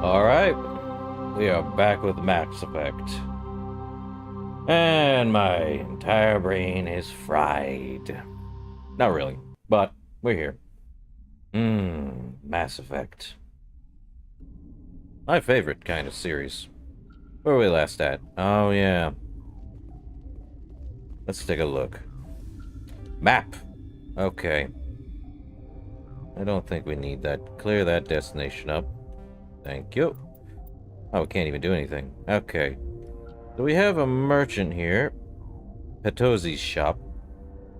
Alright, we are back with Max Effect. And my entire brain is fried. Not really, but we're here. Mass Effect. My favorite kind of series. Where were we last at? Oh, yeah. Let's take a look. Map. Okay. I don't think we need that. Clear that destination up. Thank you. Oh, we can't even do anything. Okay. So we have a merchant here. Petozzi's shop.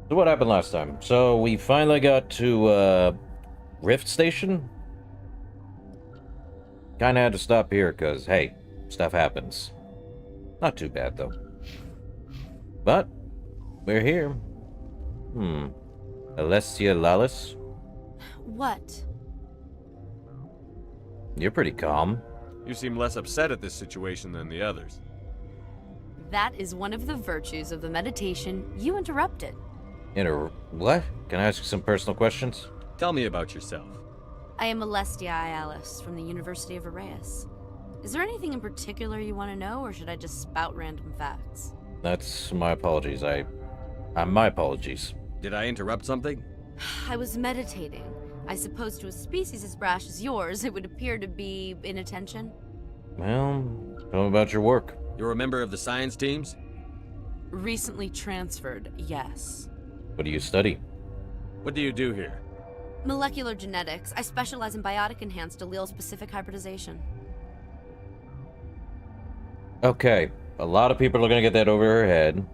So what happened last time? So we finally got to, Rift Station? Kinda had to stop here, because, hey, stuff happens. Not too bad, though. But, we're here. Alessia Lallis? What? You're pretty calm. You seem less upset at this situation than the others. That is one of the virtues of the meditation you interrupted. What? Can I ask you some personal questions? Tell me about yourself. I am Alestia Alice from the University of Arraius. Is there anything in particular you want to know, or should I just spout random facts? That's my apologies. My apologies. Did I interrupt something? I was meditating. I suppose to a species as brash as yours, it would appear to be inattention. Well, tell me about your work. You're a member of the science teams? Recently transferred, yes. What do you study? What do you do here? Molecular genetics. I specialize in biotic-enhanced allele-specific hybridization. Okay, a lot of people are gonna get that over her head,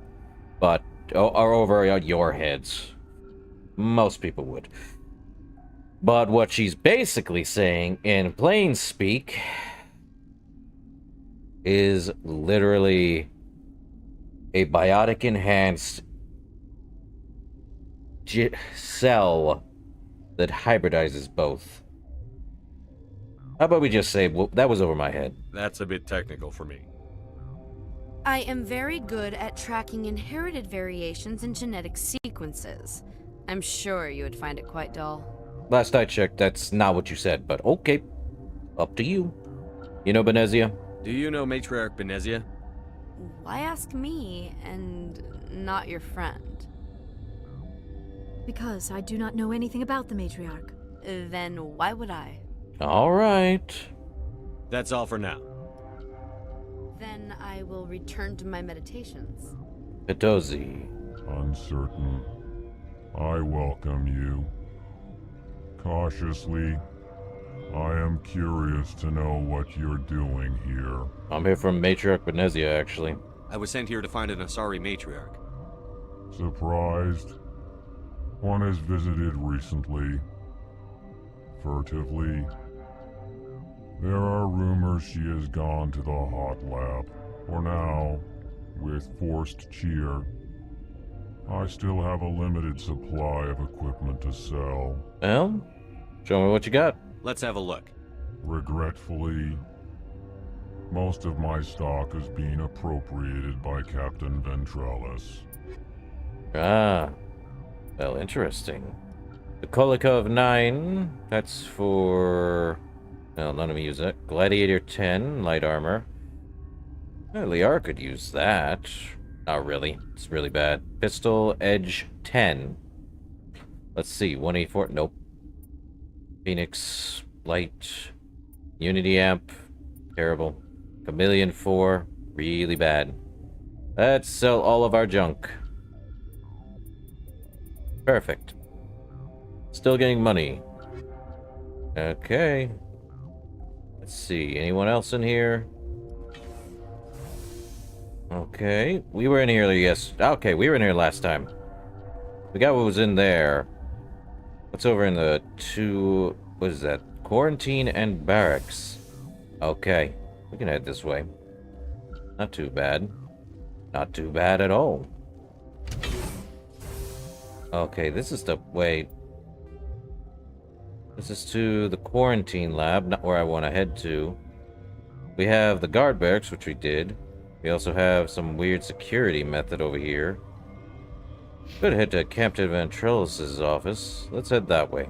but or over your heads. Most people would. But what she's basically saying, in plain speak, is literally a biotic-enhanced cell that hybridizes both. How about we just say, well, that was over my head. That's a bit technical for me. I am very good at tracking inherited variations in genetic sequences. I'm sure you would find it quite dull. Last I checked, that's not what you said, but okay. Up to you. You know Benezia? Do you know Matriarch Benezia? Why ask me, and not your friend? Because I do not know anything about the matriarch. Then why would I? Alright. That's all for now. Then I will return to my meditations. Petozzi. Uncertain. I welcome you. Cautiously, I am curious to know what you're doing here. I'm here from Matriarch Benezia, actually. I was sent here to find an Asari matriarch. Surprised? One has visited recently. Furtively. There are rumors she has gone to the hot lab. For now, with forced cheer, I still have a limited supply of equipment to sell. Well, show me what you got. Let's have a look. Regretfully, most of my stock is being appropriated by Captain Ventralis. Ah. Well, interesting. The Kolikov 9, that's for... Well, none of me use it. Gladiator 10, light armor. Well, Liara could use that. Not really. It's really bad. Pistol, Edge 10. Let's see, 184, nope. Phoenix, Light, Unity Amp, terrible. Chameleon 4, really bad. Let's sell all of our junk. Perfect. Still getting money. Okay. Let's see, anyone else in here? Okay, we were in here, yes. Okay, we were in here last time. We got what was in there. What's over in the what is that? Quarantine and barracks. Okay, we can head this way. Not too bad. Not too bad at all. Okay, this is the way. This is to the quarantine lab, not where I want to head to. We have the guard barracks, which we did. We also have some weird security method over here. Could head to Captain Ventralis' office. Let's head that way.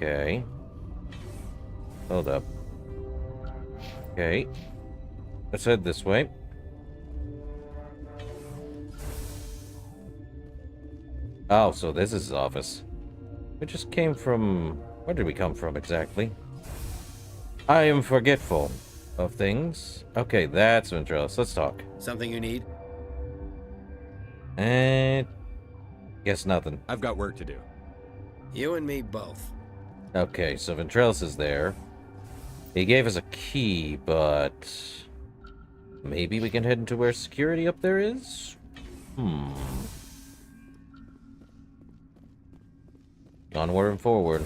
Okay. Hold up. Okay. Let's head this way. Oh, so this is his office. We just came from... Where did we come from exactly? I am forgetful of things. Okay, that's Ventress. Let's talk. Something you need? And... Guess nothing. I've got work to do. You and me both. Okay, so Ventress is there. He gave us a key, but... Maybe we can head into where security up there is? Onward and forward.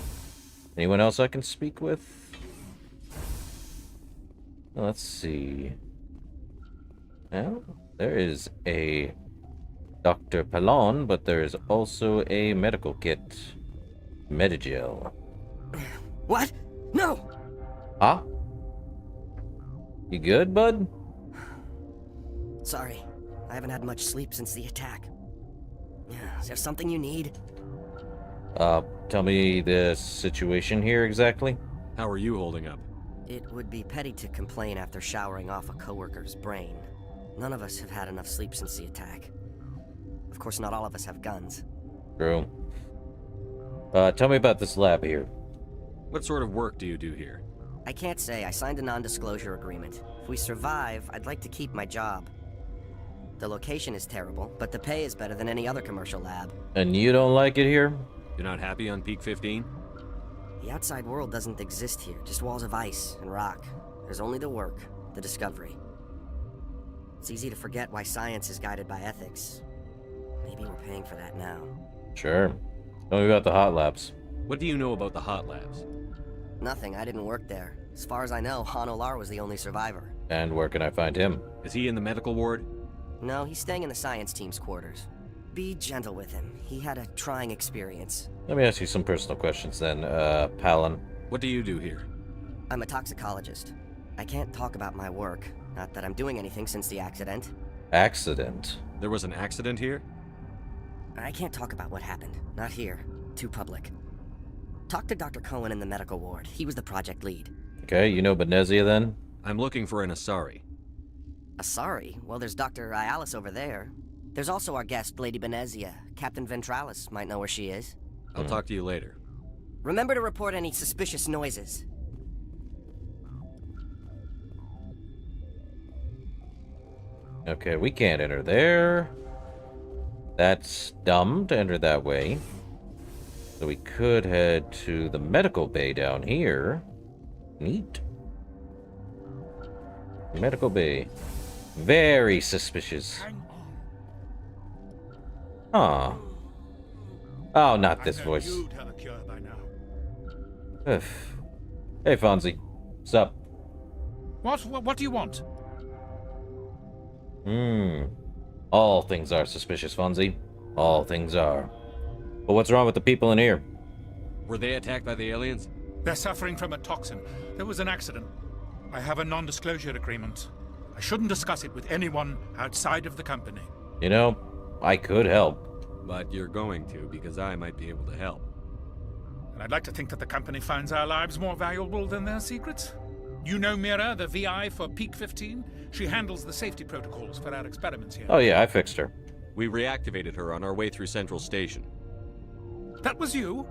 Anyone else I can speak with? Let's see. Well, there is a Dr. Palon, but there is also a medical kit. Medigel. What? No! Huh? You good, bud? Sorry, I haven't had much sleep since the attack. Is there something you need? Tell me the situation here exactly. How are you holding up? It would be petty to complain after showering off a coworker's brain. None of us have had enough sleep since the attack. Of course, not all of us have guns. True. Tell me about this lab here. What sort of work do you do here? I can't say. I signed a non-disclosure agreement. If we survive, I'd like to keep my job. The location is terrible, but the pay is better than any other commercial lab. And you don't like it here? You're not happy on Peak 15? The outside world doesn't exist here, just walls of ice and rock. There's only the work, the discovery. It's easy to forget why science is guided by ethics. Maybe we're paying for that now. Sure. Tell me about the hot labs. What do you know about the hot labs? Nothing, I didn't work there. As far as I know, Han Olar was the only survivor. And where can I find him? Is he in the medical ward? No, he's staying in the science team's quarters. Be gentle with him. He had a trying experience. Let me ask you some personal questions then, Palin. What do you do here? I'm a toxicologist. I can't talk about my work. Not that I'm doing anything since the accident. Accident? There was an accident here? I can't talk about what happened. Not here. Too public. Talk to Dr. Cohen in the medical ward. He was the project lead. Okay, you know Benezia then? I'm looking for an Asari. Asari? Well, there's Dr. Ialis over there. There's also our guest, Lady Benezia. Captain Ventralis might know where she is. I'll talk to you later. Remember to report any suspicious noises. Okay, we can't enter there. That's dumb to enter that way. So we could head to the medical bay down here. Neat. Medical bay. Very suspicious. Huh. Oh, not this voice. You'd have a cure by now. Ugh. Hey, Fonzie. What's up? What do you want? All things are suspicious, Fonzie. All things are. But what's wrong with the people in here? Were they attacked by the aliens? They're suffering from a toxin. There was an accident. I have a non-disclosure agreement. I shouldn't discuss it with anyone outside of the company. You know, I could help. But you're going to, because I might be able to help. And I'd like to think that the company finds our lives more valuable than their secrets. You know Mira, the VI for Peak 15? She handles the safety protocols for our experiments here. Oh yeah, I fixed her. We reactivated her on our way through Central Station. That was you?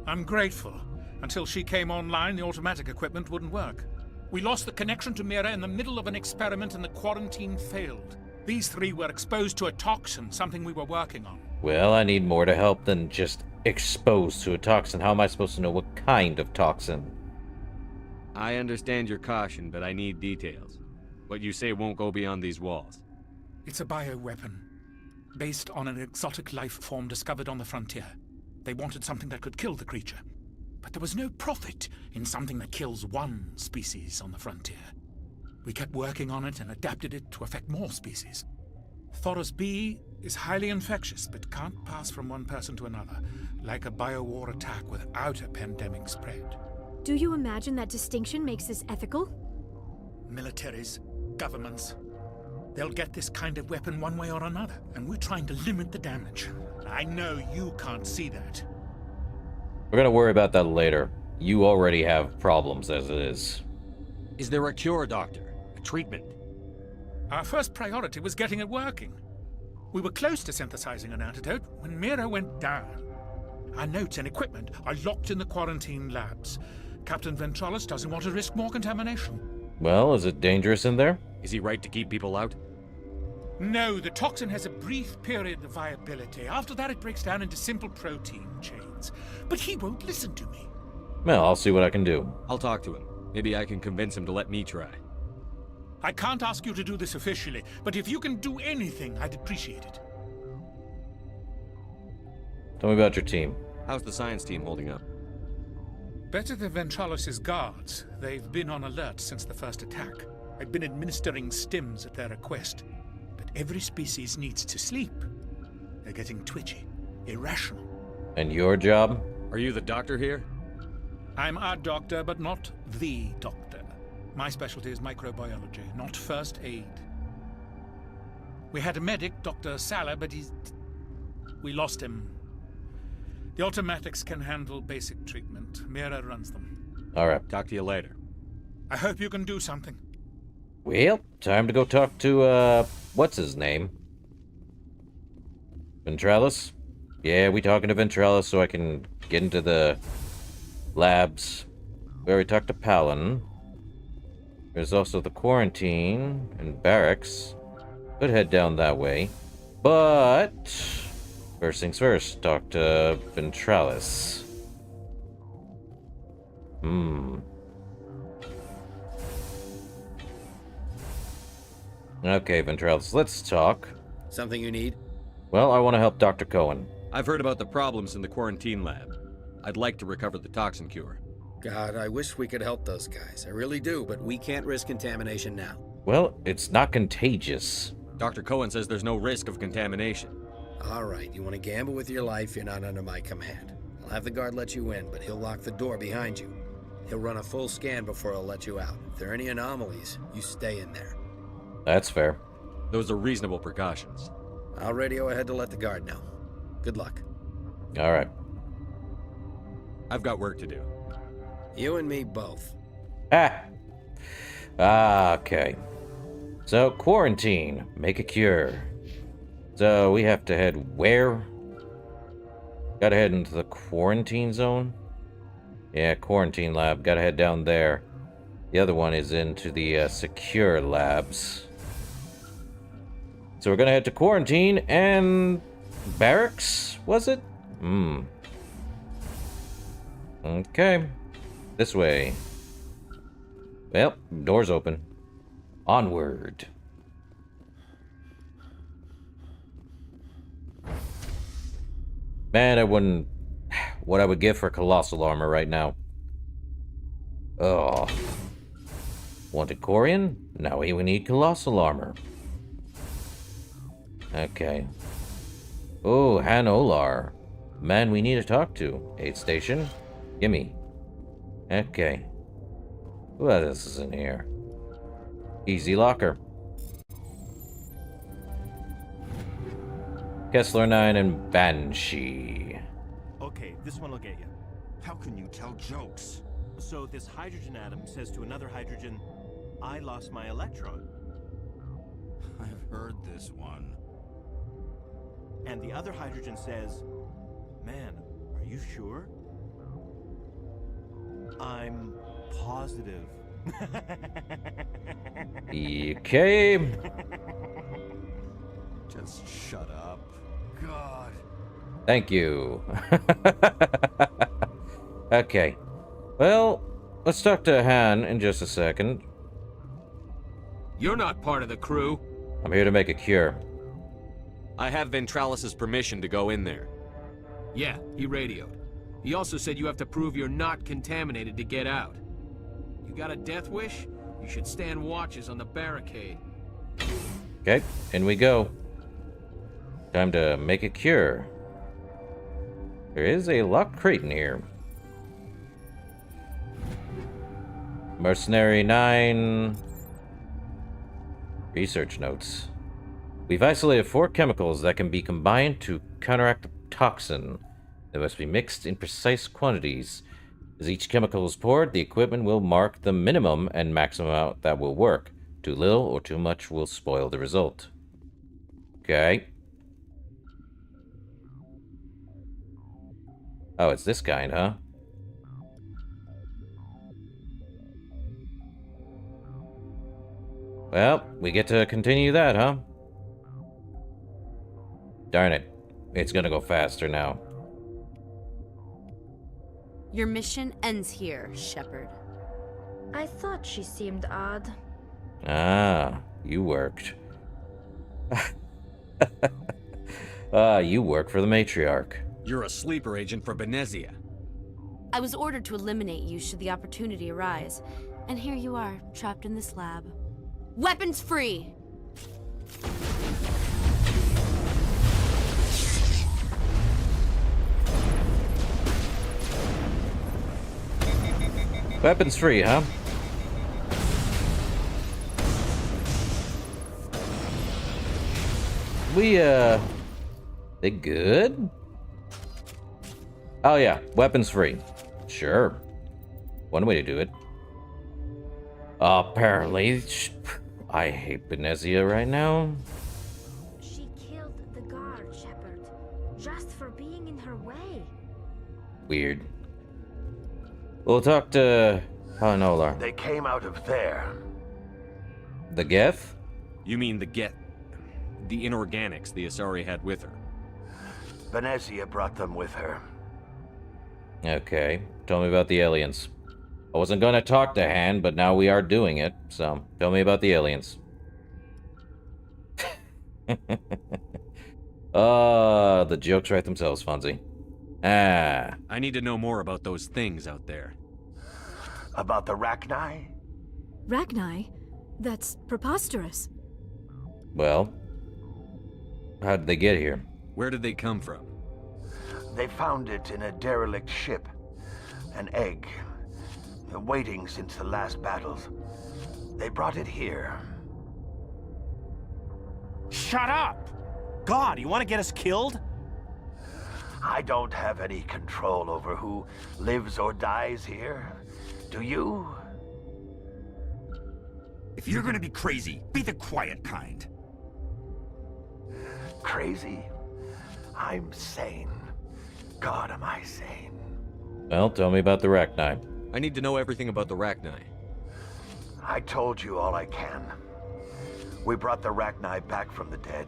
I'm grateful. Until she came online, the automatic equipment wouldn't work. We lost the connection to Mira in the middle of an experiment and the quarantine failed. These three were exposed to a toxin, something we were working on. Well, I need more to help than just exposed to a toxin. How am I supposed to know what kind of toxin? I understand your caution, but I need details. What you say won't go beyond these walls. It's a bioweapon, based on an exotic life form discovered on the frontier. They wanted something that could kill the creature. But there was no profit in something that kills one species on the frontier. We kept working on it and adapted it to affect more species. Thoros B is highly infectious, but can't pass from one person to another, like a biowar attack without a pandemic spread. Do you imagine that distinction makes this ethical? Militaries, governments, they'll get this kind of weapon one way or another, and we're trying to limit the damage. I know you can't see that. We're gonna worry about that later. You already have problems as it is. Is there a cure, Doctor? A treatment? Our first priority was getting it working. We were close to synthesizing an antidote when Mira went down. Our notes and equipment are locked in the quarantine labs. Captain Ventralis doesn't want to risk more contamination. Well, is it dangerous in there? Is he right to keep people out? No, the toxin has a brief period of viability. After that, it breaks down into simple protein chains. But he won't listen to me. Well, I'll see what I can do. I'll talk to him. Maybe I can convince him to let me try. I can't ask you to do this officially, but if you can do anything, I'd appreciate it. Tell me about your team. How's the science team holding up? Better than Ventralis' guards. They've been on alert since the first attack. I've been administering stims at their request. But every species needs to sleep. They're getting twitchy, irrational. And your job? Are you the doctor here? I'm a doctor, but not the doctor. My specialty is microbiology, not first aid. We had a medic, Dr. Sala, but we lost him. The automatics can handle basic treatment. Mira runs them. Alright. Talk to you later. I hope you can do something. Well, time to go talk to, what's his name? Ventralis? Yeah, we talking to Ventralis so I can get into the labs. We already talked to Palin. There's also the quarantine and barracks. Could head down that way. But first things first, talk to Ventralis. Okay, Ventralis, let's talk. Something you need? Well, I want to help Dr. Cohen. I've heard about the problems in the quarantine lab. I'd like to recover the toxin cure. God, I wish we could help those guys. I really do, but we can't risk contamination now. Well, it's not contagious. Dr. Cohen says there's no risk of contamination. All right, you want to gamble with your life, you're not under my command. I'll have the guard let you in, but he'll lock the door behind you. He'll run a full scan before he'll let you out. If there are any anomalies, you stay in there. That's fair. Those are reasonable precautions. I'll radio ahead to let the guard know. Good luck. All right. I've got work to do. You and me both. Okay. So, quarantine. Make a cure. So, we have to head where? Gotta head into the quarantine zone? Yeah, quarantine lab. Gotta head down there. The other one is into the secure labs. So we're gonna head to quarantine and barracks, was it? Okay. This way. Well, door's open. Onward. Man, I wouldn't... What I would give for colossal armor right now. Oh. Wanted Corian? Now we need colossal armor. Okay. Oh, Han Olar. Man we need to talk to. Aid station. Gimme. Okay. What else is in here? Easy locker. Kessler 9 and Banshee. Okay, this one will get you. How can you tell jokes? So this hydrogen atom says to another hydrogen, I lost my electron. I've heard this one. And the other hydrogen says, man, are you sure? I'm positive. Okay. Just shut up. God. Thank you. Okay. Well, let's talk to Han in just a second. You're not part of the crew. I'm here to make a cure. I have Ventralis' permission to go in there. Yeah, he radioed. He also said you have to prove you're not contaminated to get out. You got a death wish? You should stand watches on the barricade. Okay, in we go. Time to make a cure. There is a locked crate in here. Mercenary 9. Research notes. We've isolated 4 chemicals that can be combined to counteract the toxin. They must be mixed in precise quantities. As each chemical is poured, the equipment will mark the minimum and maximum amount that will work. Too little or too much will spoil the result. Okay. Oh, it's this kind, huh? Well, we get to continue that, huh? Darn it. It's gonna go faster now. Your mission ends here, Shepard. I thought she seemed odd. Ah, you worked. You work for the matriarch. You're a sleeper agent for Benezia. I was ordered to eliminate you should the opportunity arise. And here you are, trapped in this lab. Weapons free! Weapons free, huh? They good? Oh yeah, weapons free. Sure. One way to do it. Apparently, I hate Benezia right now. She killed the guard, Shepard, just for being in her way. Weird. We'll talk to Hanolar. They came out of there. The Geth? You mean the inorganics the Asari had with her? Benezia brought them with her. Okay, tell me about the aliens. I wasn't gonna talk to Han, but now we are doing it, so tell me about the aliens. The jokes write themselves, Fonzie. Ah. I need to know more about those things out there. About the Rachni? Rachni? That's preposterous. Well, how did they get here? Where did they come from? They found it in a derelict ship. An egg. Waiting since the last battles. They brought it here. Shut up! God, you want to get us killed? I don't have any control over who lives or dies here. Do you? If you're gonna be crazy, be the quiet kind. Crazy? I'm sane. God, am I sane? Well, tell me about the Rachni. I need to know everything about the Rachni. I told you all I can. We brought the Rachni back from the dead.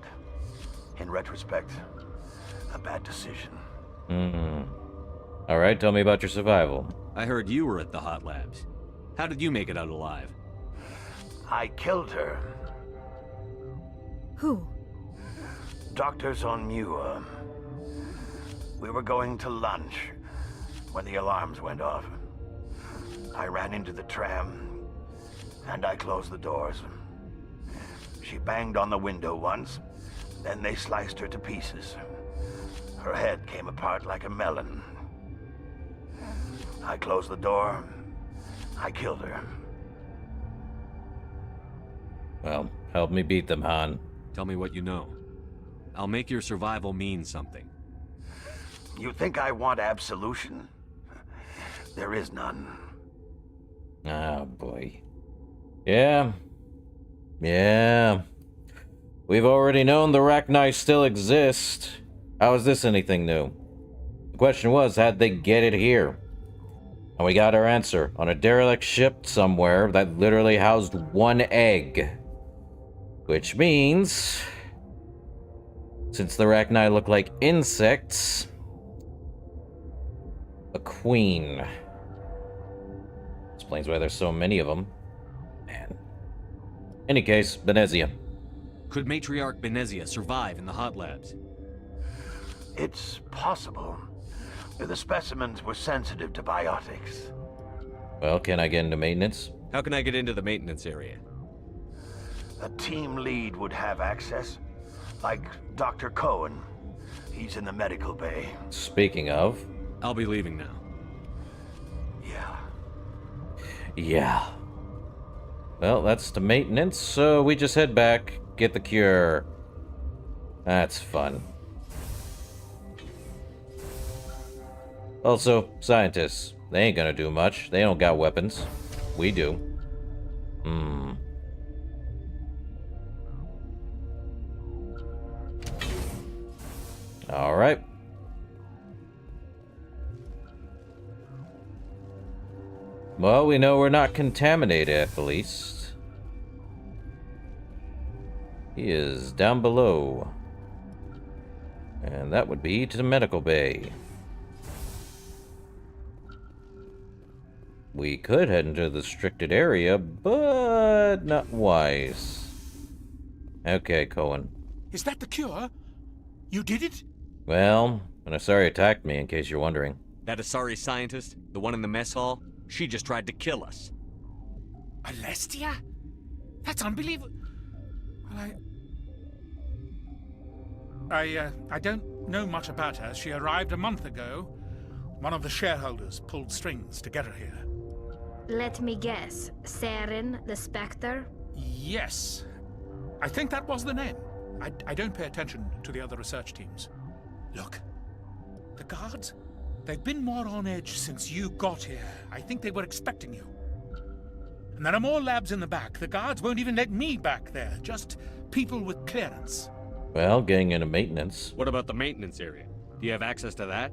In retrospect, a bad decision. Alright, tell me about your survival. I heard you were at the hot labs. How did you make it out alive? I killed her. Who? Doctors on Muir. We were going to lunch when the alarms went off. I ran into the tram, and I closed the doors. She banged on the window once, then they sliced her to pieces. Her head came apart like a melon. I closed the door. I killed her. Well, help me beat them, Han. Tell me what you know. I'll make your survival mean something. You think I want absolution? There is none. Oh, boy. Yeah. We've already known the Rachni still exist. How is this anything new? The question was, how'd they get it here? And we got our answer. On a derelict ship somewhere that literally housed one egg. Which means... since the Rachni look like insects... a queen. Explains why there's so many of them. Man. Any case, Benezia. Could Matriarch Benezia survive in the hot labs? It's possible. The specimens were sensitive to biotics. Well, can I get into maintenance? How can I get into the maintenance area? A team lead would have access. Like Dr. Cohen. He's in the medical bay. Speaking of... I'll be leaving now. Yeah. Well, that's the maintenance, so we just head back, get the cure. That's fun. Also, scientists. They ain't gonna do much. They don't got weapons. We do. Alright. Well, we know we're not contaminated at the least. He is down below. And that would be to the medical bay. We could head into the restricted area, but not wise. Okay, Cohen. Is that the cure? You did it? Well, an Asari attacked me, in case you're wondering. That Asari scientist, the one in the mess hall, she just tried to kill us. Alestia? That's unbelievable. Well, I don't know much about her. She arrived a month ago. One of the shareholders pulled strings to get her here. Let me guess. Saren, the Spectre? Yes. I think that was the name. I don't pay attention to the other research teams. Look, the guards, they've been more on edge since you got here. I think they were expecting you. And there are more labs in the back. The guards won't even let me back there. Just people with clearance. Well, getting into maintenance. What about the maintenance area? Do you have access to that?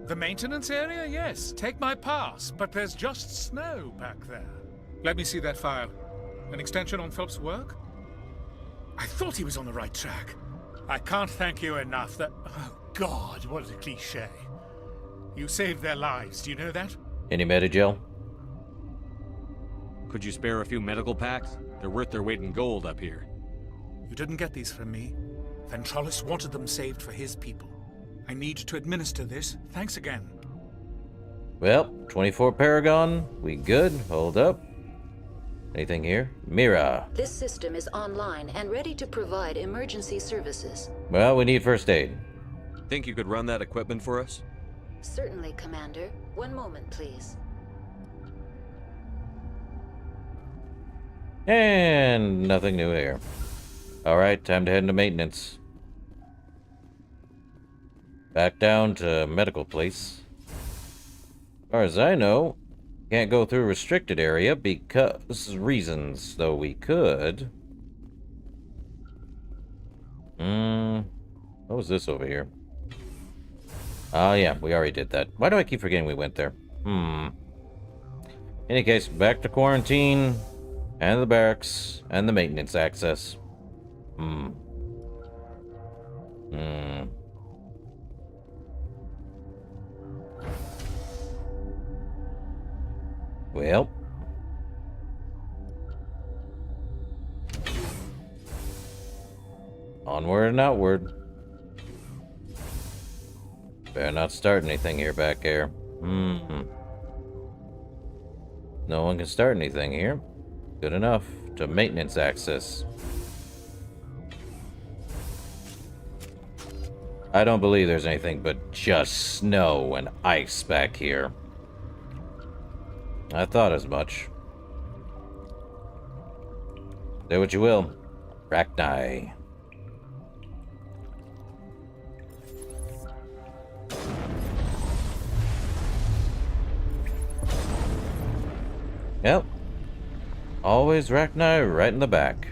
The maintenance area? Yes. Take my pass. But there's just snow back there. Let me see that file. An extension on Phelps' work? I thought he was on the right track. I can't thank you enough that... Oh, God, what a cliché. You saved their lives, do you know that? Any Medigel? Could you spare a few medical packs? They're worth their weight in gold up here. You didn't get these from me. Ventralis wanted them saved for his people. I need to administer this. Thanks again. Well, 24 Paragon. We good? Hold up. Anything here? Mira. This system is online and ready to provide emergency services. Well, we need first aid. Think you could run that equipment for us? Certainly, Commander. One moment, please. And nothing new here. Alright, time to head into maintenance. Back down to medical place. As far as I know, can't go through restricted area because reasons, though we could. What was this over here? Oh yeah, we already did that. Why do I keep forgetting we went there? Any case, back to quarantine, and the barracks, and the maintenance access. Well. Onward and outward. Better not start anything here back here. No one can start anything here. Good enough to maintenance access. I don't believe there's anything but just snow and ice back here. I thought as much. Say what you will. Rachni. Yep. Always Rachni right in the back.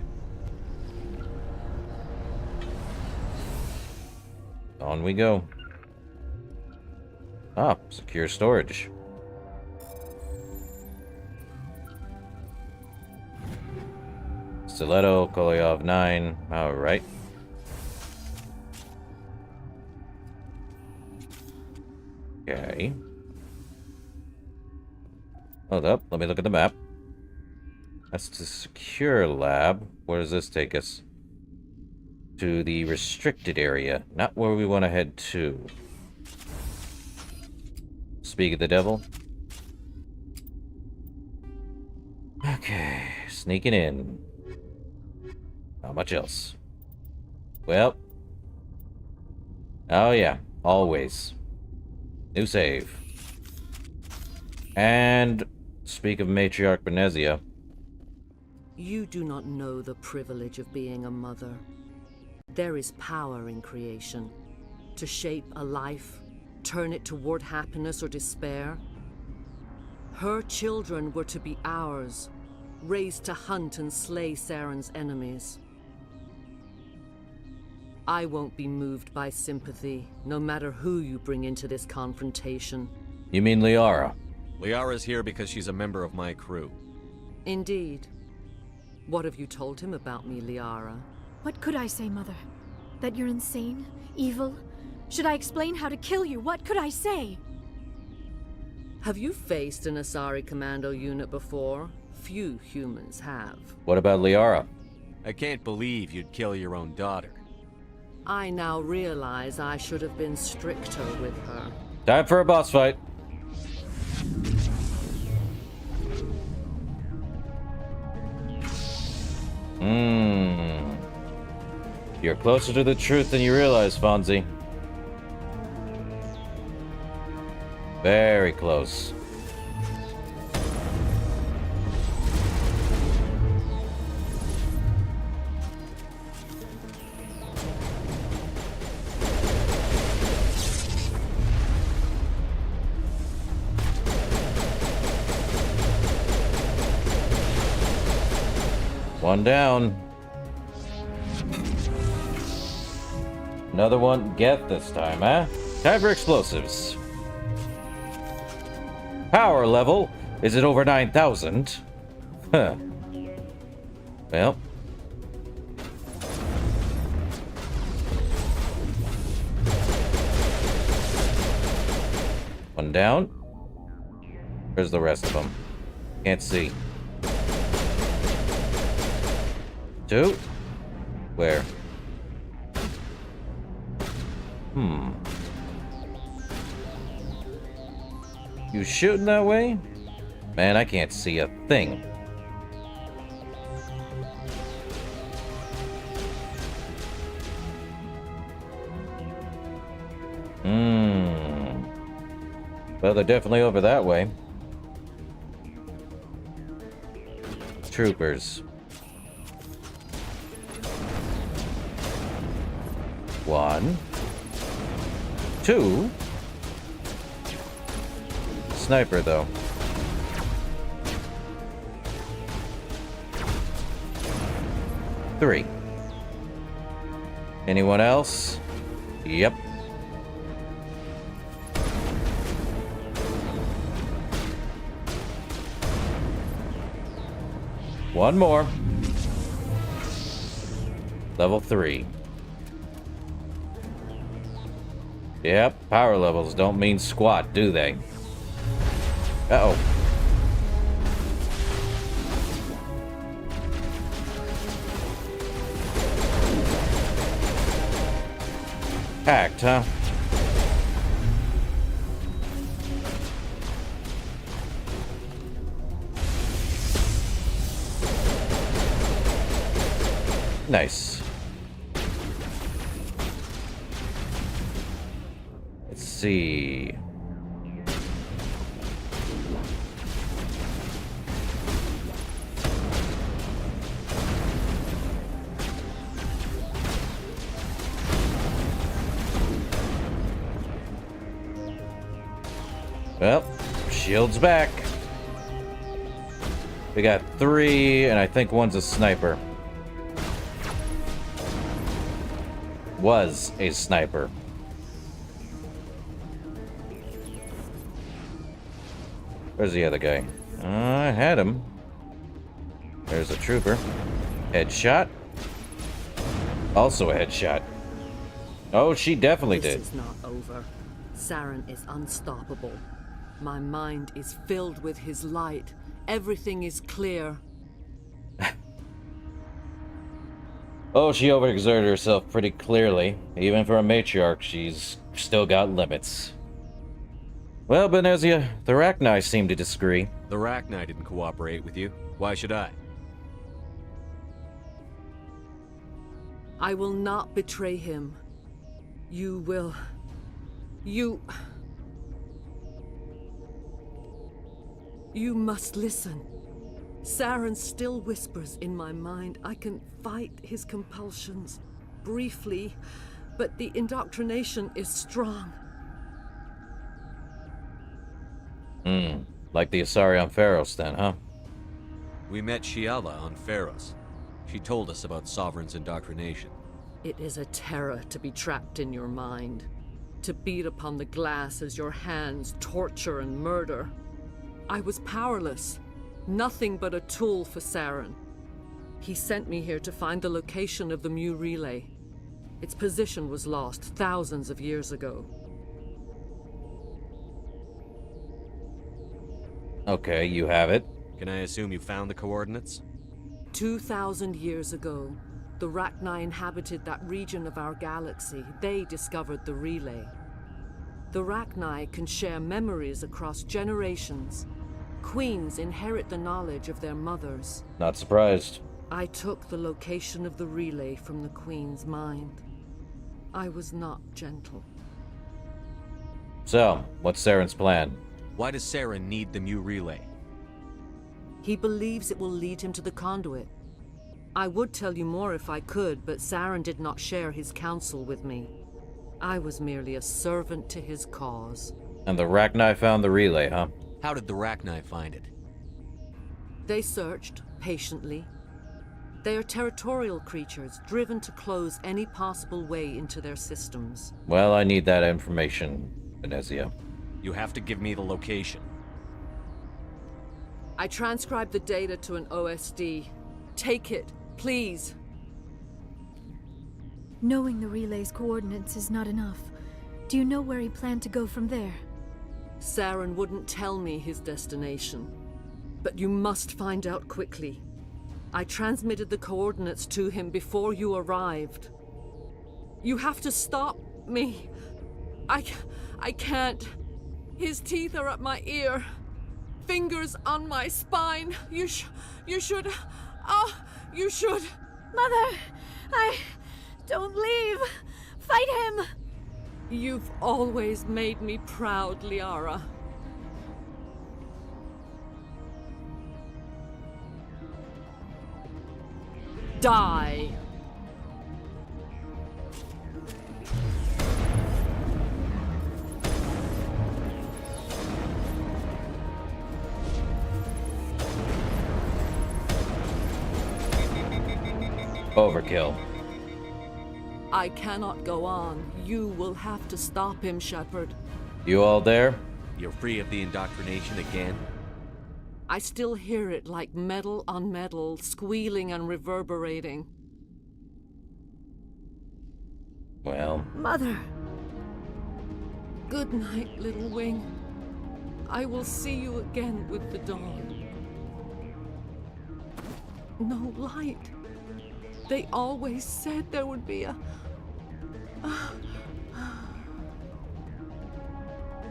On we go. Ah, secure storage. Stiletto, Kolyov 9. Alright. Okay. Hold up, let me look at the map. That's the secure lab. Where does this take us? To the restricted area, not where we want to head to. Speak of the devil. Okay, sneaking in. Not much else. Well. Oh yeah, always. New save. And speak of Matriarch Benezia. You do not know the privilege of being a mother. There is power in creation, to shape a life turn it toward happiness or despair. Her children were to be ours, raised to hunt and slay Saren's enemies. I won't be moved by sympathy, no matter who you bring into this confrontation. You mean Liara? Liara's here because she's a member of my crew. Indeed. What have you told him about me, Liara? What could I say, Mother? That you're insane? Evil? Should I explain how to kill you? What could I say? Have you faced an Asari commando unit before? Few humans have. What about Liara? I can't believe you'd kill your own daughter. I now realize I should have been stricter with her. Time for a boss fight. You're closer to the truth than you realize, Fonzie. Very close. One down. Another one get this time, huh? Time for explosives. Power level? Is it over 9,000? Huh. Well. One down. Where's the rest of them? Can't see. Two? Where? You shooting that way? Man, I can't see a thing. Well, they're definitely over that way. Troopers. One. Two. Sniper, though. Three. Anyone else? Yep. One more. Level 3. Yep, power levels don't mean squat, do they? Uh-oh. Hacked, huh? Nice. Let's see. Well, shield's back. We got 3, and I think one's a sniper. Was a sniper. Where's the other guy? I had him. There's a trooper. Headshot. Also a headshot. Oh, she definitely did. This is not over. Saren is unstoppable. My mind is filled with his light. Everything is clear. Oh, she overexerted herself pretty clearly. Even for a matriarch, she's still got limits. Well, Benezia, the Rachni seem to disagree. The Rachni didn't cooperate with you. Why should I? I will not betray him. You will... You must listen. Saren still whispers in my mind. I can fight his compulsions briefly, but the indoctrination is strong. Like the Asari on Pharos then, huh? We met Shiala on Pharos. She told us about Sovereign's indoctrination. It is a terror to be trapped in your mind. To beat upon the glass as your hands torture and murder. I was powerless. Nothing but a tool for Saren. He sent me here to find the location of the Mu relay. Its position was lost thousands of years ago. Okay, you have it. Can I assume you found the coordinates? 2,000 years ago, the Rachni inhabited that region of our galaxy. They discovered the relay. The Rachni can share memories across generations. Queens inherit the knowledge of their mothers. Not surprised. I took the location of the relay from the Queen's mind. I was not gentle. So, what's Saren's plan? Why does Saren need the Mu relay? He believes it will lead him to the conduit. I would tell you more if I could, but Saren did not share his counsel with me. I was merely a servant to his cause. And the Rachni found the relay, huh? How did the Rachni find it? They searched, patiently. They are territorial creatures, driven to close any possible way into their systems. Well, I need that information, Venezia. You have to give me the location. I transcribed the data to an OSD. Take it, please. Knowing the relay's coordinates is not enough. Do you know where he planned to go from there? Saren wouldn't tell me his destination. But you must find out quickly. I transmitted the coordinates to him before you arrived. You have to stop me. I can't. His teeth are at my ear. Fingers on my spine. You should. You should. Mother, don't leave. Fight him. You've always made me proud, Liara. Die. Overkill. I cannot go on. You will have to stop him, Shepard. You all there? You're free of the indoctrination again? I still hear it like metal on metal, squealing and reverberating. Well... Mother! Good night, little wing. I will see you again with the dawn. No light. They always said there would be a...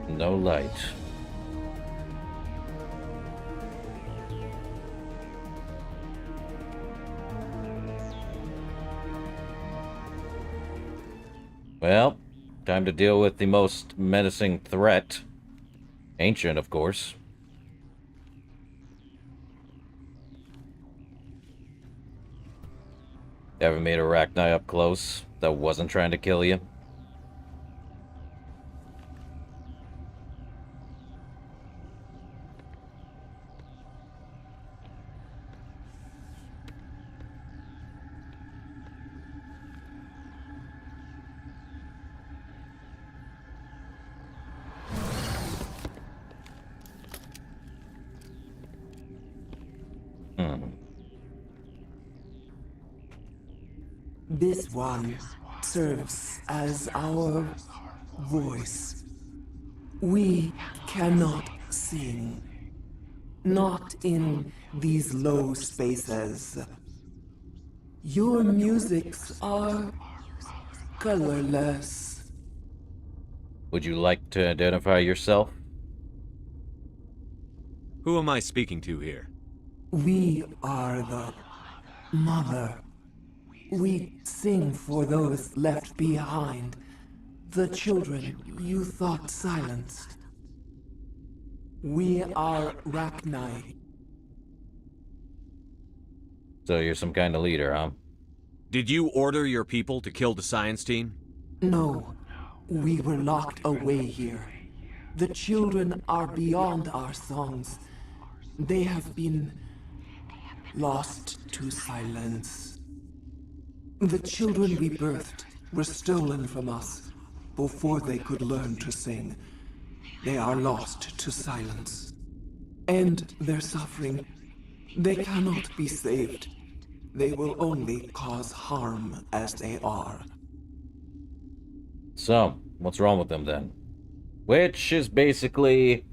No light. Well, time to deal with the most menacing threat. Ancient, of course. Ever made a Rachni up close that wasn't trying to kill you? This one serves as our voice. We cannot sing. Not in these low spaces. Your musics are colorless. Would you like to identify yourself? Who am I speaking to here? We are the Mother. We sing for those left behind, the children you thought silenced. We are Rachni. So you're some kind of leader, huh? Did you order your people to kill the science team? No, we were locked away here. The children are beyond our songs. They have been lost to silence. The children we birthed were stolen from us before they could learn to sing. They are lost to silence. And their suffering, they cannot be saved. They will only cause harm as they are. So, what's wrong with them then? Which is basically,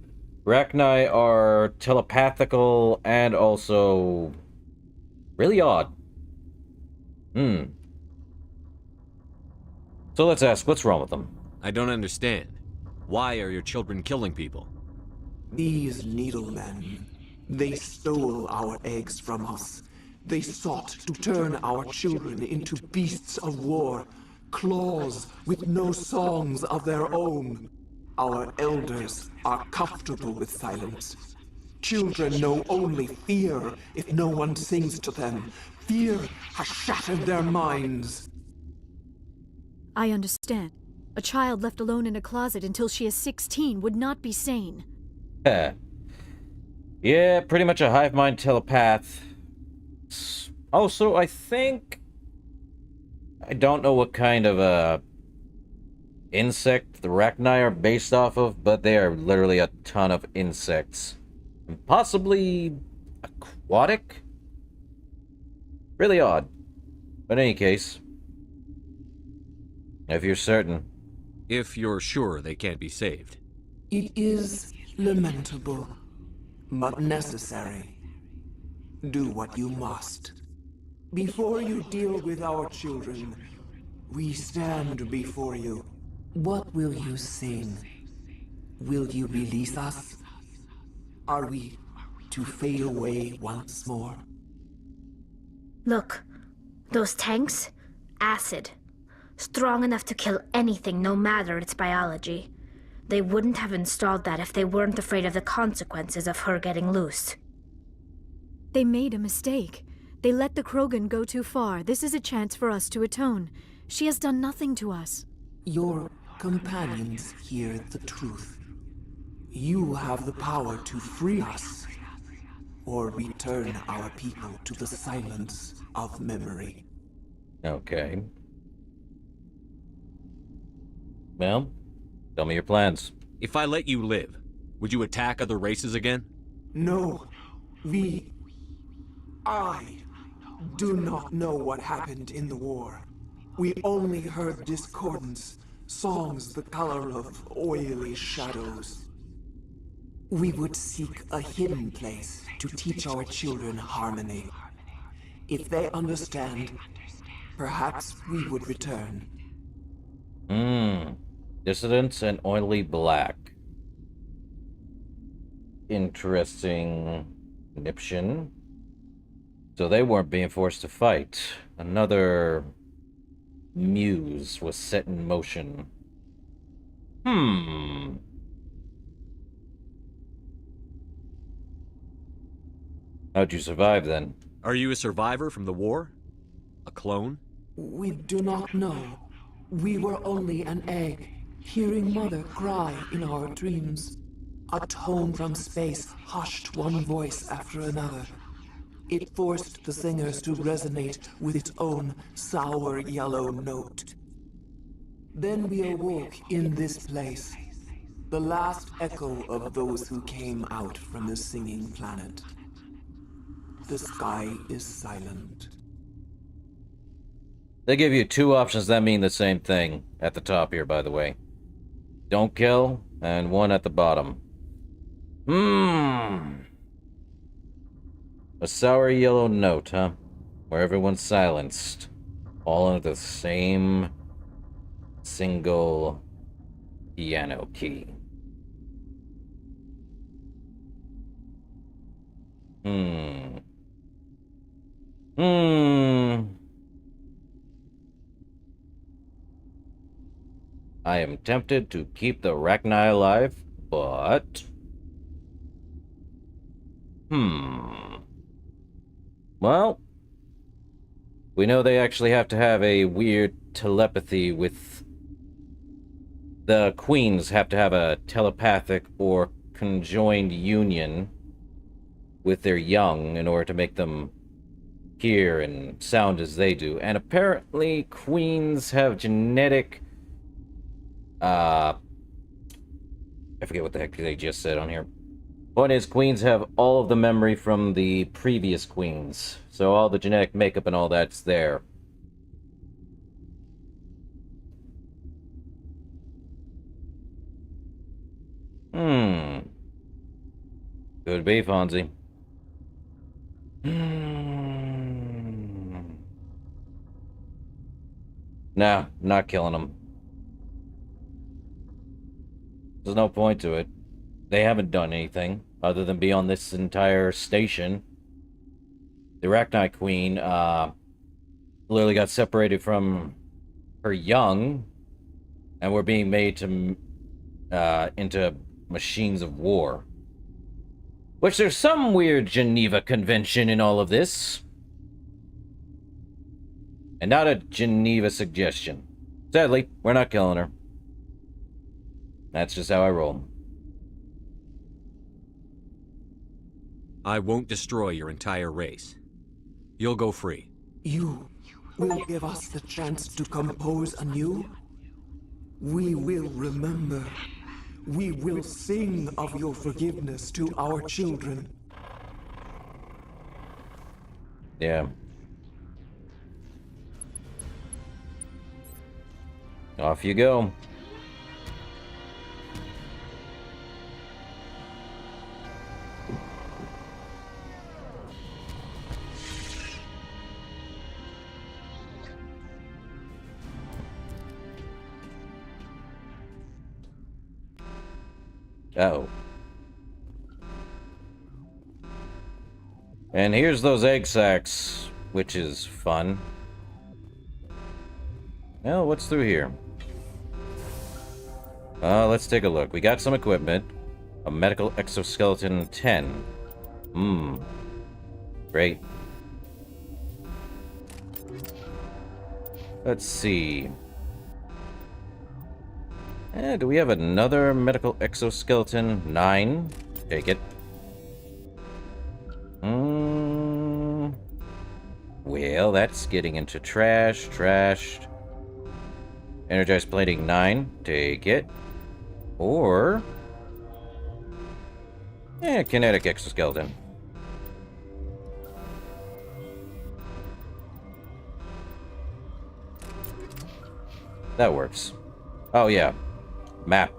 Rachni are telepathical and also really odd. So let's ask, what's wrong with them? I don't understand. Why are your children killing people? These needlemen, they stole our eggs from us. They sought to turn our children into beasts of war, claws with no songs of their own. Our elders are comfortable with silence. Children know only fear if no one sings to them. Fear has shattered their minds. I understand. A child left alone in a closet until she is 16 would not be sane. Yeah, pretty much a hive mind telepath. Also, I think... I don't know what kind of, insect the Rachni are based off of, but they are literally a ton of insects. And possibly aquatic? Really odd. But in any case, if you're certain. If you're sure they can't be saved. It is lamentable, but necessary. Do what you must. Before you deal with our children, we stand before you. What will you sing? Will you release us? Are we to fade away once more? Look, those tanks? Acid. Strong enough to kill anything, no matter its biology. They wouldn't have installed that if they weren't afraid of the consequences of her getting loose. They made a mistake. They let the Krogan go too far. This is a chance for us to atone. She has done nothing to us. Your companions hear the truth. You have the power to free us, or return our people to the silence of memory. Okay. Well, tell me your plans. If I let you live, would you attack other races again? No. I do not know what happened in the war. We only heard discordance, songs the color of oily shadows. We would seek a hidden place to teach our children harmony. If they understand, perhaps we would return. Dissidents and oily black. Interesting. Niption. So they weren't being forced to fight. Another muse was set in motion. How'd you survive then? Are you a survivor from the war? A clone? We do not know. We were only an egg, hearing Mother cry in our dreams. A tone from space hushed one voice after another. It forced the singers to resonate with its own sour yellow note. Then we awoke in this place, the last echo of those who came out from the singing planet. The sky is silent. They give you two options that mean the same thing at the top here, by the way. Don't kill, and one at the bottom. A sour yellow note, huh? Where everyone's silenced. All under the same single piano key. I am tempted to keep the Rachni alive, but... Well, we know they actually have to have a weird telepathy with the queens have to have a telepathic or conjoined union with their young in order to make them hear and sound as they do. And apparently queens have genetic... I forget what the heck they just said on here. Point is, queens have all of the memory from the previous queens. So all the genetic makeup and all that's there. Could be, Fonzie. No, not killing them. There's no point to it. They haven't done anything other than be on this entire station. The Arachnite Queen, literally got separated from her young, and were being made to, into machines of war. Which there's some weird Geneva Convention in all of this. And not a Geneva suggestion. Sadly, we're not killing her. That's just how I roll. I won't destroy your entire race. You'll go free. You will give us the chance to compose anew? We will remember. We will sing of your forgiveness to our children. Yeah. Off you go. Uh-oh. And here's those egg sacs, which is fun. Well, what's through here? Let's take a look. We got some equipment. A medical exoskeleton 10. Great. Let's see. Do we have another medical exoskeleton? 9. Take it. Well, that's getting into trash. Trashed. Energized plating 9. Take it. Or... kinetic exoskeleton. That works. Oh, yeah. Map.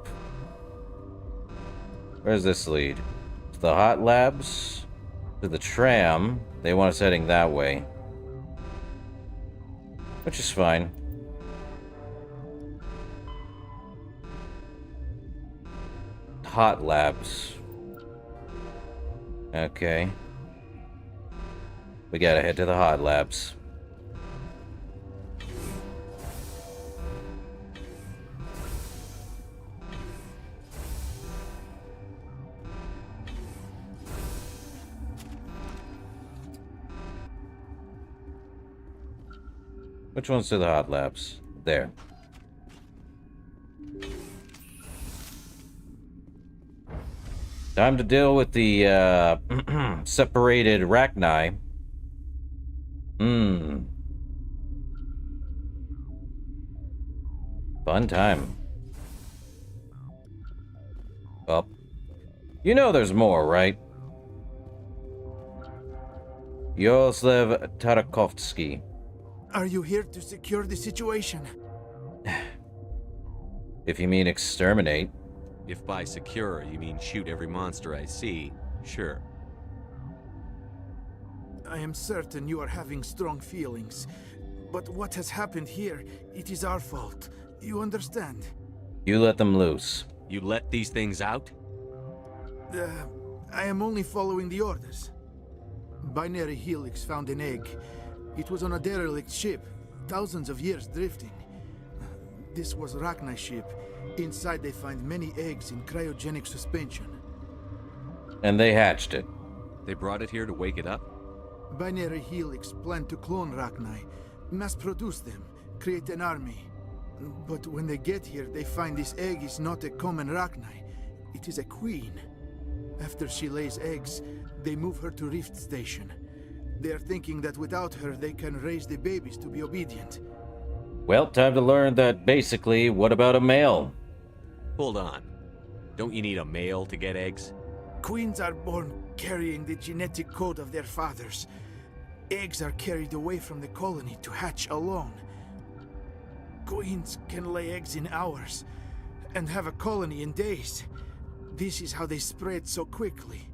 Where does this lead? To the hot labs? To the tram? They want us heading that way. Which is fine. Hot labs. Okay. We gotta head to the hot labs. Which one's to the hot labs? There. Time to deal with the, separated Arachni. Fun time. Well, you know there's more, right? Yoslav Tarakovsky. Are you here to secure the situation? If you mean exterminate. If by secure you mean shoot every monster I see, sure. I am certain you are having strong feelings. But what has happened here, it is our fault. You understand? You let them loose. You let these things out? I am only following the orders. Binary Helix found an egg. It was on a derelict ship, thousands of years drifting. This was Arachni ship. Inside they find many eggs in cryogenic suspension. And they hatched it. They brought it here to wake it up? Binary Helix planned to clone Arachni, mass produce them, create an army. But when they get here, they find this egg is not a common Rachni. It is a queen. After she lays eggs, they move her to Rift Station. They are thinking that without her, they can raise the babies to be obedient. Well, time to learn that basically, what about a male? Hold on. Don't you need a male to get eggs? Queens are born carrying the genetic code of their fathers. Eggs are carried away from the colony to hatch alone. Queens can lay eggs in hours and have a colony in days. This is how they spread so quickly.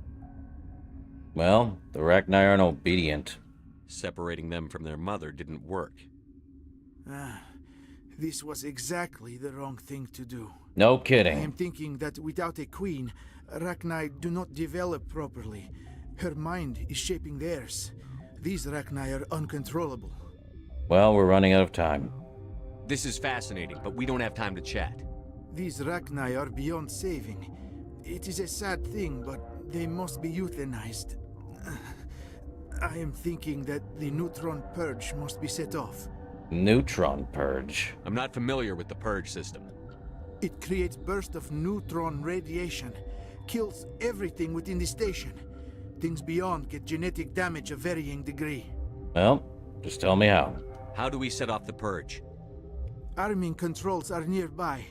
Well, the Rachni aren't obedient. Separating them from their mother didn't work. This was exactly the wrong thing to do. No I kidding. am thinking that without a queen, Rachni do not develop properly. Her mind is shaping theirs. These Rachni are uncontrollable. Well, we're running out of time. This is fascinating, but we don't have time to chat. These Rachni are beyond saving. It is a sad thing, but they must be euthanized. I am thinking that the neutron purge must be set off. Neutron purge? I'm not familiar with the purge system. It creates bursts of neutron radiation, kills everything within the station. Things beyond get genetic damage of varying degree. Well, just tell me how. How do we set off the purge? Arming controls are nearby.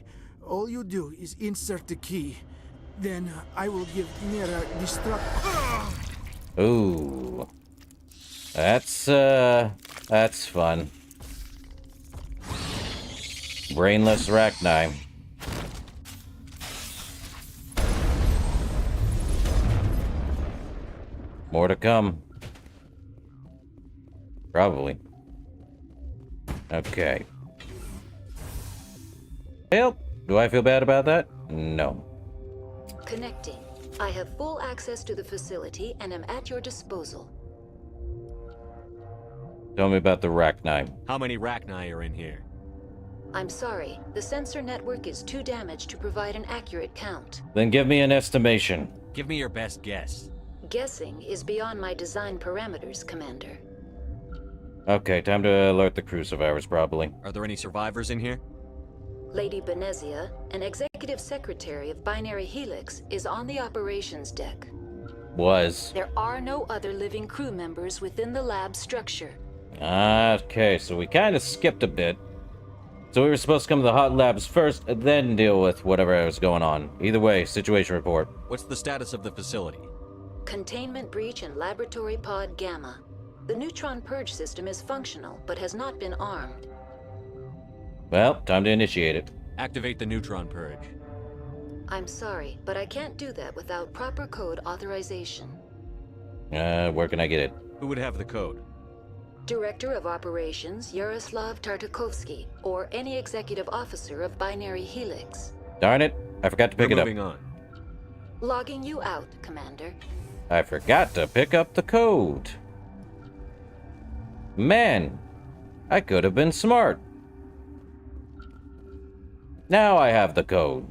All you do is insert the key. Then I will give Mira destruct. Ooh. That's fun. Brainless Rachni. More to come. Probably. Okay. Well, do I feel bad about that? No. Connecting. I have full access to the facility and am at your disposal. Tell me about the Rachni. How many Rachni are in here? I'm sorry, the sensor network is too damaged to provide an accurate count. Then give me an estimation. Give me your best guess. Guessing is beyond my design parameters, Commander. Okay, time to alert the crew survivors, probably. Are there any survivors in here? Lady Benezia, an executive secretary of Binary Helix, is on the operations deck. Was. There are no other living crew members within the lab structure. Okay, so we kind of skipped a bit. So we were supposed to come to the hot labs first, and then deal with whatever was going on. Either way, situation report. What's the status of the facility? Containment breach in Laboratory Pod Gamma. The neutron purge system is functional, but has not been armed. Well, time to initiate it. Activate the neutron purge. I'm sorry, but I can't do that without proper code authorization. Where can I get it? Who would have the code? Director of Operations Yaroslav Tartakovsky, or any executive officer of Binary Helix. Darn it, I forgot to pick it up. Moving on. Logging you out, Commander. I forgot to pick up the code. Man, I could have been smart. Now I have the code.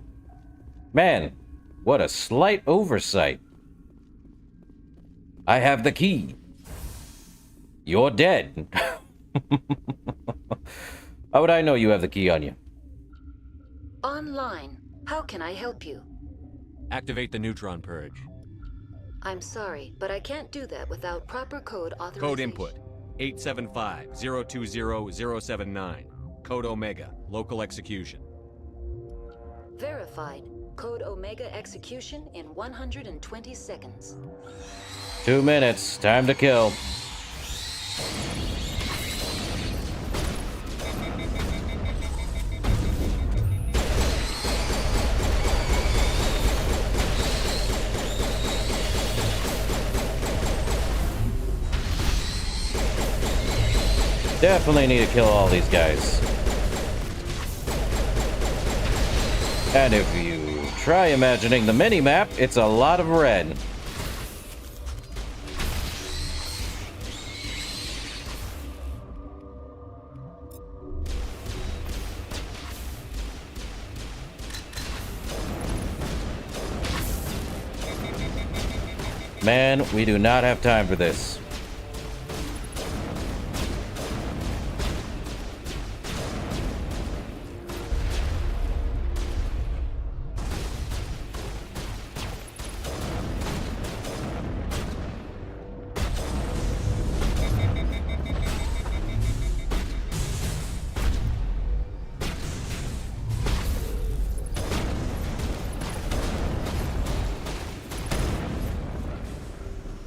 Man, what a slight oversight. I have the key. You're dead. How would I know you have the key on you? Online. How can I help you? Activate the neutron purge. I'm sorry, but I can't do that without proper code authorization. Code input. 875-020-079. Code Omega. Local execution. Verified. Code Omega execution in 120 seconds. 2 minutes. Time to kill. Definitely need to kill all these guys. And if you try imagining the mini-map, it's a lot of red. Man, we do not have time for this.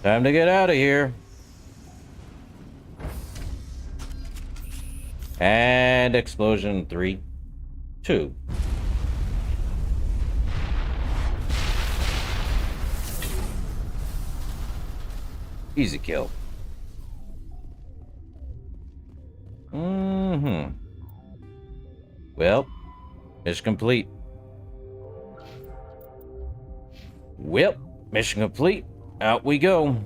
Time to get out of here. And explosion 3, 2. Easy kill. Well, mission complete. Well, mission complete. Out we go.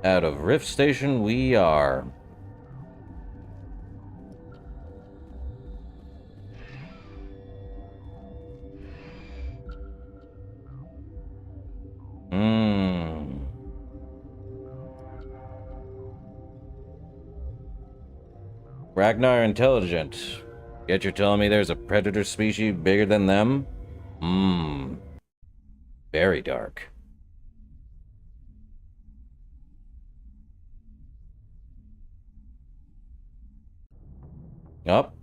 Out of Rift Station we are. Ragnar intelligent. Yet you're telling me there's a predator species bigger than them? Very dark. Up.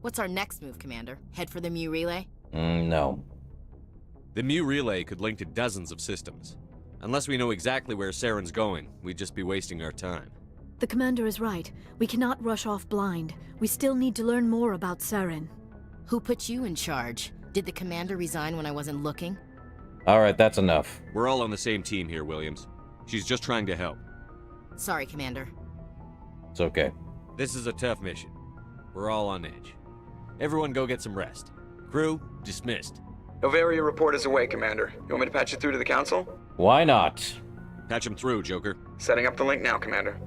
What's our next move, Commander? Head for the Mu relay? No. The Mu relay could link to dozens of systems. Unless we know exactly where Saren's going, we'd just be wasting our time. The commander is right. We cannot rush off blind. We still need to learn more about Saren. Who put you in charge? Did the commander resign when I wasn't looking? Alright, that's enough. We're all on the same team here, Williams. She's just trying to help. Sorry, Commander. It's okay. This is a tough mission. We're all on edge. Everyone go get some rest. Crew, dismissed. Novaria report is away, Commander. You want me to patch it through to the Council? Why not? Patch him through, Joker. Setting up the link now, Commander.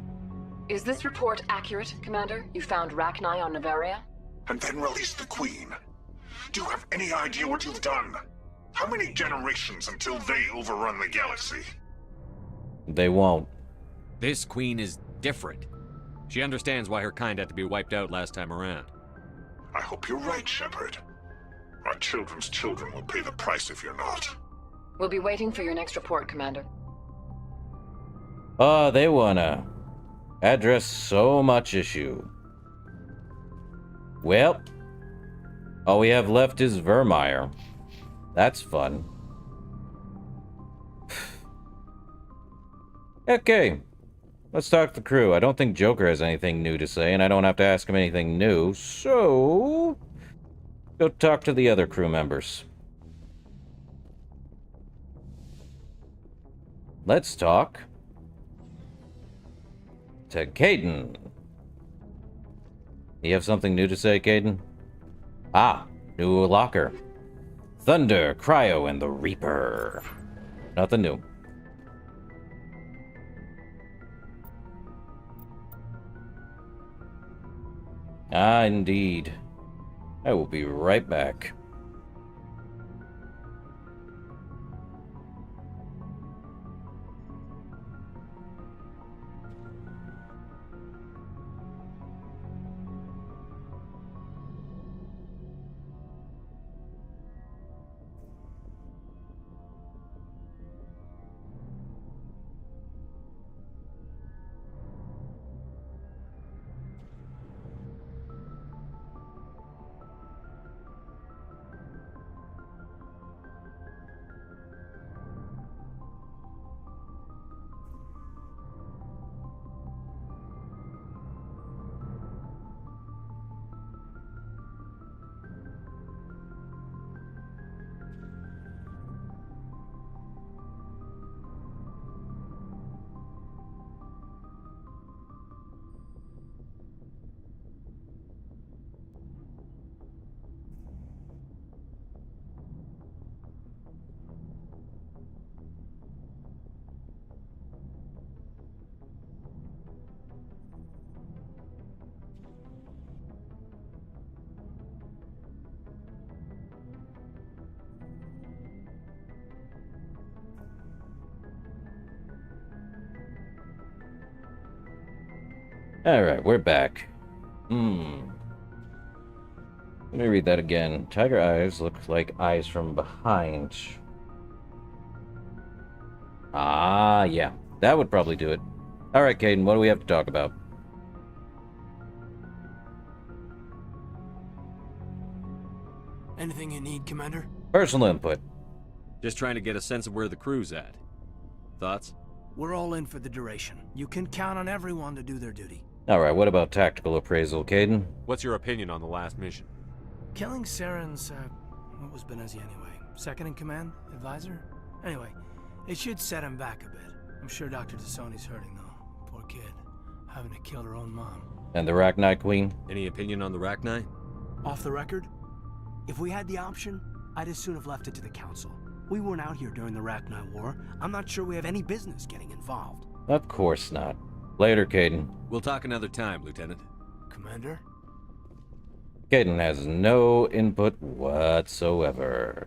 Is this report accurate, Commander? You found Rachni on Novaria? And then release the Queen. Do you have any idea what you've done? How many generations until they overrun the galaxy? They won't. This Queen is different. She understands why her kind had to be wiped out last time around. I hope you're right, Shepard. My children's children will pay the price if you're not. We'll be waiting for your next report, Commander. Oh, they wanna address so much issue. Well, all we have left is Vermeer. That's fun. Okay, let's talk to the crew. I don't think Joker has anything new to say, and I don't have to ask him anything new, so go talk to the other crew members. Let's talk to Caden. You have something new to say, Caden? Ah, new locker. Thunder, Cryo, and the Reaper. Nothing new. Ah, indeed. I will be right back. Alright, we're back. Let me read that again. Tiger eyes look like eyes from behind. Ah, yeah. That would probably do it. Alright, Caden, what do we have to talk about? Anything you need, Commander? Personal input. Just trying to get a sense of where the crew's at. Thoughts? We're all in for the duration. You can count on everyone to do their duty. Alright, what about tactical appraisal, Caden? What's your opinion on the last mission? Killing Saren's, what was Benezia anyway? Second in command? Advisor? Anyway, it should set him back a bit. I'm sure Dr. Tassoni's hurting, though. Poor kid. Having to kill her own mom. And the Rachni Queen? Any opinion on the Rachni? Off the record? If we had the option, I'd as soon have left it to the Council. We weren't out here during the Rachni War. I'm not sure we have any business getting involved. Of course not. Later, Caden. We'll talk another time, Lieutenant. Commander? Caden has no input whatsoever.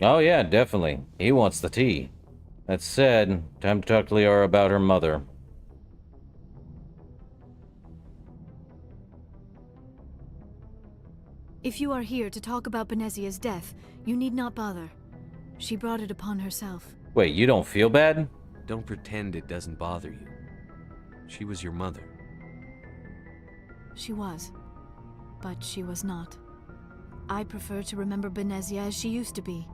Oh yeah, definitely. He wants the tea. That said, time to talk to Liara about her mother. If you are here to talk about Benezia's death, you need not bother. She brought it upon herself. Wait, you don't feel bad? Don't pretend it doesn't bother you. She was your mother. She was. But she was not. I prefer to remember Benezia as she used to be,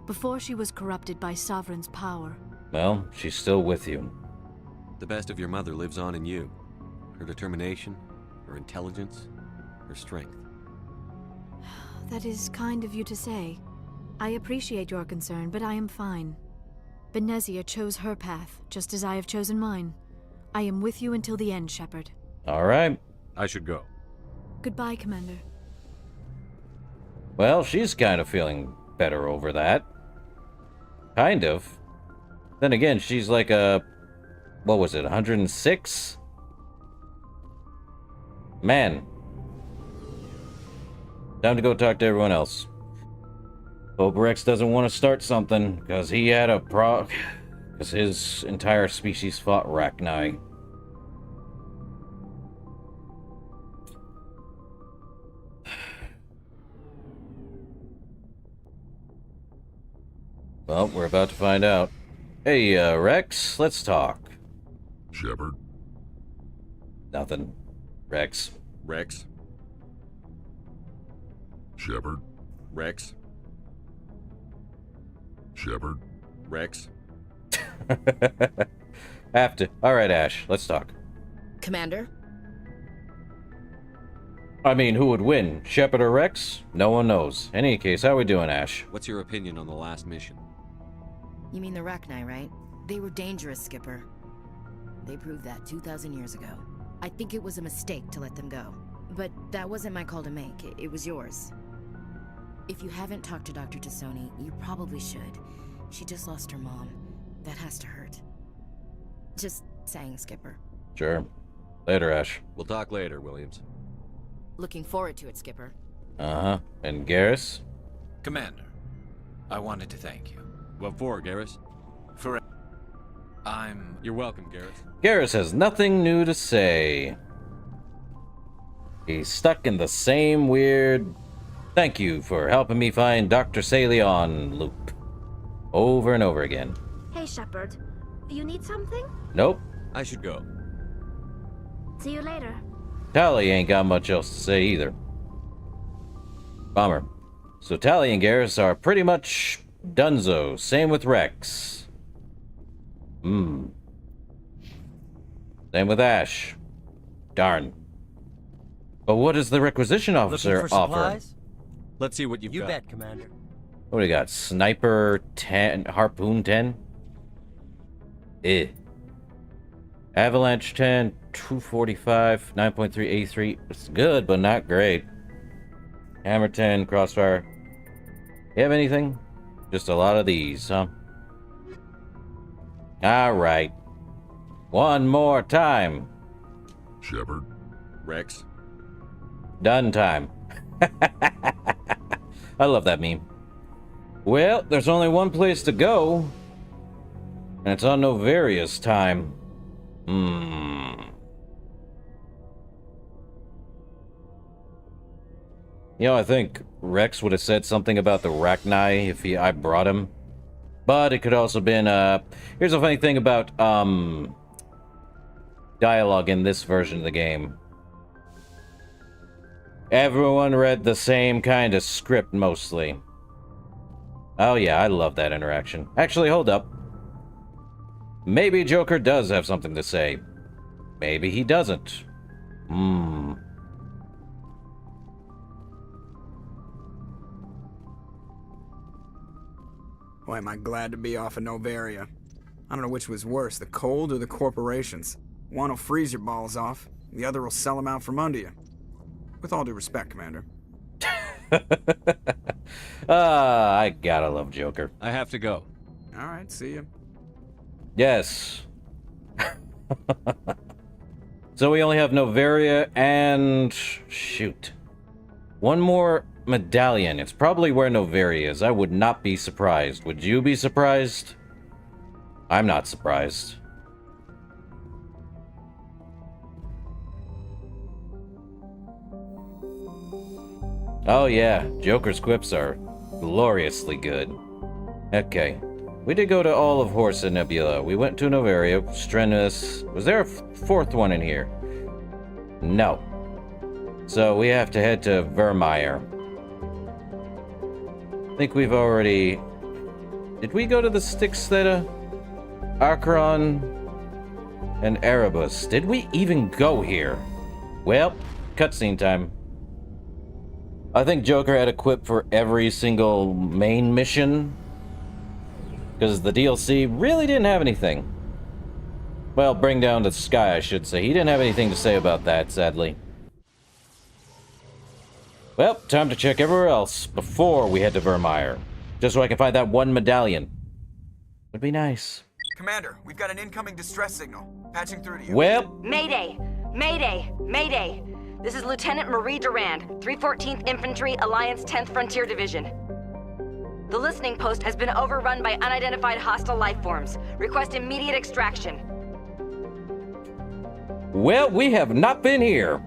before she was corrupted by Sovereign's power. Well, she's still with you. The best of your mother lives on in you. Her determination, her intelligence, her strength. That is kind of you to say. I appreciate your concern, but I am fine. Benezia chose her path, just as I have chosen mine. I am with you until the end, Shepard. All right. I should go. Goodbye, Commander. Well, she's kind of feeling better over that. Kind of. Then again, she's like a... what was it, 106? Man. Time to go talk to everyone else. Hope Rex doesn't want to start something, because he had a because his entire species fought Rachni. Well, we're about to find out. Hey, Rex, let's talk. Shepard? Nothing. Rex. Rex. Shepard? Rex. Shepard? Rex. Have to. Alright, Ash, let's talk. Commander? I mean, who would win? Shepard or Rex? No one knows. In any case, how we doing, Ash? What's your opinion on the last mission? You mean the Rachni, right? They were dangerous, Skipper. They proved that 2,000 years ago. I think it was a mistake to let them go. But that wasn't my call to make. It was yours. If you haven't talked to Dr. Tassoni, you probably should. She just lost her mom. That has to hurt. Just saying, Skipper. Sure. Later, Ash. We'll talk later, Williams. Looking forward to it, Skipper. Uh-huh. And Garrus? Commander, I wanted to thank you. What for, Garrus? For... You're welcome, Garrus. Garrus has nothing new to say. He's stuck in the same weird... thank you for helping me find Dr. Salion loop. Over and over again. Hey, Shepard. You need something? Nope. I should go. See you later. Tally ain't got much else to say either. Bummer. So Tally and Garrus are pretty much donezo. Same with Rex. Same with Ash. Darn. But what does the requisition officer offer? Let's see what you've got. You bet, Commander. What do we got? Sniper 10, Harpoon 10? Avalanche 10, 245, 9.383. It's good, but not great. Hammer 10, Crossfire. You have anything? Just a lot of these, huh? Alright. One more time. Shepard? Rex? Done time. I love that meme. Well, there's only one place to go. And it's on Novaria's time. You know, I think Rex would have said something about the Rachni if I brought him. But it could also been, here's a funny thing about, dialogue in this version of the game. Everyone read the same kind of script, mostly. Oh yeah, I love that interaction. Actually, hold up. Maybe Joker does have something to say. Maybe he doesn't. Boy, am I glad to be off of Novaria. I don't know which was worse, the cold or the corporations. One will freeze your balls off, the other will sell them out from under you. With all due respect, Commander. I gotta love Joker. I have to go. Alright, see you. Yes. So we only have Novaria and... shoot. One more medallion. It's probably where Novaria is. I would not be surprised. Would you be surprised? I'm not surprised. Oh yeah, Joker's quips are gloriously good. Okay. We did go to all of Horsa Nebula. We went to Novaria, Strenus. Was there a fourth one in here? No. So we have to head to Vermeer. I think we've already... Did we go to the Styx Theta? Acheron and Erebus. Did we even go here? Well, cutscene time. I think Joker had a quip for every single main mission. Because the DLC really didn't have anything. Well, Bring Down the Sky, I should say. He didn't have anything to say about that, sadly. Well, time to check everywhere else before we head to Vermeer. Just so I can find that one medallion. Would be nice. Commander, we've got an incoming distress signal. Patching through to you. Well... Mayday! Mayday! Mayday! This is Lieutenant Marie Durand, 314th Infantry, Alliance 10th Frontier Division. The listening post has been overrun by unidentified hostile life forms. Request immediate extraction. Well, we have not been here.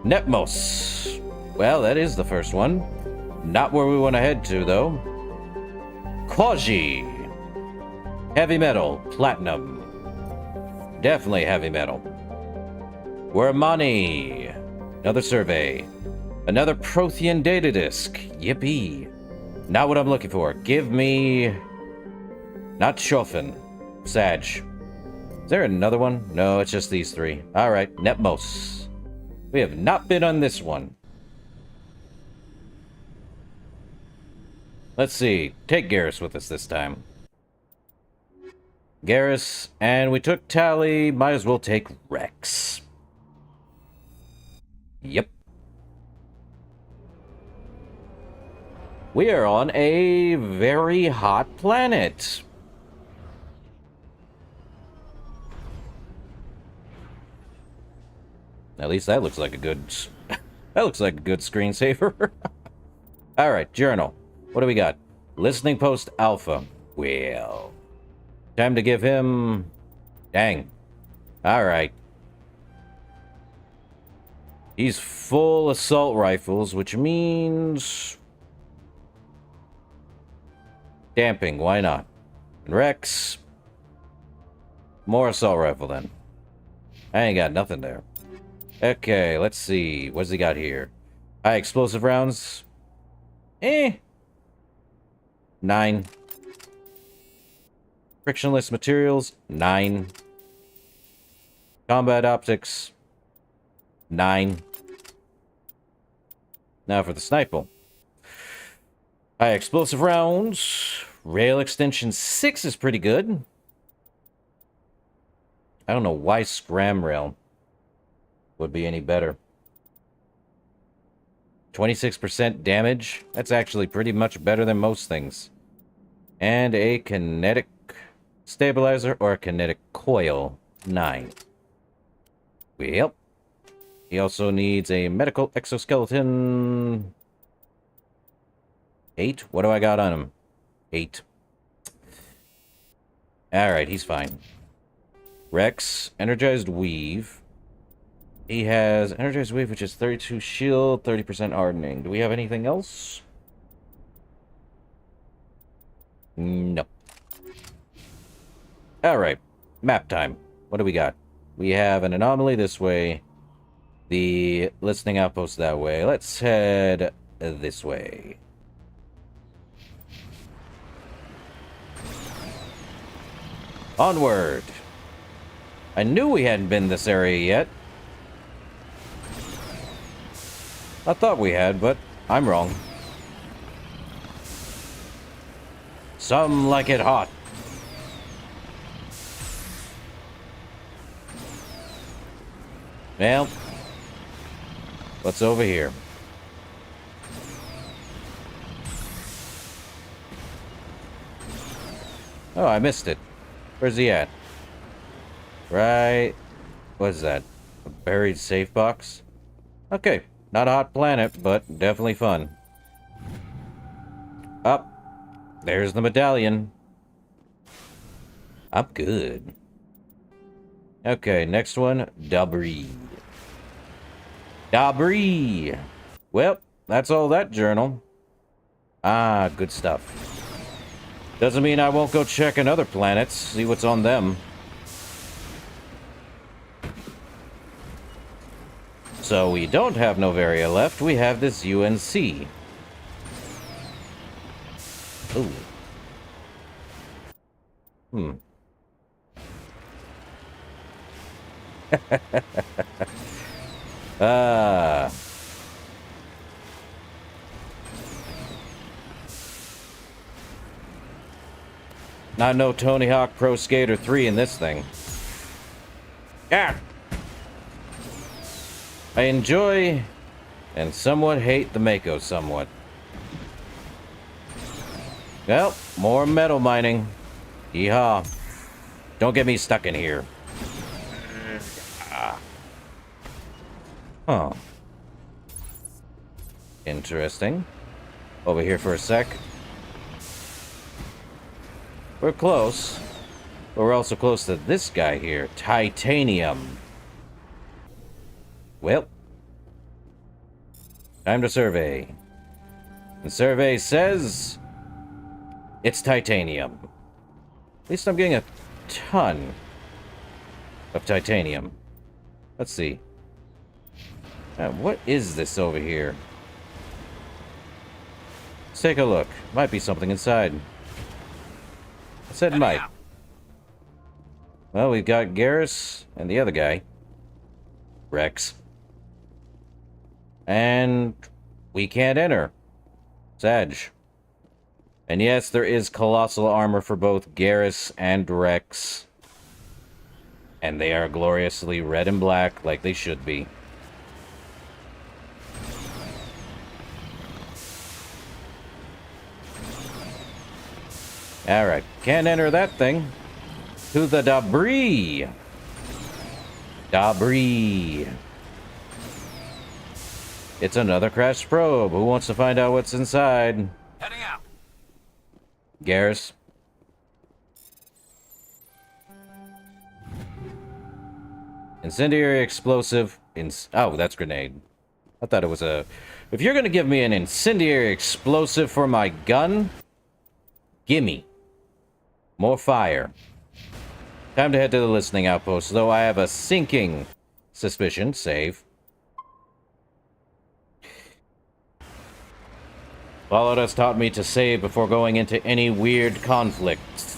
Netmos. Well, that is the first one. Not where we want to head to, though. Koji. Heavy metal. Platinum. Definitely heavy metal. Wermani. Another survey. Another Prothean data disk. Yippee. Not what I'm looking for. Give me... Not Chofin. Sag. Is there another one? No, it's just these three. Alright, Netmos. We have not been on this one. Let's see. Take Garrus with us this time. Garrus, and we took Tally. Might as well take Rex. Yep. We are on a very hot planet. At least that looks like a good... that looks like a good screensaver. Alright, journal. What do we got? Listening post alpha. Well... Time to give him... Dang. Alright. He's full assault rifles, which means... Damping, why not? And Rex... More assault rifle, then. I ain't got nothing there. Okay, let's see. What's he got here? High explosive rounds. 9. Frictionless materials. 9. Combat optics. 9. Now for the sniper. High explosive rounds. Rail extension 6 is pretty good. I don't know why scram rail would be any better. 26% damage. That's actually pretty much better than most things. And a kinetic stabilizer or a kinetic coil. 9. Well. He also needs a medical exoskeleton. 8? What do I got on him? 8. Alright, he's fine. Rex, energized weave. He has energized weave, which is 32 shield, 30% hardening. Do we have anything else? No. Alright, map time. What do we got? We have an anomaly this way. the listening outpost that way. Let's head this way. Onward! I knew we hadn't been this area yet. I thought we had, but I'm wrong. Some like it hot. Well, what's over here? Oh, I missed it. Where's he at? Right. What is that? A buried safe box? Okay. Not a hot planet, but definitely fun. Up. There's the medallion. I'm good. Okay, next one. Debris. Debris. Well, that's all that journal. Ah, good stuff. Doesn't mean I won't go check on other planets, see what's on them. So we don't have Novaria left, we have this UNC. Ooh. Ah. Not no Tony Hawk Pro Skater 3 in this thing. Ah! I enjoy and somewhat hate the Mako somewhat. Well, more metal mining. Yeehaw. Don't get me stuck in here. Huh. Interesting. Over here for a sec. We're close. But we're also close to this guy here. Titanium. Well. Time to survey. And survey says... it's titanium. At least I'm getting a ton of titanium. Let's see. What is this over here? Let's take a look. Might be something inside. I said might. Well, we've got Garrus and the other guy. Rex. And we can't enter. Sag. And yes, there is colossal armor for both Garrus and Rex. And they are gloriously red and black like they should be. Alright, can't enter that thing. To the debris. Debris. It's another crashed probe. Who wants to find out what's inside? Heading out. Garrus. Incendiary explosive. Oh, that's grenade. I thought it was a... If you're gonna give me an incendiary explosive for my gun, gimme. More fire. Time to head to the listening outpost, though I have a sinking suspicion. Save. Followed has taught me to save before going into any weird conflicts.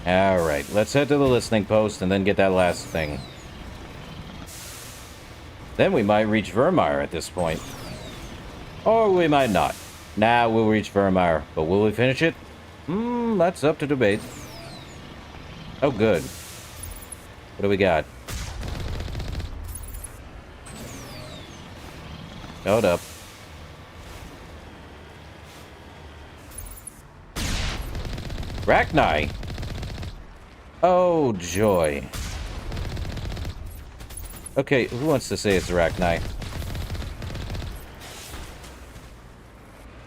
Alright, let's head to the listening post and then get that last thing. Then we might reach Vermeer at this point. Or we might not. Nah, we'll reach Vermeer, but will we finish it? That's up to debate. Oh, good. What do we got? Hold up. Rachni! Oh, joy. Okay, who wants to say it's Rachni?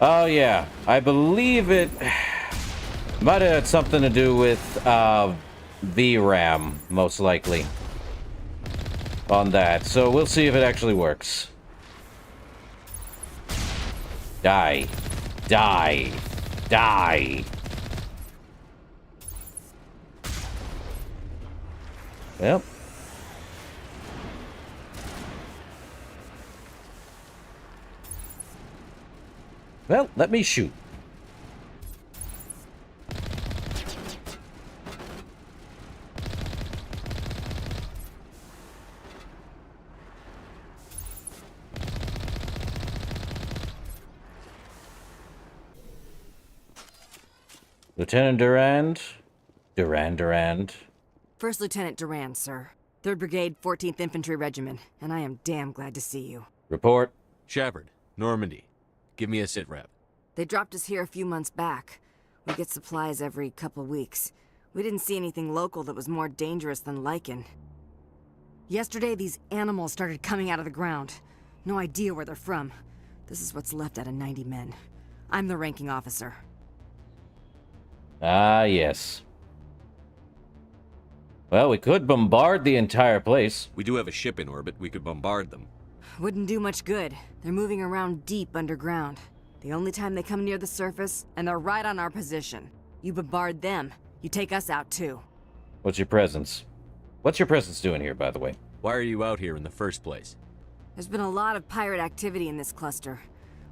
Oh, yeah. I believe it might have had something to do with VRAM, most likely. on that, so we'll see if it actually works. Die. Die. Die. Yep. Well, let me shoot. Lieutenant Durand? Durand. First Lieutenant Durand, sir. 3rd Brigade, 14th Infantry Regiment, and I am damn glad to see you. Report. Shepard, Normandy. Give me a sit rep. They dropped us here a few months back. We get supplies every couple weeks. We didn't see anything local that was more dangerous than lichen. Yesterday, these animals started coming out of the ground. No idea where they're from. This is what's left out of 90 men. I'm the ranking officer. Ah, yes. Well, we could bombard the entire place. We do have a ship in orbit. We could bombard them. Wouldn't do much good. They're moving around deep underground. The only time they come near the surface, and they're right on our position. You bombard them, you take us out too. What's your presence? What's your presence doing here, by the way? Why are you out here in the first place? There's been a lot of pirate activity in this cluster.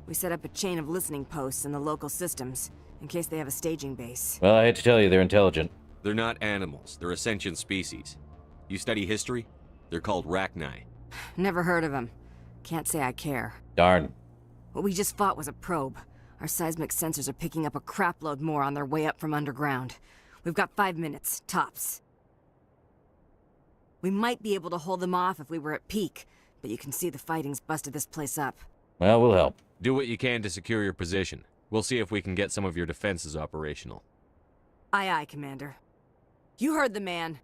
We set up a chain of listening posts in the local systems, in case they have a staging base. Well, I hate to tell you, they're intelligent. They're not animals. They're a sentient species. You study history? They're called Rachni. Never heard of them. Can't say I care. Darn. What we just fought was a probe. Our seismic sensors are picking up a crapload more on their way up from underground. We've got 5 minutes, tops. We might be able to hold them off if we were at peak, but you can see the fighting's busted this place up. Well, we'll help. Do what you can to secure your position. We'll see if we can get some of your defenses operational. Aye, aye, Commander. You heard the man.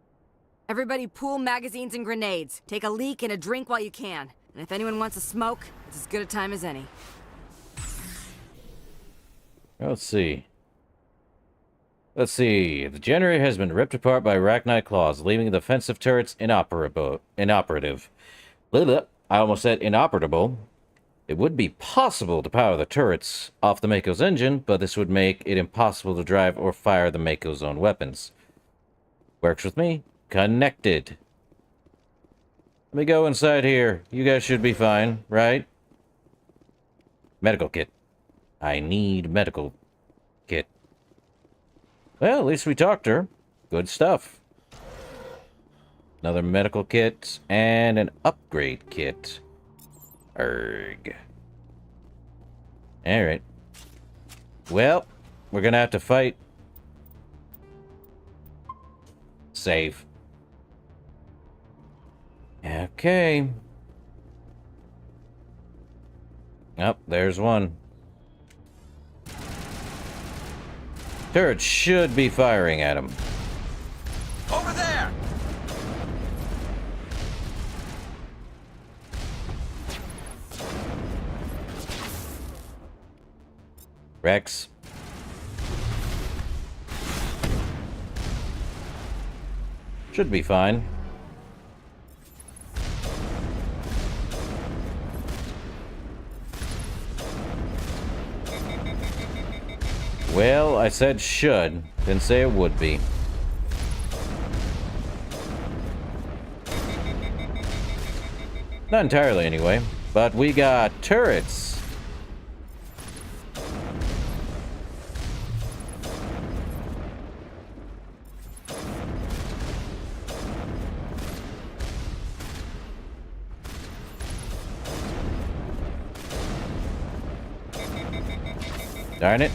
Everybody pool magazines and grenades. Take a leak and a drink while you can. And if anyone wants a smoke, it's as good a time as any. Let's see. The generator has been ripped apart by Rachni claws, leaving the defensive turrets inoperative. Blah, blah. I almost said inoperable. It would be possible to power the turrets off the Mako's engine, but this would make it impossible to drive or fire the Mako's own weapons. Works with me. Connected. Let me go inside here. You guys should be fine, right? Medical kit. I need medical kit. Well, at least we talked to her. Good stuff. Another medical kit and an upgrade kit. Erg. Alright. Well, we're gonna have to fight. Save. Okay. Oh, there's one. Turret should be firing at him. Over there! Rex. Should be fine. Well, I said should. Didn't say it would be. Not entirely, anyway. But we got turrets. Darn it.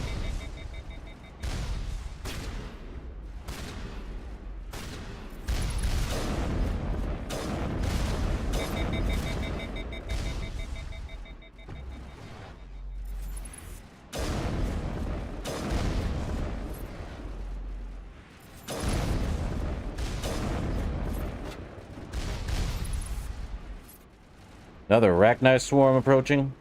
Another Rachni swarm approaching.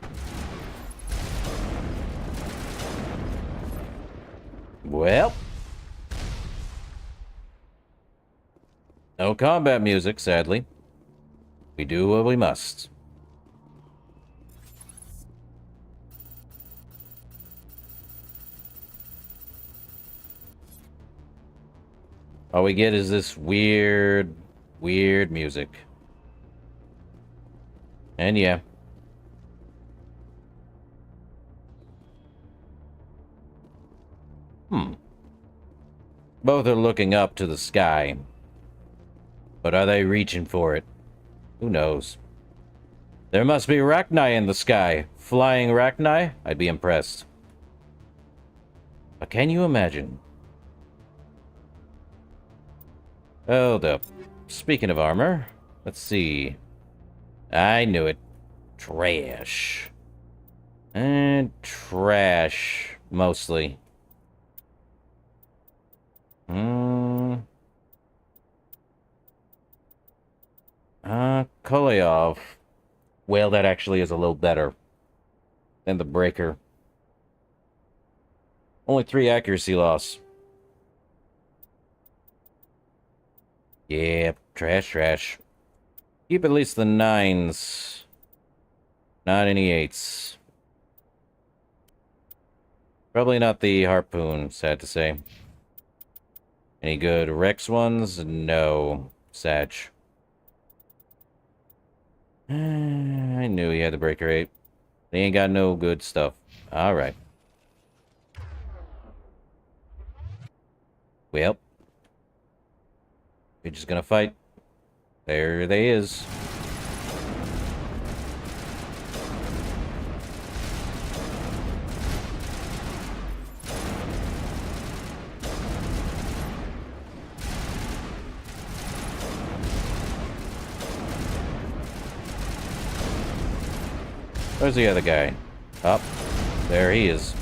Well. No combat music, sadly. We do what we must. All we get is this weird music. And yeah. Both are looking up to the sky. But are they reaching for it? Who knows? There must be Rachni in the sky. Flying Rachni? I'd be impressed. But can you imagine? Hold up. Speaking of armor, let's see. I knew it. Trash. And trash, mostly. Koleov. Well, that actually is a little better than the Breaker. Only 3 accuracy loss. Yeah, trash. Keep at least the 9s. Not any 8s. Probably not the Harpoon, sad to say. Any good Rex ones? No. Satch. I knew he had the Breaker 8. They ain't got no good stuff. Alright. Well. We're just gonna fight. There they is. Where's the other guy? Up. There he is.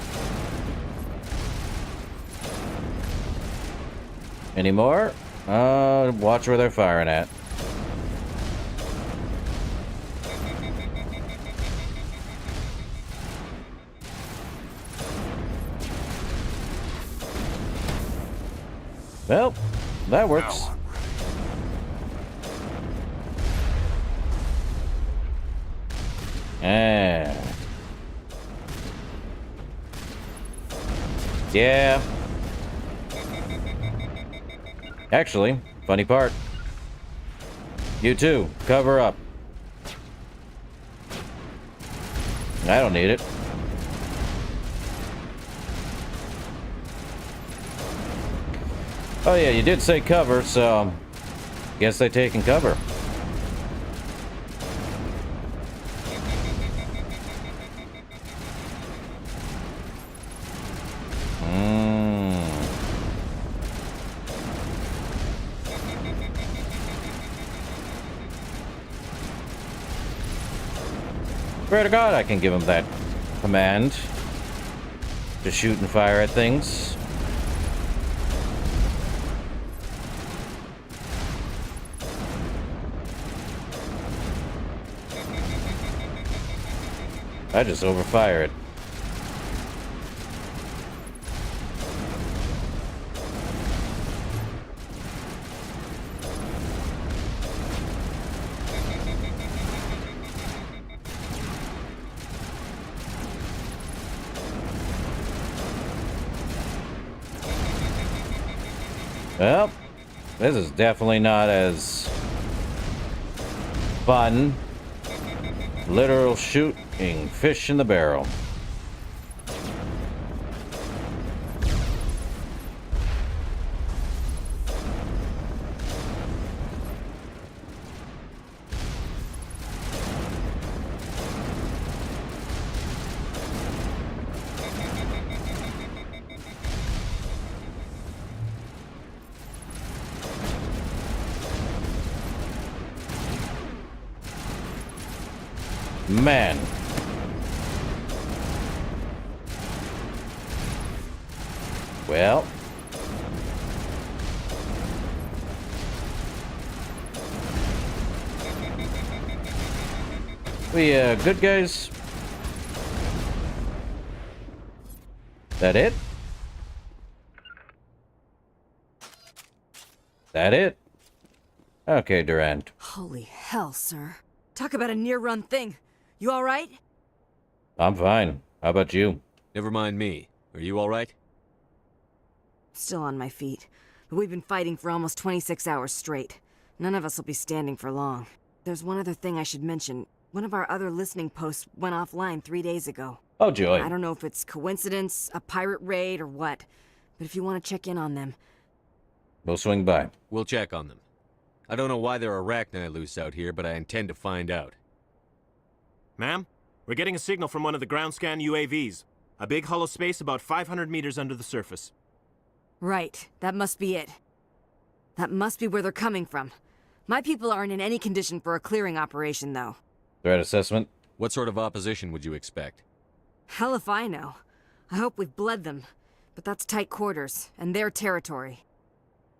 Any more? Watch where they're firing at. Well, that works. Yeah. Actually, funny part. You too, cover up. I don't need it. Oh yeah, you did say cover, so guess they're taking cover. Swear to God, I can give him that command to shoot and fire at things. I just overfire it. Well, this is definitely not as fun. Literal shooting fish in the barrel. Man. Well. We, good guys? That it? That it? Okay, Durant. Holy hell, sir. Talk about a near-run thing. You alright? I'm fine. How about you? Never mind me. Are you alright? Still on my feet. But we've been fighting for almost 26 hours straight. None of us will be standing for long. There's one other thing I should mention. One of our other listening posts went offline 3 days ago. Oh, joy. I don't know if it's coincidence, a pirate raid, or what. But if you want to check in on them... We'll swing by. We'll check on them. I don't know why there are arachni loose out here, but I intend to find out. Ma'am, we're getting a signal from one of the ground scan UAVs. A big hollow space about 500 meters under the surface. Right, that must be it. That must be where they're coming from. My people aren't in any condition for a clearing operation, though. Threat assessment? What sort of opposition would you expect? Hell if I know. I hope we've bled them. But that's tight quarters, and their territory.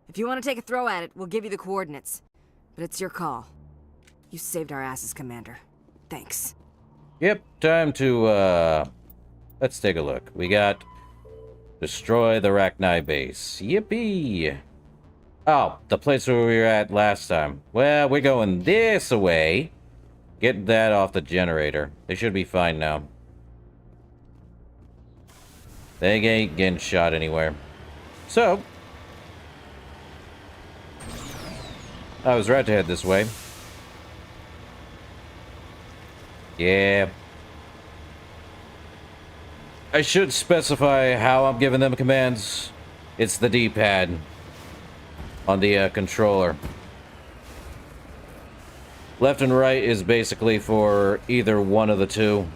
If you want to take a throw at it, we'll give you the coordinates. But it's your call. You saved our asses, Commander. Thanks. Yep, time to, let's take a look. We got... Destroy the Arachni base. Yippee! Oh, the place where we were at last time. Well, we're going this way. Get that off the generator. They should be fine now. They ain't getting shot anywhere. So... I was right to head this way. Yeah. I should specify how I'm giving them commands. It's the D-pad on the controller. Left and right is basically for either one of the two.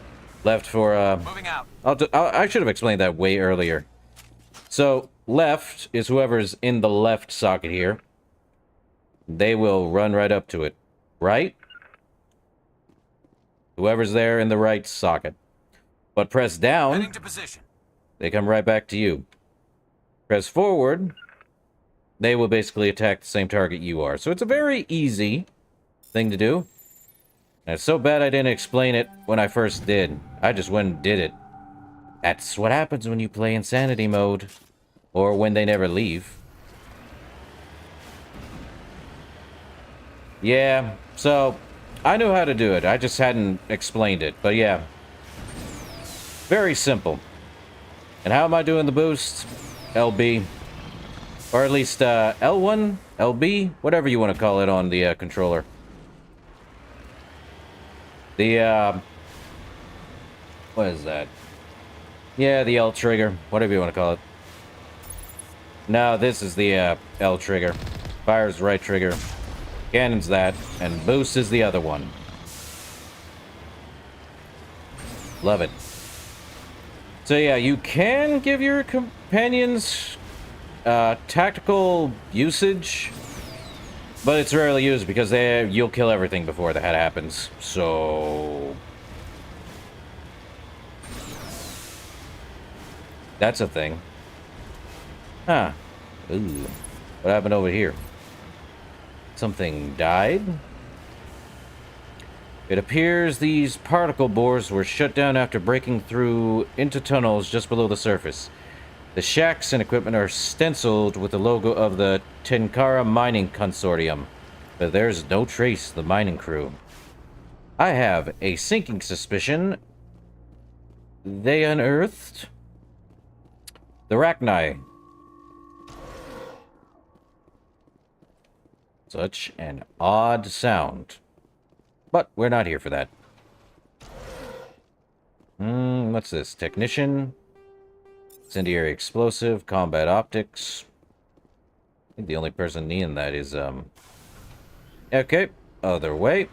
Left for Moving out. I should have explained that way earlier. So left is whoever's in the left socket here. They will run right up to it. Right? Whoever's there in the right socket. But press down, Heading to position. they come right back to you. Press forward, they will basically attack the same target you are. So it's a very easy thing to do. And it's so bad I didn't explain it when I first did. I just went and did it. That's what happens when you play insanity mode. Or when they never leave. Yeah, so I knew how to do it. I just hadn't explained it. But yeah. Very simple. And how am I doing the boost? LB. Or at least L1? LB? Whatever you want to call it on the controller. The, what is that? Yeah, the L trigger. Whatever you want to call it. No, this is the L trigger. Fire's right trigger. Cannon's that. And boost is the other one. Love it. So yeah, you can give your companions tactical usage, but it's rarely used because you'll kill everything before that happens. So that's a thing. Huh. Ooh. What happened over here? Something died? It appears these particle bores were shut down after breaking through into tunnels just below the surface. The shacks and equipment are stenciled with the logo of the Tenkara Mining Consortium, but there's no trace of the mining crew. I have a sinking suspicion they unearthed the Arachni. Such an odd sound. But we're not here for that. What's this? Technician. Incendiary explosive. Combat optics. I think the only person needing that is, okay. Other way.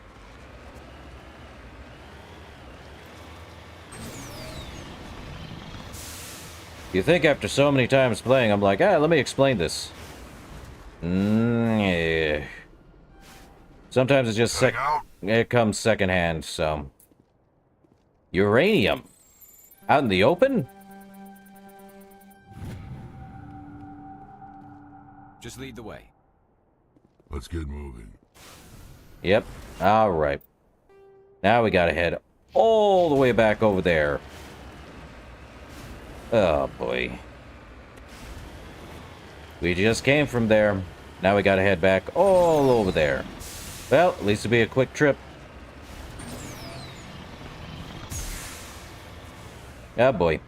You think after so many times playing, I'm like, let me explain this. Yeah. Sometimes it's just it comes secondhand, so. Uranium. Out in the open? Just lead the way. Let's get moving. Yep. Alright. Now we gotta head all the way back over there. Oh, boy. We just came from there. Now we gotta head back all over there. Well, at least it'll be a quick trip. Oh boy.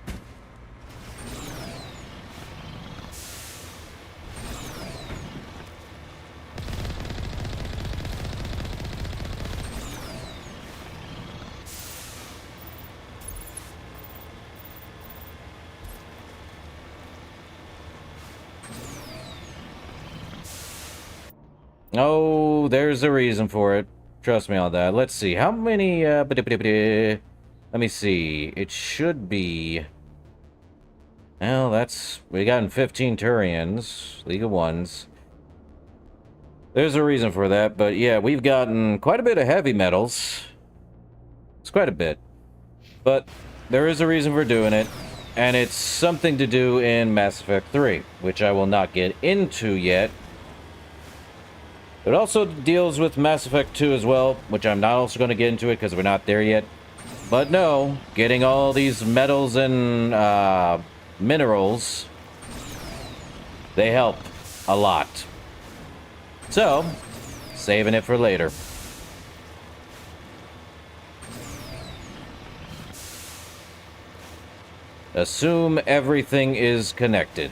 Oh, there's a reason for it. Trust me on that. Let's see. How many, let me see. It should be... Well, that's... We got 15 Turians. League of Ones. There's a reason for that, but yeah, we've gotten quite a bit of heavy metals. It's quite a bit. But there is a reason for doing it, and it's something to do in Mass Effect 3, which I will not get into yet. It also deals with Mass Effect 2 as well, which I'm not also going to get into it because we're not there yet. But no, getting all these metals and minerals, they help a lot. So, saving it for later. Assume everything is connected.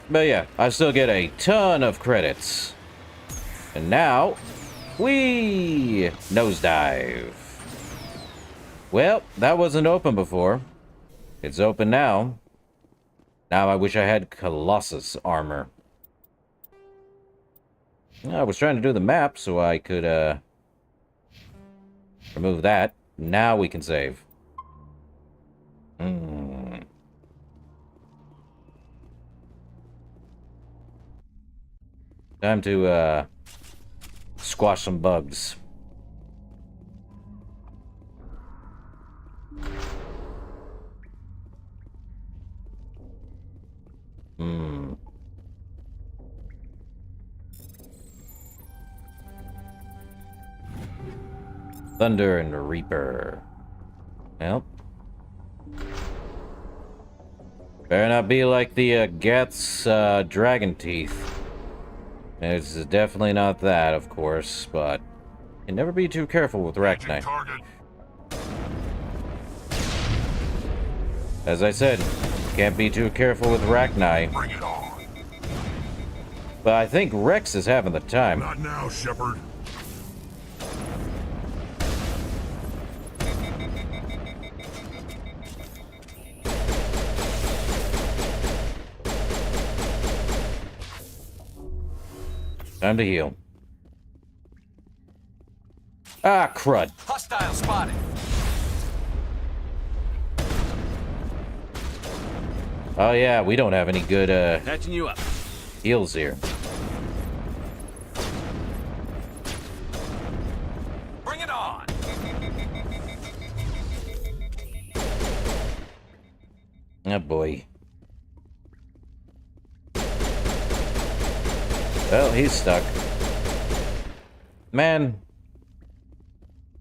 But yeah, I still get a ton of credits. And now, we nosedive. Well, that wasn't open before. It's open now. Now I wish I had Colossus armor. I was trying to do the map so I could, remove that. Now we can save. Time to, squash some bugs. Thunder and Reaper. Well. Better not be like the, Geth's, Dragon Teeth. It's definitely not that, of course, but you can never be too careful with Rachni. As I said, can't be too careful with Rachni. Bring it on. But I think Rex is having the time. Not now, Shepard. Time to heal. Ah, crud. Hostile spotted. Oh yeah, we don't have any good, Patching you up. heals here. Bring it on. Oh boy. Well, he's stuck. Man.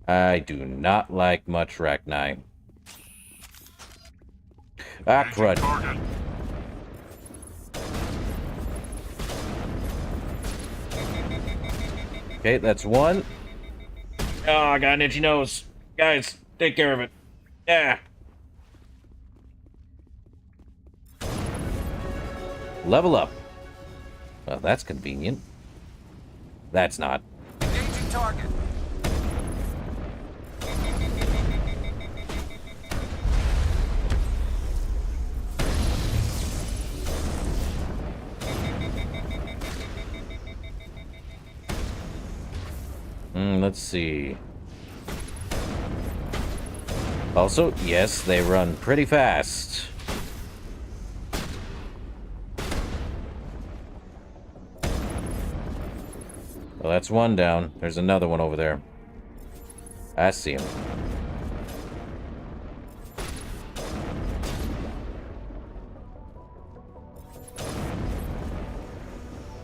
I do not like much Rachni. Ah, crud. Okay, that's one. Oh, I got an itchy nose. Guys, take care of it. Yeah. Level up. Well, that's convenient. That's not. Engaging target. Let's see. Also, yes, they run pretty fast. Well, that's one down. There's another one over there. I see him.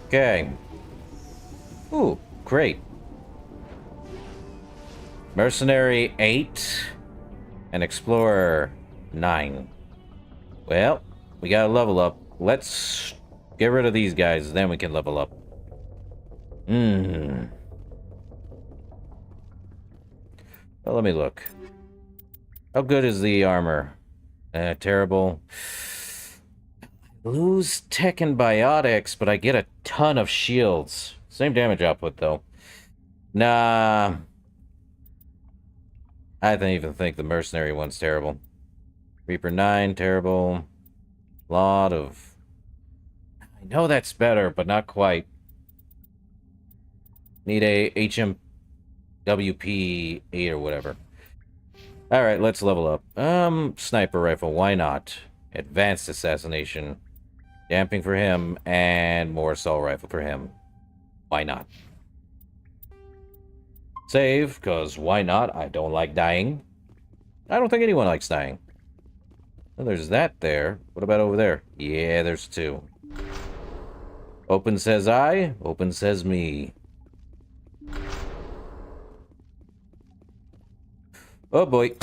Okay. Ooh, great. Mercenary 8 and Explorer 9. Well, we gotta level up. Let's Get rid of these guys, then we can level up. Well, let me look. How good is the armor? Terrible. Lose tech and biotics, but I get a ton of shields. Same damage output, though. Nah. I don't even think the mercenary one's terrible. Reaper 9, terrible. Lot of... I know that's better, but not quite. Need a HMWP 8 or whatever. Alright, let's level up. Sniper rifle, why not? Advanced assassination. Damping for him, and more assault rifle for him. Why not? Save, because why not? I don't like dying. I don't think anyone likes dying. Well, there's that there. What about over there? Yeah, there's two. Open says I, open says me. Oh boy.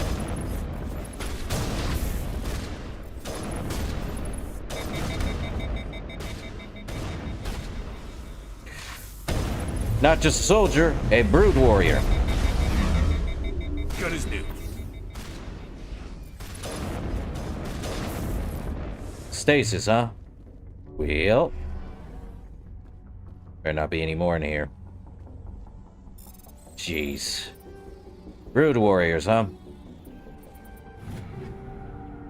Not just a soldier, a brood warrior. Gun is new. Stasis, huh? Well. Better not be any more in here. Jeez. Brood warriors, huh?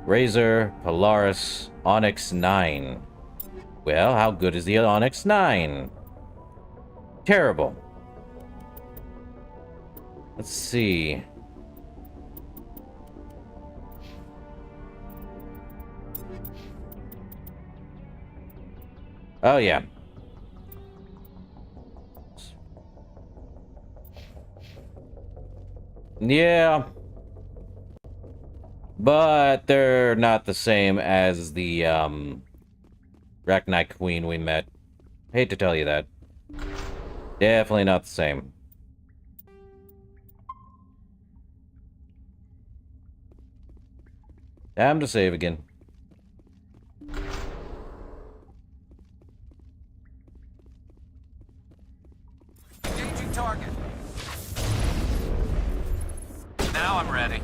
Razor, Polaris, Onyx 9. Well, how good is the Onyx 9? Terrible. Let's see. Oh, yeah. Yeah. But they're not the same as the, Rachni Queen we met. Hate to tell you that. Definitely not the same. Time to save again. Engaging target. Now I'm ready.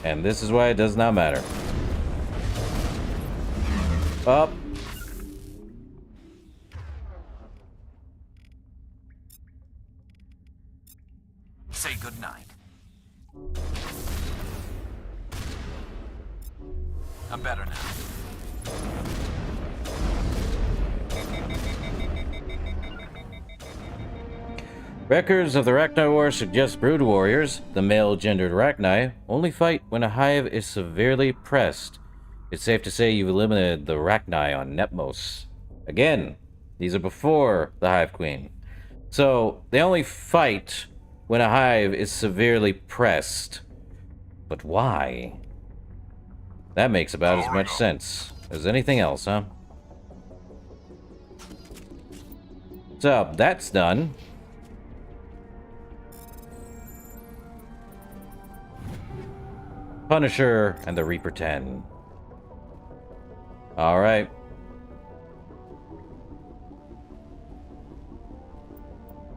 And this is why it does not matter. Up. Say goodnight. I'm better now. Records of the Rachni War suggest brood warriors, the male-gendered Rachni, only fight when a hive is severely pressed. It's safe to say you've eliminated the Rachni on Nepmos. Again, these are before the Hive Queen. So, they only fight when a hive is severely pressed. But why? That makes about as much sense as anything else, huh? So, that's done. Punisher and the Reaper 10. Alright.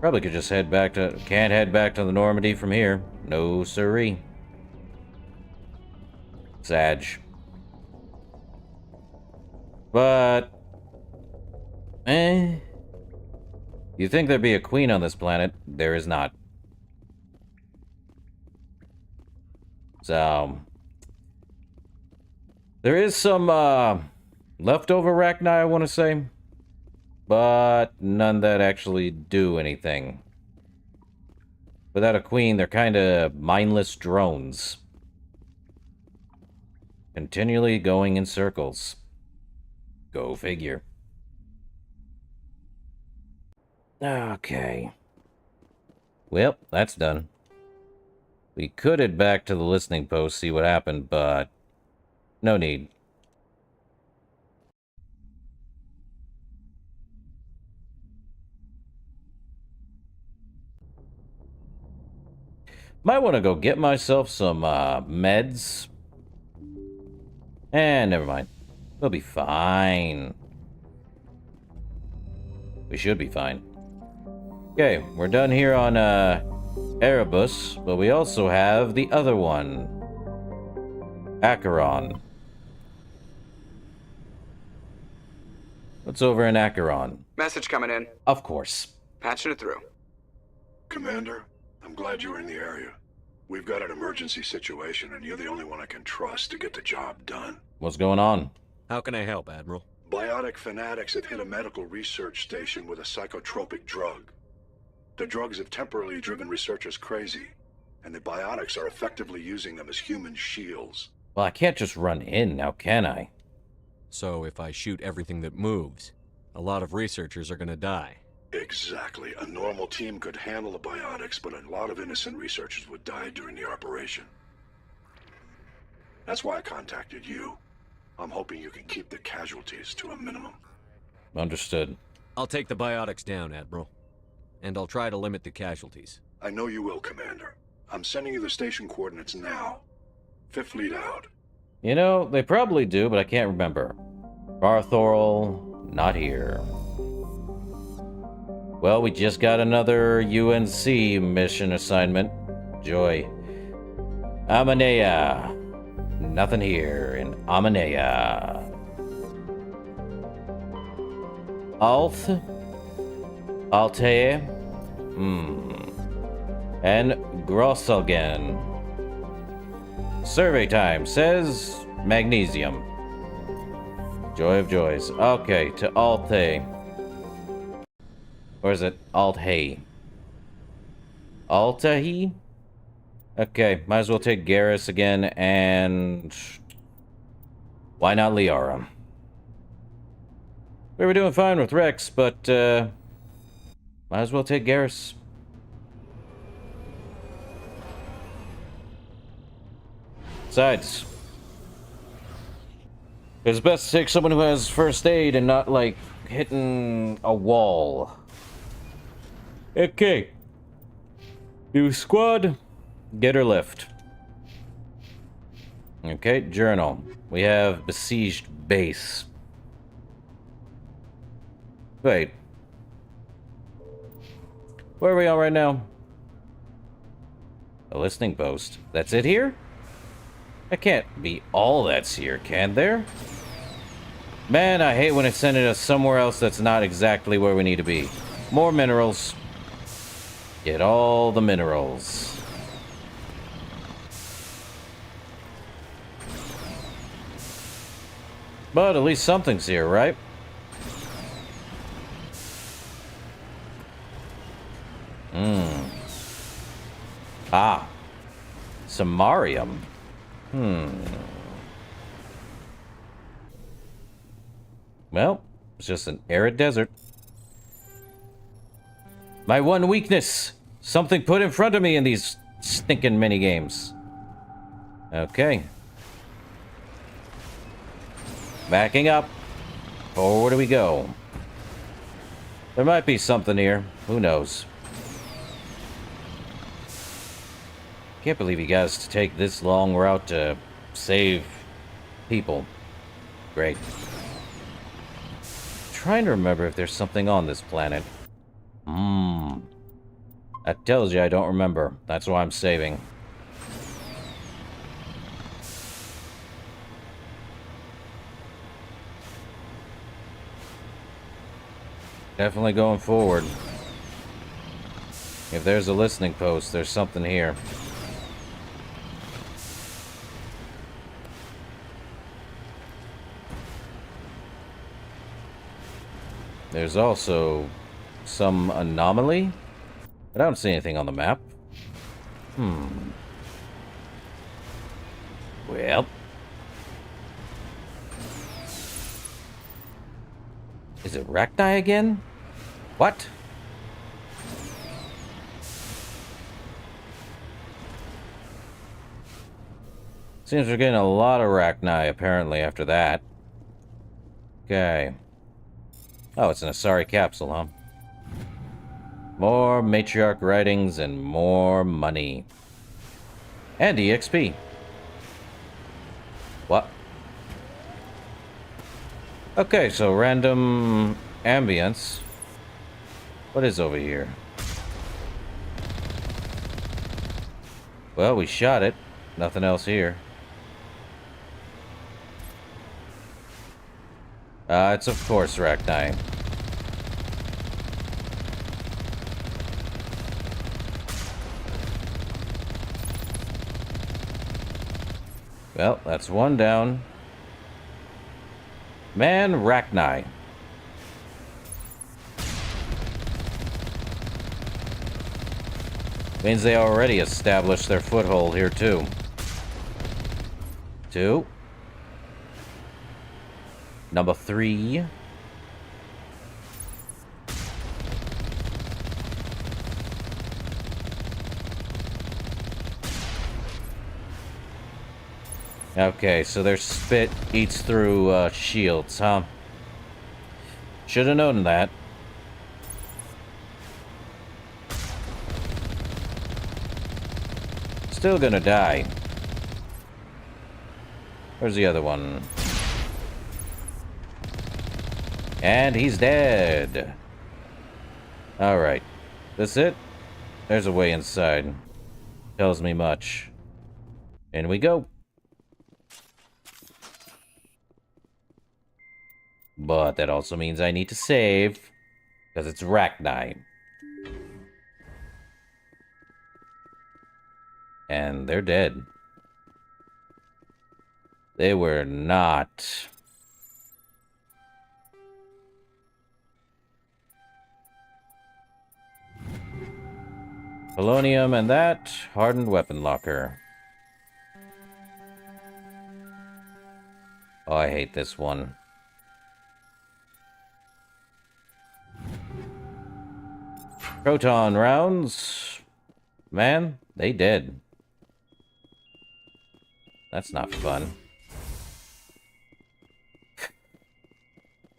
Probably could just head back to... Can't head back to the Normandy from here. No siree. Sag. But... You'd think there'd be a queen on this planet. There is not. So... There is some, leftover Rachni, I want to say. But none that actually do anything. Without a queen, they're kind of mindless drones. Continually going in circles. Go figure. Okay. Well, that's done. We could head back to the listening post, see what happened, but no need. Might want to go get myself some meds. And never mind. We'll be fine. We should be fine. Okay, we're done here on Erebus, but we also have the other one. Acheron. What's over in Acheron? Message coming in. Of course. Patching it through. Commander, I'm glad you were in the area. We've got an emergency situation, and you're the only one I can trust to get the job done. What's going on? How can I help, Admiral? Biotic fanatics have hit a medical research station with a psychotropic drug. The drugs have temporarily driven researchers crazy, and the biotics are effectively using them as human shields. Well, I can't just run in now, can I? So if I shoot everything that moves, a lot of researchers are gonna die. Exactly. A normal team could handle the biotics, but a lot of innocent researchers would die during the operation. That's why I contacted you. I'm hoping you can keep the casualties to a minimum. Understood. I'll take the biotics down, Admiral. And I'll try to limit the casualties. I know you will, Commander. I'm sending you the station coordinates now. Fifth lead out. You know, they probably do, but I can't remember. Barthorol, not here. Well, we just got another UNC mission assignment. Joy. Amanea. Nothing here in Amanea. Altair. And Grosselgen. Survey time says magnesium. Joy of joys. Okay, to Altair. Or is it Altair? Altahi? Okay, might as well take Garrus again, and why not Liara? We were doing fine with Rex, but might as well take Garrus. Besides, it's best to take someone who has first aid and not, like, hitting a wall. Okay. New squad. Get her lift. Okay, journal. We have besieged base. Wait. Where are we on right now? A listening post. That's it here? That can't be all that's here, can there? Man, I hate when it's sending us somewhere else that's not exactly where we need to be. More minerals. Get all the minerals. But at least something's here, right? Ah. Samarium. Well, it's just an arid desert. My one weakness. Something put in front of me in these stinking minigames. Okay. Backing up. Forward we go. There might be something here. Who knows? Can't believe you guys to take this long route to save people. Great. Trying to remember if there's something on this planet. That tells you I don't remember. That's why I'm saving. Definitely going forward. If there's a listening post, there's something here. There's also some anomaly. I don't see anything on the map. Well. Is it Rachni again? What? Seems we're getting a lot of Rachni, apparently, after that. Okay. Oh, it's an Asari capsule, huh? More matriarch writings and more money. And EXP. What? Okay, so random ambience. What is over here? Well, we shot it. Nothing else here. It's of course Rachni. Well, that's one down. Man, Rachni. Means they already established their foothold here, too. 2. Number 3. Okay, so their spit eats through shields, huh? Should have known that. Still gonna die. Where's the other one? And he's dead. Alright. That's it? There's a way inside. Tells me much. In we go. But that also means I need to save. Because it's Rachni. And they're dead. They were not. Polonium and that. Hardened weapon locker. Oh, I hate this one. Proton rounds. Man, they dead. That's not fun.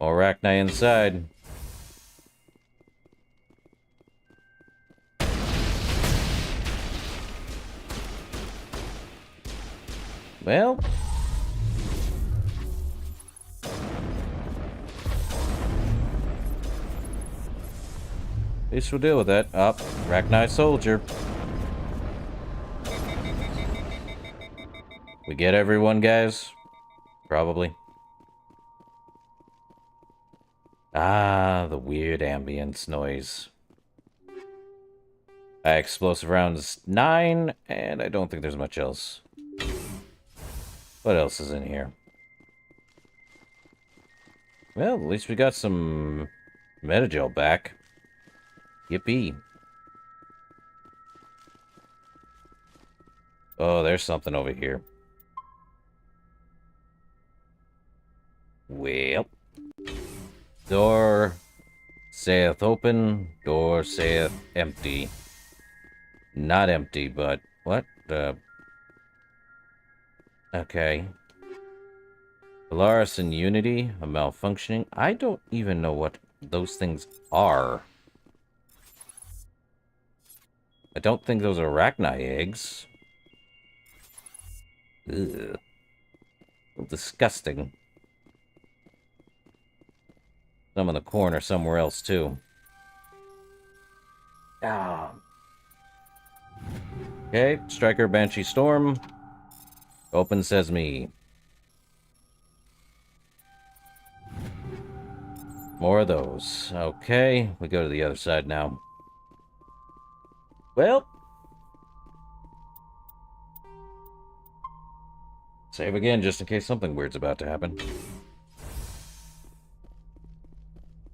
More Rachni inside. Well. At least we'll deal with that. Up, Rachni soldier. We get everyone, guys? Probably. Ah, the weird ambience noise. Explosive rounds 9, and I don't think there's much else. What else is in here? Well, at least we got some Metagel back. Yippee. Oh, there's something over here. Well. Door saith open, door saith empty. Not empty, but what? Okay. Polaris and Unity, a malfunctioning. I don't even know what those things are. I don't think those are Rachni eggs. Ugh. Disgusting. Some in the corner somewhere else, too. Ah. Okay, Striker, Banshee, Storm. Open Sesame. More of those. Okay, we go to the other side now. Well. Save again, just in case something weird's about to happen.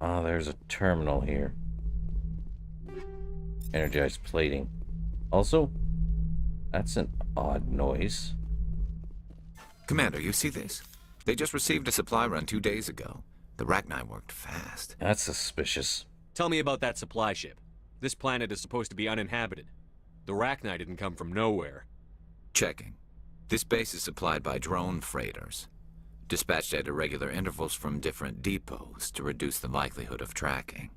Oh, there's a terminal here. Energized plating. Also, that's an odd noise. Commander, you see this? They just received a supply run 2 days ago. The Rachni worked fast. That's suspicious. Tell me about that supply ship. This planet is supposed to be uninhabited. The Rachni didn't come from nowhere. Checking. This base is supplied by drone freighters, dispatched at irregular intervals from different depots to reduce the likelihood of tracking.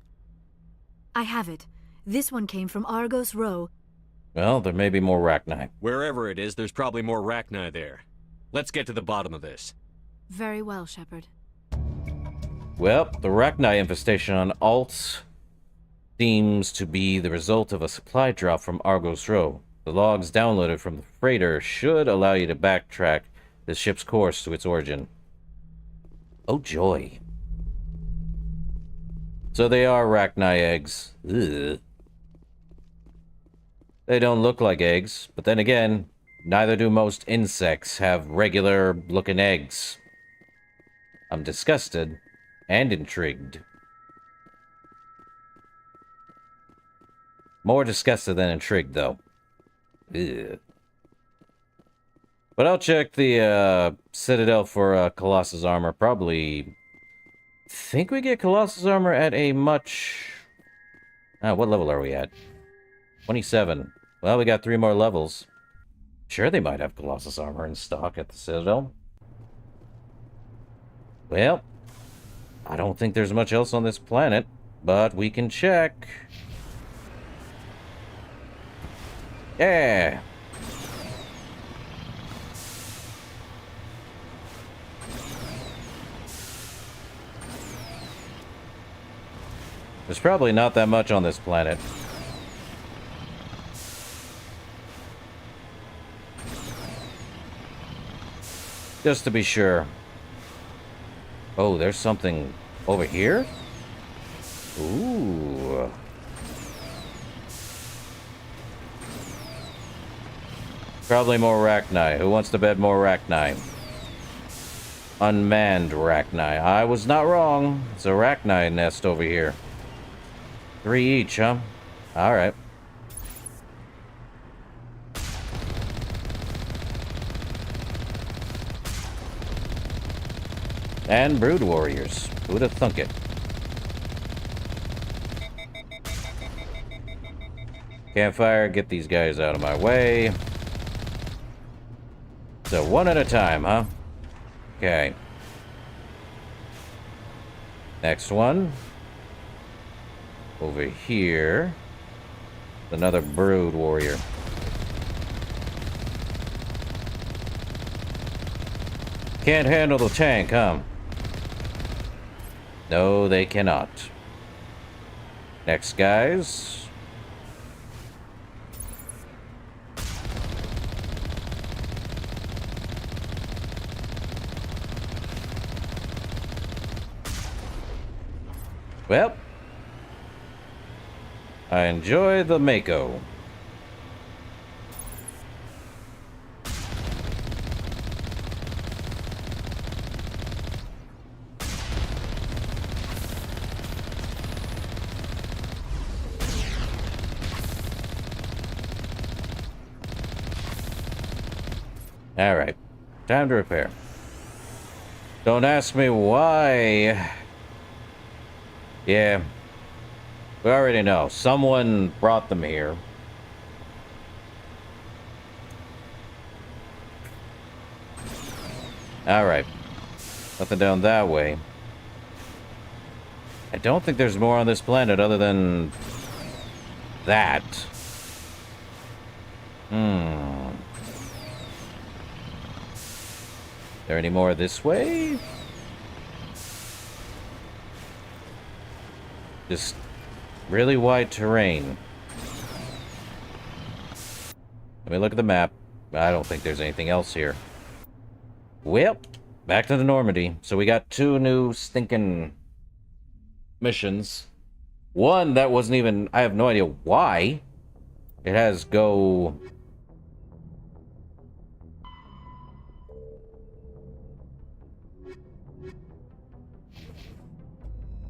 I have it. This one came from Argos Row. Well, there may be more Rachni. Wherever it is, there's probably more Rachni there. Let's get to the bottom of this. Very well, Shepard. Well, the Rachni infestation on Alt seems to be the result of a supply drop from Argos Row. The logs downloaded from the freighter should allow you to backtrack the ship's course to its origin. Oh joy. So they are Rachni eggs. Ugh. They don't look like eggs, but then again, neither do most insects have regular-looking eggs. I'm disgusted and intrigued. More disgusted than intrigued, though. Ugh. But I'll check the Citadel for Colossus armor. Probably think we get Colossus armor at a much... what level are we at? 27. Well, we got 3 more levels. Sure, they might have Colossus armor in stock at the Citadel. Well, I don't think there's much else on this planet, but we can check. Yeah. There's probably not that much on this planet. Just to be sure. Oh, there's something over here? Ooh. Probably more Rachni. Who wants to bet more Rachni? Unmanned Rachni. I was not wrong. It's a Rachni nest over here. 3 each, huh? Alright. And brood warriors. Who'd have thunk it? Campfire, get these guys out of my way. So one at a time, huh? Okay. Next one. Over here. Another brood warrior. Can't handle the tank, huh? No, they cannot. Next, guys. Well, I enjoy the Mako. Alright, time to repair. Don't ask me why. Yeah, we already know. Someone brought them here. Alright, nothing down that way. I don't think there's more on this planet other than that. There any more this way? Just really wide terrain. Let me look at the map. I don't think there's anything else here. Well, back to the Normandy. So we got 2 new stinking missions. One that wasn't even... I have no idea why. It has go...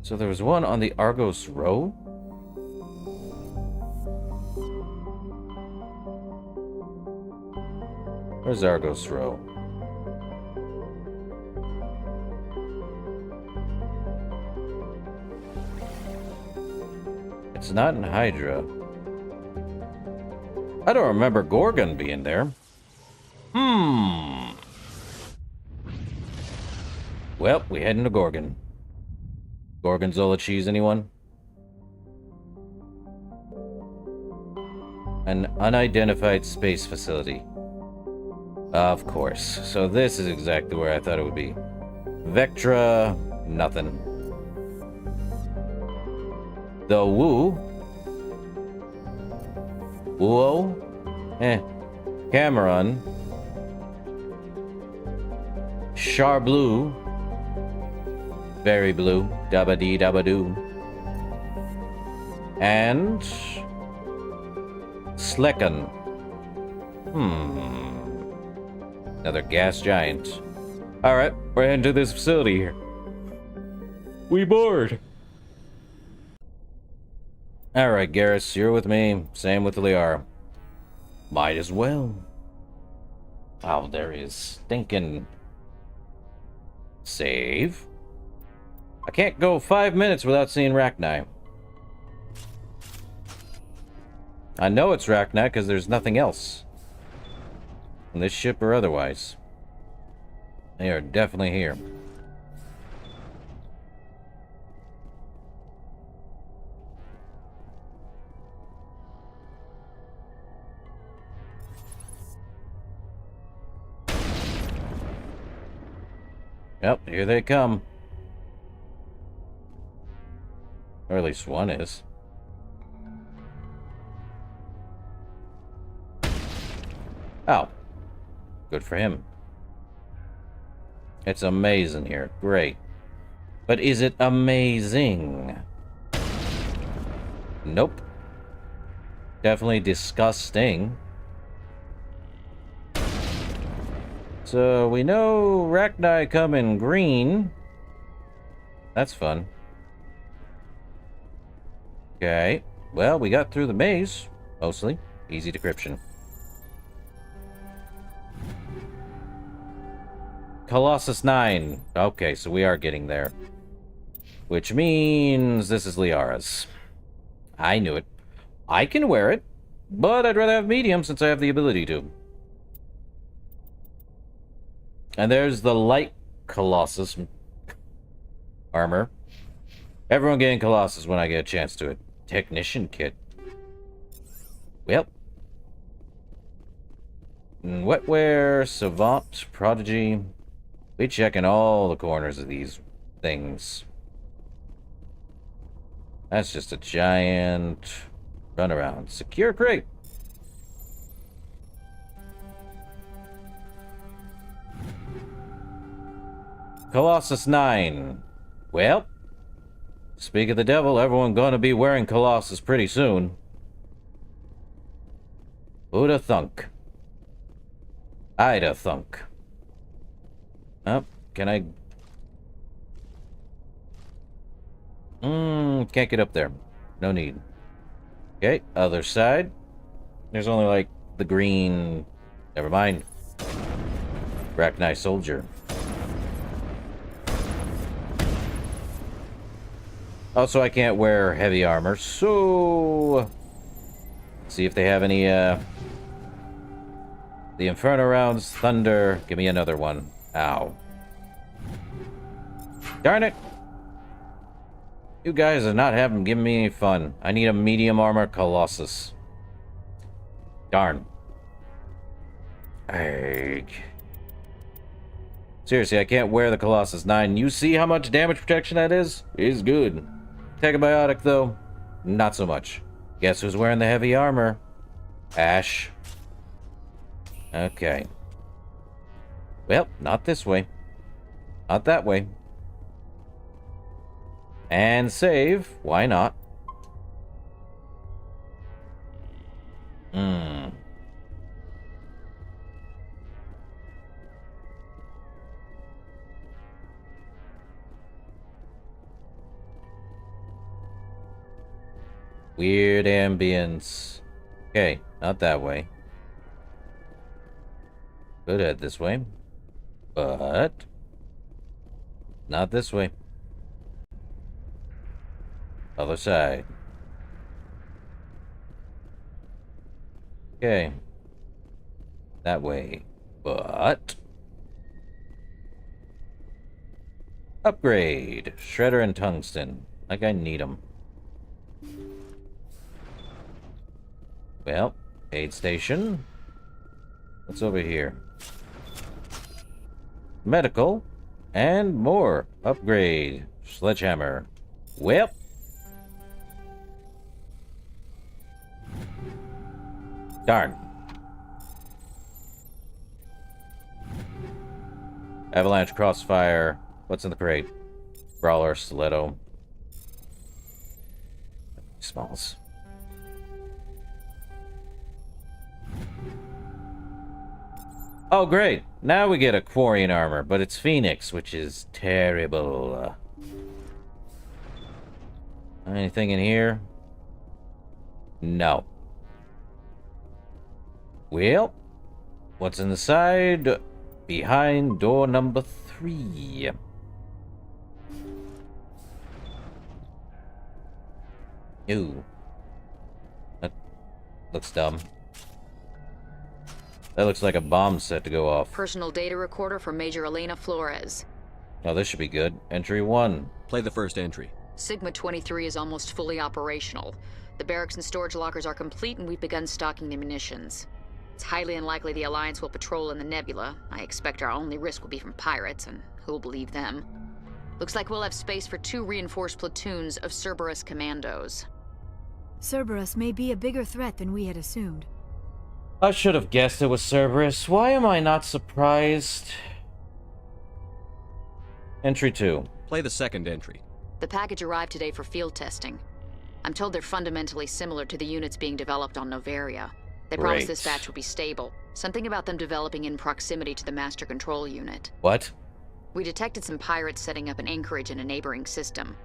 So there was one on the Argos Row? Where's Argos Row? It's not in Hydra. I don't remember Gorgon being there. Well, we head into Gorgon. Gorgonzola cheese, anyone? An unidentified space facility. Of course. So this is exactly where I thought it would be. Vectra, nothing. The Woo. Whoa. Cameron. Char Blue. Very blue. Dabba dee dabba doo. And Slecken. Another gas giant. Alright, we're heading to this facility here. We bored. Alright, Garrus, you're with me. Same with Liara. Might as well. Oh, there is stinking save. I can't go 5 minutes without seeing Rachni. I know it's Rachni because there's nothing else. On this ship or otherwise. They are definitely here. Yep, here they come. Or at least one is. Oh. Good for him. It's amazing here. Great. But is it amazing? Nope. Definitely disgusting. So we know Rachni come in green. That's fun. Okay. Well, we got through the maze. Mostly. Easy decryption. Colossus 9. Okay, so we are getting there. Which means this is Liara's. I knew it. I can wear it, but I'd rather have medium since I have the ability to. And there's the light Colossus armor. Everyone getting Colossus when I get a chance to it. Technician kit. Well. Wetware, Savant, Prodigy. We checking all the corners of these things. That's just a giant runaround. Secure crate. Colossus 9. Well, speak of the devil, everyone gonna be wearing Colossus pretty soon. Who'da thunk? I'da thunk. Oh, can I... can't get up there. No need. Okay, other side. There's only, like, the green... Never mind. Rachni soldier. Also, I can't wear heavy armor, so... See if they have any, The Inferno rounds, Thunder. Give me another one. Ow. Darn it! You guys are not having given me any fun. I need a medium armor Colossus. Darn. Egg. Seriously, I can't wear the Colossus 9. You see how much damage protection that is? It's good. Take a biotic, though. Not so much. Guess who's wearing the heavy armor? Ash. Okay. Well, not this way. Not that way. And save. Why not? Weird ambience. Okay, not that way. Could head this way. But... not this way. Other side. Okay. That way. But... upgrade. Shredder and tungsten. Like I need them. Well, Aid station. What's over here? Medical. And more. Upgrade. Sledgehammer. Whip. Darn. Avalanche, crossfire. What's in the crate? Brawler, stiletto. Smalls. Oh, great. Now we get a Quarian armor, but it's Phoenix, which is terrible. Anything in here? No. Well, what's in the side? Behind door number 3. Ooh. That looks dumb. That looks like a bomb set to go off. Personal data recorder for Major Elena Flores. Oh, this should be good. Entry 1. Play the first entry. Sigma 23 is almost fully operational. The barracks and storage lockers are complete, and we've begun stocking the munitions. It's highly unlikely the Alliance will patrol in the nebula. I expect our only risk will be from pirates, and who'll believe them? Looks like we'll have space for 2 reinforced platoons of Cerberus commandos. Cerberus may be a bigger threat than we had assumed. I should have guessed it was Cerberus. Why am I not surprised? Entry 2. Play the second entry. The package arrived today for field testing. I'm told they're fundamentally similar to the units being developed on Novaria. They promise this batch will be stable. Something about them developing in proximity to the master control unit. What? We detected some pirates setting up an anchorage in a neighboring system.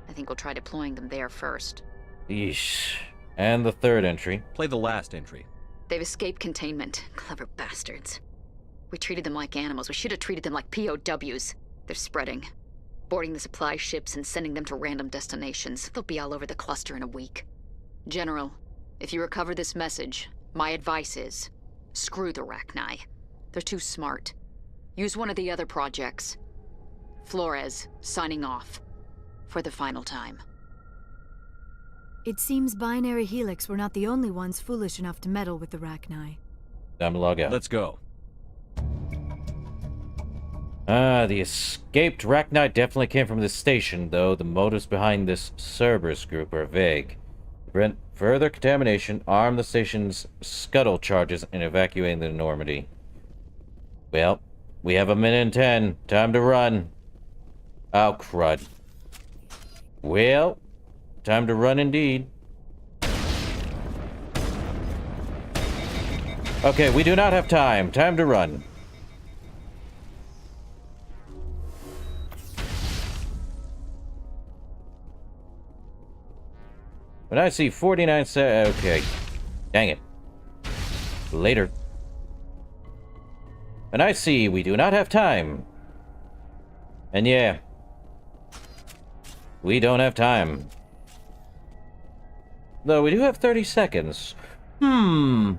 I think we'll try deploying them there first. Yeesh. And the third entry. Play the last entry. They've escaped containment. Clever bastards. We treated them like animals. We should have treated them like POWs. They're spreading. Boarding the supply ships and sending them to random destinations. They'll be all over the cluster in a week. General, if you recover this message, my advice is, screw the Rachni. They're too smart. Use one of the other projects. Flores, signing off. For the final time. It seems Binary Helix were not the only ones foolish enough to meddle with the Rachni. Time to log out. Let's go. The escaped Rachni definitely came from this station, though the motives behind this Cerberus group are vague. To prevent further contamination, arm the station's scuttle charges and evacuating the Normandy. Well, we have 1:10. Time to run. Oh, crud. Well, time to run indeed. Okay, we do not have time. Time to run. When I see 49 okay. Dang it. Later. And I see we do not have time. And yeah. We don't have time. Though we do have 30 seconds. Get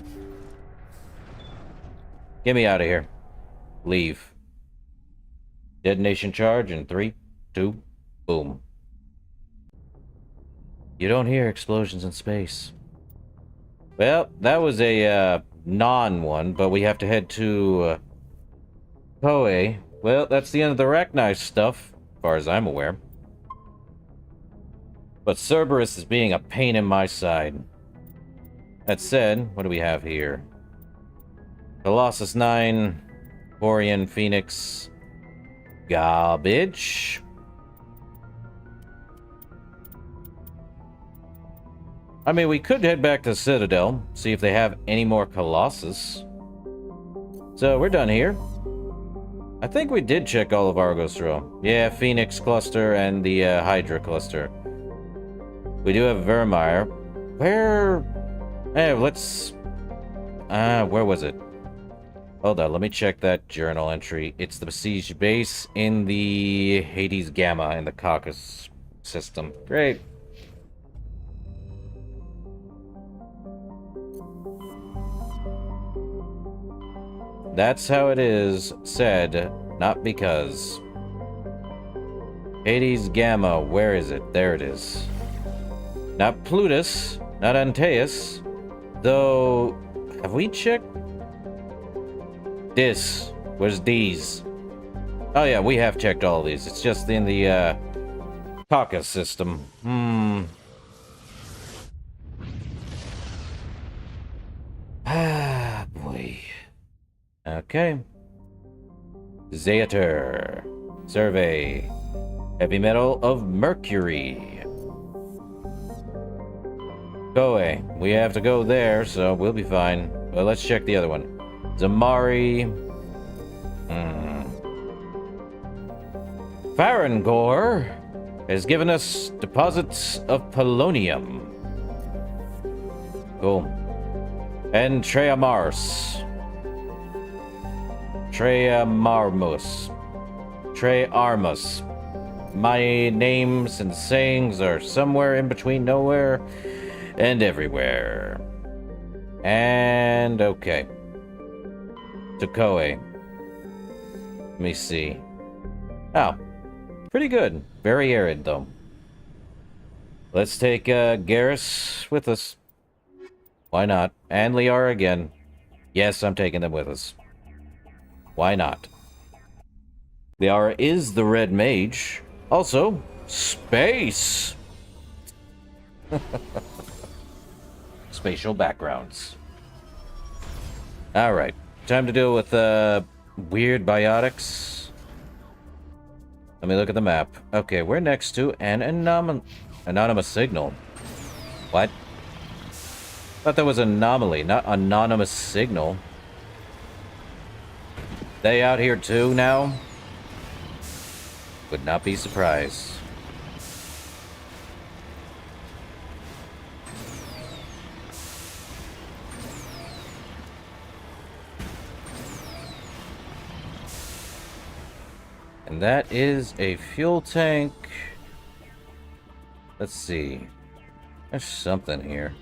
me out of here. Leave. Detonation charge in 3, 2, boom. You don't hear explosions in space. Well, that was a non-one, but we have to head to Poe. Well, that's the end of the Rachni stuff, as far as I'm aware. But Cerberus is being a pain in my side. That said, what do we have here? Colossus 9, Quarian, Phoenix, garbage. I mean, we could head back to Citadel, see if they have any more Colossus. So, we're done here. I think we did check all of Argos through. Yeah, Phoenix cluster and the Hydra cluster. We do have Vermeer. Where... Hey, let's... where was it? Hold on, let me check that journal entry. It's the besieged base in the Hades Gamma in the Caucasus system. Great. That's how it is said, not because. Hades Gamma, where is it? There it is. Not Plutus, not Antaeus, though Have we checked? This. Where's these? Oh yeah, we have checked all these. It's just in the, Taka system. Ah, boy. Okay. Zeater. Survey. Heavy metal of mercury. Go away. We have to go there, so we'll be fine. Well, let's check the other one. Zamari. Farangor has given us deposits of polonium. Cool. And Treamarmus. Trearmus. My names and sayings are somewhere in between nowhere and everywhere. And okay. Tokoe. Let me see. Oh. Pretty good. Very arid, though. Let's take Garrus with us. Why not? And Liara again. Yes, I'm taking them with us. Why not? Liara is the red mage. Also, space! Spatial backgrounds. Alright. Time to deal with weird biotics. Let me look at the map. Okay, we're next to an anonymous signal. What? Thought that was anomaly, not anonymous signal. They out here too now? Would not be surprised. And that is a fuel tank. Let's see. There's something here.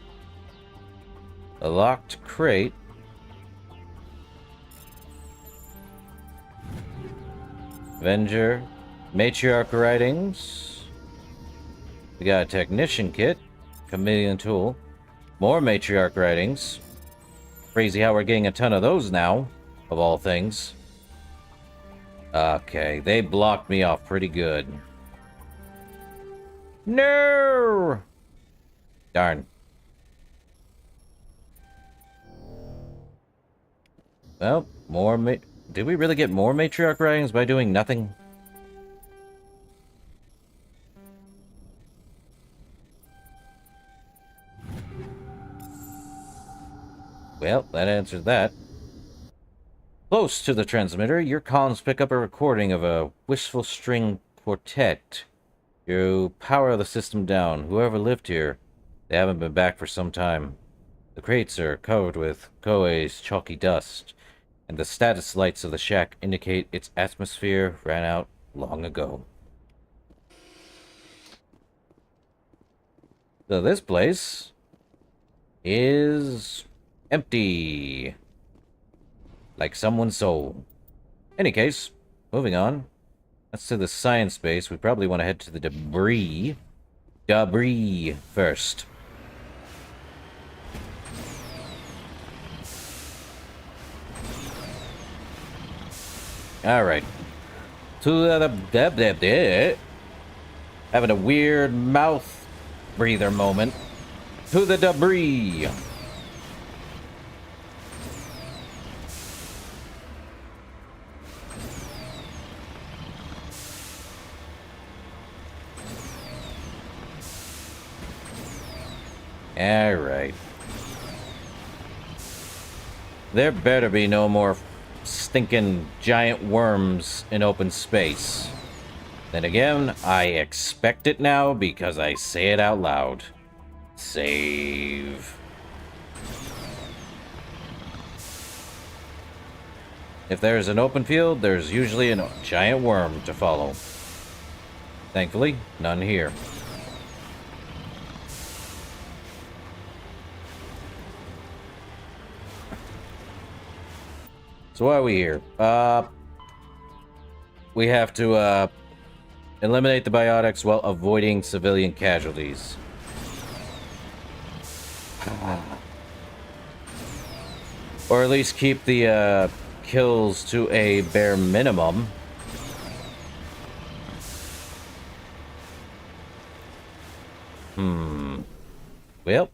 A locked crate. Avenger. Matriarch writings. We got a technician kit. Chameleon tool. More matriarch writings. Crazy how we're getting a ton of those now, of all things. Okay, they blocked me off pretty good. No! Darn. Well, did we really get more matriarch writings by doing nothing? Well, that answered that. Close to the transmitter, your comms pick up a recording of a wistful string quartet. You power the system down. Whoever lived here, they haven't been back for some time. The crates are covered with Koei's chalky dust, and the status lights of the shack indicate its atmosphere ran out long ago. So this place is empty. Like someone's soul. Any case, moving on. That's to the science base. We probably want to head to the debris. Debris first. Alright. To the having a weird mouth breather moment. To the debris. Alright. There better be no more stinking giant worms in open space. Then again, I expect it now because I say it out loud. Save. If there's an open field, there's usually a giant worm to follow. Thankfully, none here. So why are we here? We have to, eliminate the biotics while avoiding civilian casualties. Or at least keep the kills to a bare minimum. Well.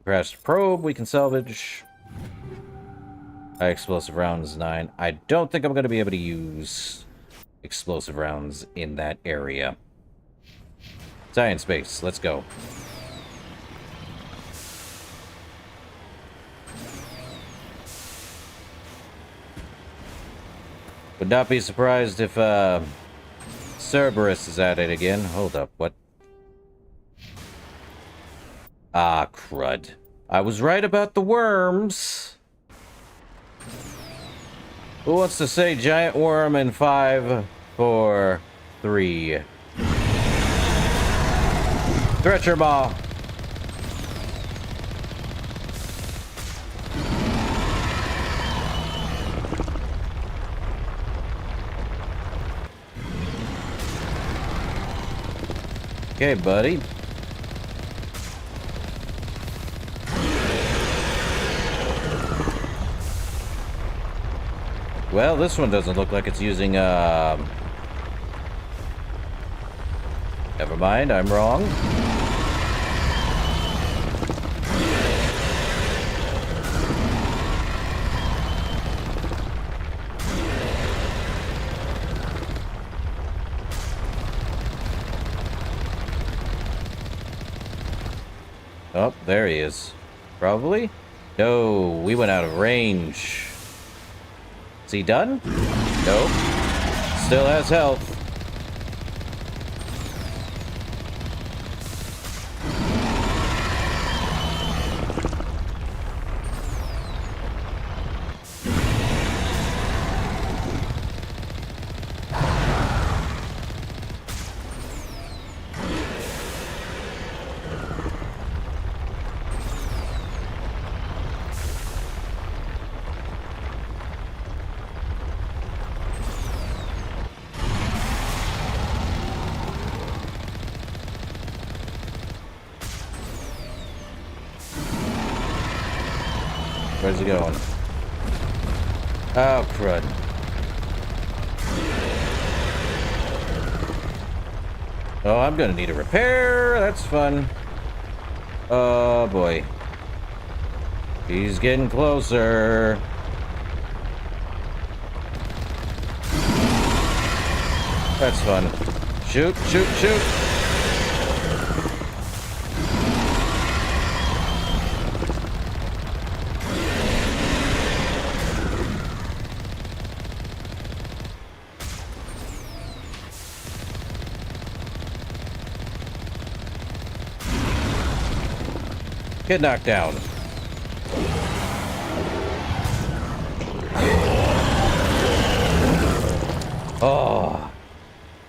Crashed probe, we can salvage. High explosive rounds 9. I don't think I'm going to be able to use explosive rounds in that area. Science base, let's go. Would not be surprised if Cerberus is at it again. Hold up, what? Ah, crud. I was right about the worms. Who wants to say giant worm in 5, 4, 3? Stretcher ball. Okay, buddy. Well, this one doesn't look like it's using, Never mind, I'm wrong. Oh, there he is. Probably? No, we went out of range. Is he done? Nope. Still has health. Where's he going? Oh, crud. Oh, I'm gonna need a repair. That's fun. Oh, boy. He's getting closer. That's fun. Shoot, shoot, shoot. Get knocked down. Oh,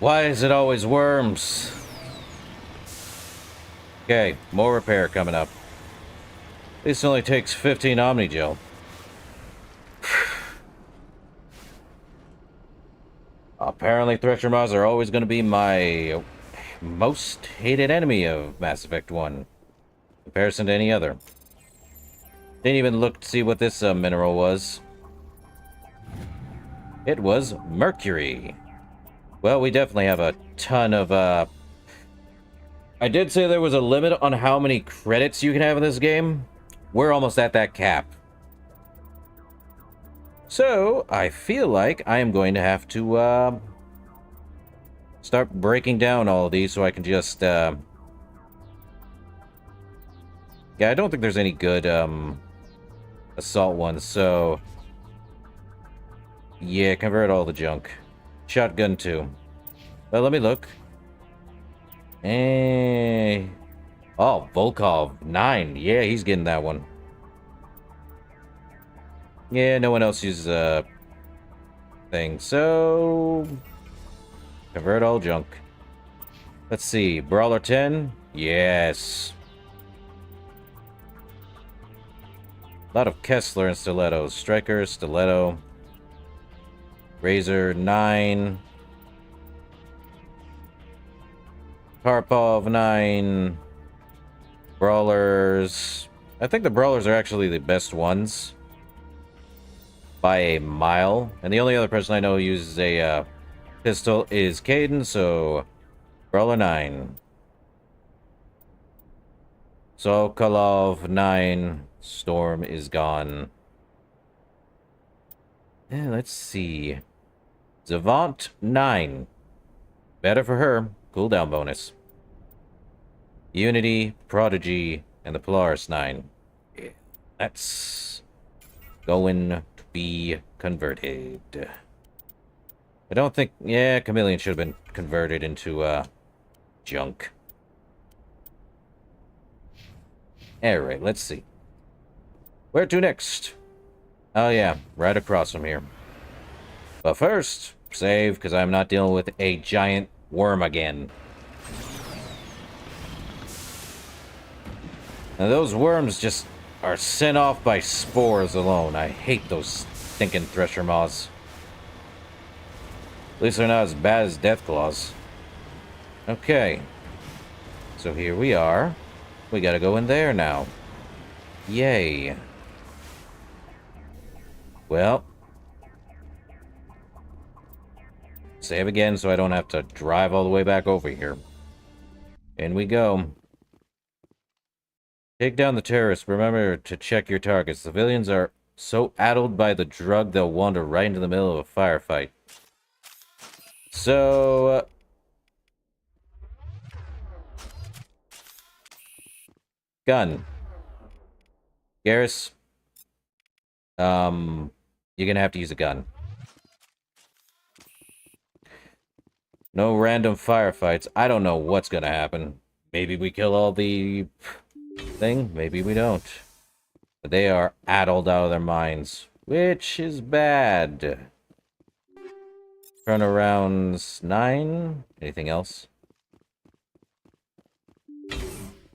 why is it always worms? Okay, more repair coming up. This only takes 15 Omnigel. Apparently, Thresher Moths are always going to be my most hated enemy of Mass Effect 1. Comparison to any other. Didn't even look to see what this mineral was. It was mercury. Well, we definitely have a ton of I did say there was a limit on how many credits you can have in this game. We're almost at that cap. So, I feel like I am going to have to start breaking down all of these so I can just yeah, I don't think there's any good assault ones, so yeah, convert all the junk. Shotgun too. Well, let me look. Oh, Volkov 9. Yeah, he's getting that one. Yeah, no one else uses a thing, so convert all junk. Let's see, Brawler 10. Yes. A lot of Kessler and Stilettos. Striker, Stiletto. Razor 9. Karpov 9. Brawlers. I think the brawlers are actually the best ones by a mile. And the only other person I know who uses a pistol is Caden, so Brawler 9. Sokolov 9. Storm is gone. Yeah, let's see. Zavant 9. Better for her. Cooldown bonus. Unity, Prodigy, and the Polaris 9. Yeah, that's going to be converted. I don't think... Yeah, Chameleon should have been converted into, junk. Alright, let's see. Where to next? Oh yeah, right across from here. But first, save, because I'm not dealing with a giant worm again. Now those worms just are sent off by spores alone. I hate those stinking thresher moths. At least they're not as bad as Deathclaws. Okay. So here we are. We gotta go in there now. Yay. Well. Save again so I don't have to drive all the way back over here. In we go. Take down the terrorists. Remember to check your targets. Civilians are so addled by the drug they'll wander right into the middle of a firefight. So... gun. Garrus. You're gonna have to use a gun. No random firefights. I don't know what's gonna happen. Maybe we kill all the... thing? Maybe we don't. But they are addled out of their minds, which is bad. Turnarounds 9. Anything else?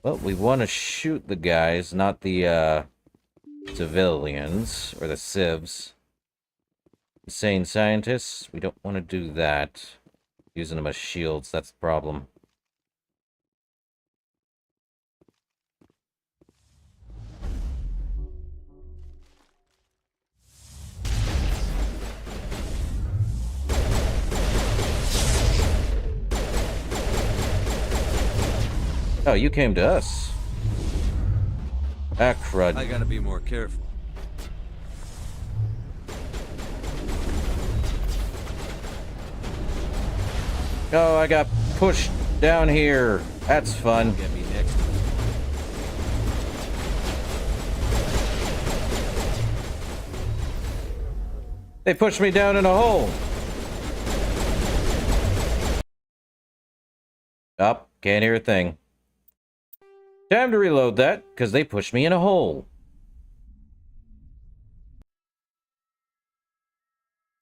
Well, we want to shoot the guys, not the civilians or the civs. Insane scientists. We don't want to do that. Using them as shields, that's the problem. Oh, you came to us. Ah, crud. I gotta be more careful. Oh, I got pushed down here. That's fun. Get me next. They pushed me down in a hole. Up, can't hear a thing. Time to reload that, because they pushed me in a hole.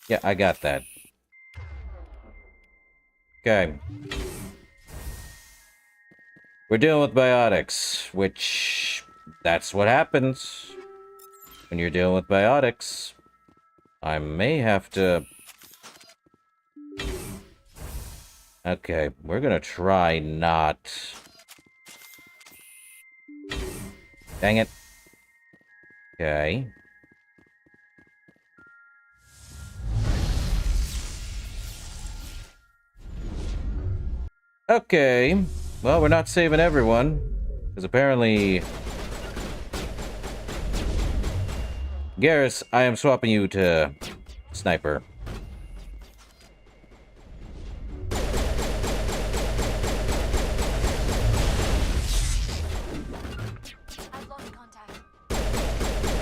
Yeah, I got that. Okay. We're dealing with biotics, which... that's what happens when you're dealing with biotics. I may have to... Okay, we're gonna try not... Dang it. Okay. Okay. Well, we're not saving everyone. Because apparently... Garrus, I am swapping you to... Sniper.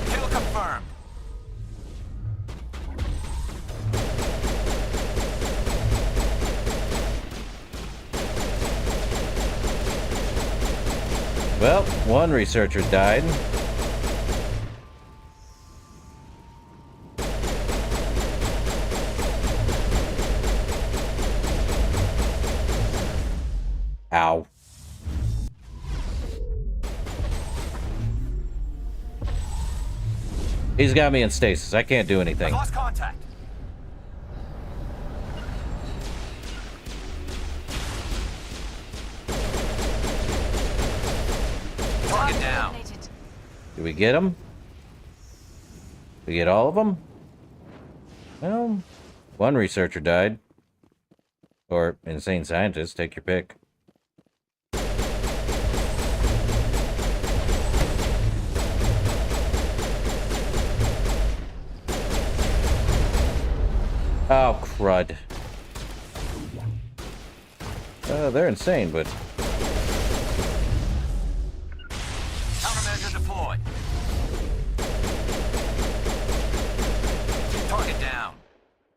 Kill confirmed. Well, one researcher died. Ow. He's got me in stasis. I can't do anything. Lost contact. Target down. Did we get them? We get all of them? Well, one researcher died. Or insane scientist, take your pick. Oh, crud. They're insane, but... Countermeasure deployed. Target down.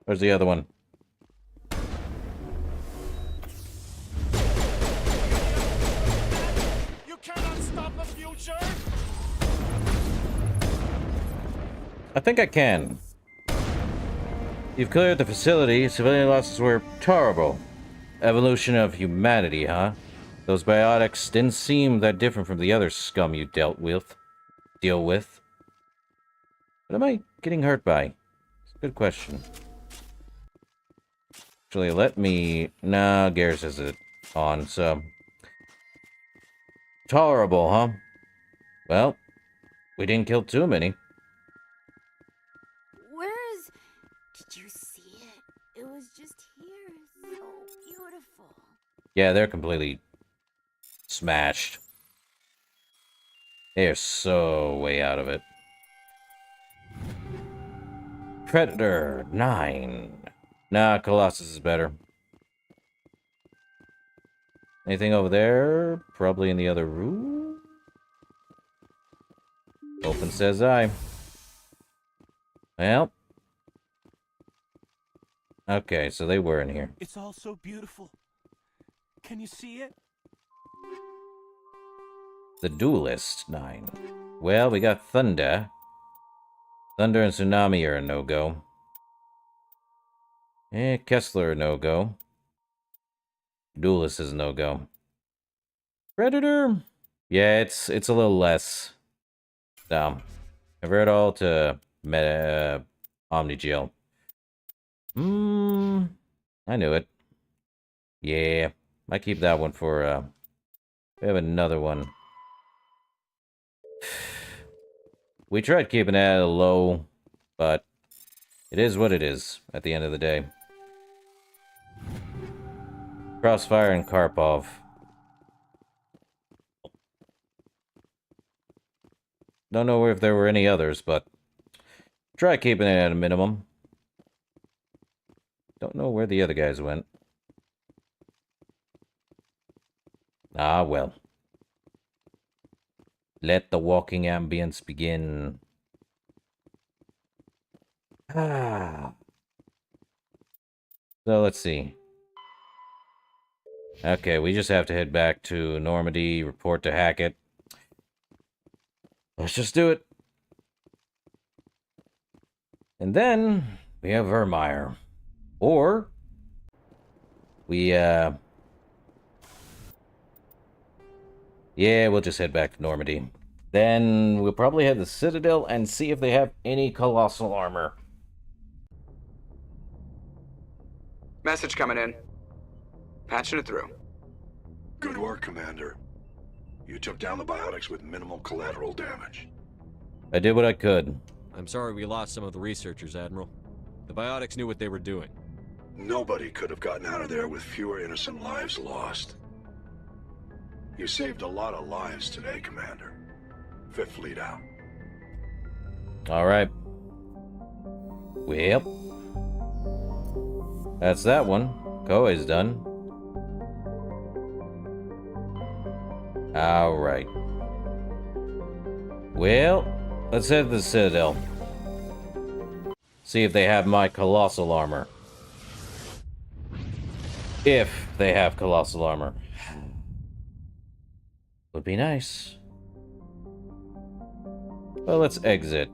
Where's the other one? You cannot stop the future. I think I can. You've cleared the facility. Civilian losses were terrible. Evolution of humanity, huh? Those biotics didn't seem that different from the other scum you deal with. What am I getting hurt by? It's a good question. Actually, let me... Nah, Garrus has it on, so... Tolerable, huh? Well, we didn't kill too many. Where is... Did you see it? It was just here. So beautiful. Yeah, they're completely smashed. They're so way out of it. Predator 9. Nah, Colossus is better. Anything over there? Probably in the other room? Open says I. Well. Okay, so they were in here. It's all so beautiful. Can you see it? The Duelist 9. Well, we got Thunder. Thunder and Tsunami are a no-go. Kessler a no-go. Duelist is a no-go. Predator? Yeah, it's a little less. Convert all to Omnigel. I knew it. Yeah, might keep that one for, we have another one. We tried keeping it at a low, but it is what it is at the end of the day. Crossfire and Karpov. Don't know if there were any others, but try keeping it at a minimum. Don't know where the other guys went. Ah, well. Let the walking ambience begin. So let's see. Okay, we just have to head back to Normandy, report to Hackett. Let's just do it. And then we have Vermeer. Or we yeah, we'll just head back to Normandy. Then we'll probably head to the Citadel and see if they have any colossal armor. Message coming in. Patching it through. Good work, Commander. You took down the biotics with minimal collateral damage. I did what I could. I'm sorry we lost some of the researchers, Admiral. The biotics knew what they were doing. Nobody could have gotten out of there with fewer innocent lives lost. You saved a lot of lives today, Commander. Fifth Fleet out. Alright. Well. That's that one. Koei's done. Alright. Well, let's head to the Citadel. See if they have my colossal armor. If they have colossal armor. Would be nice. Well, let's exit.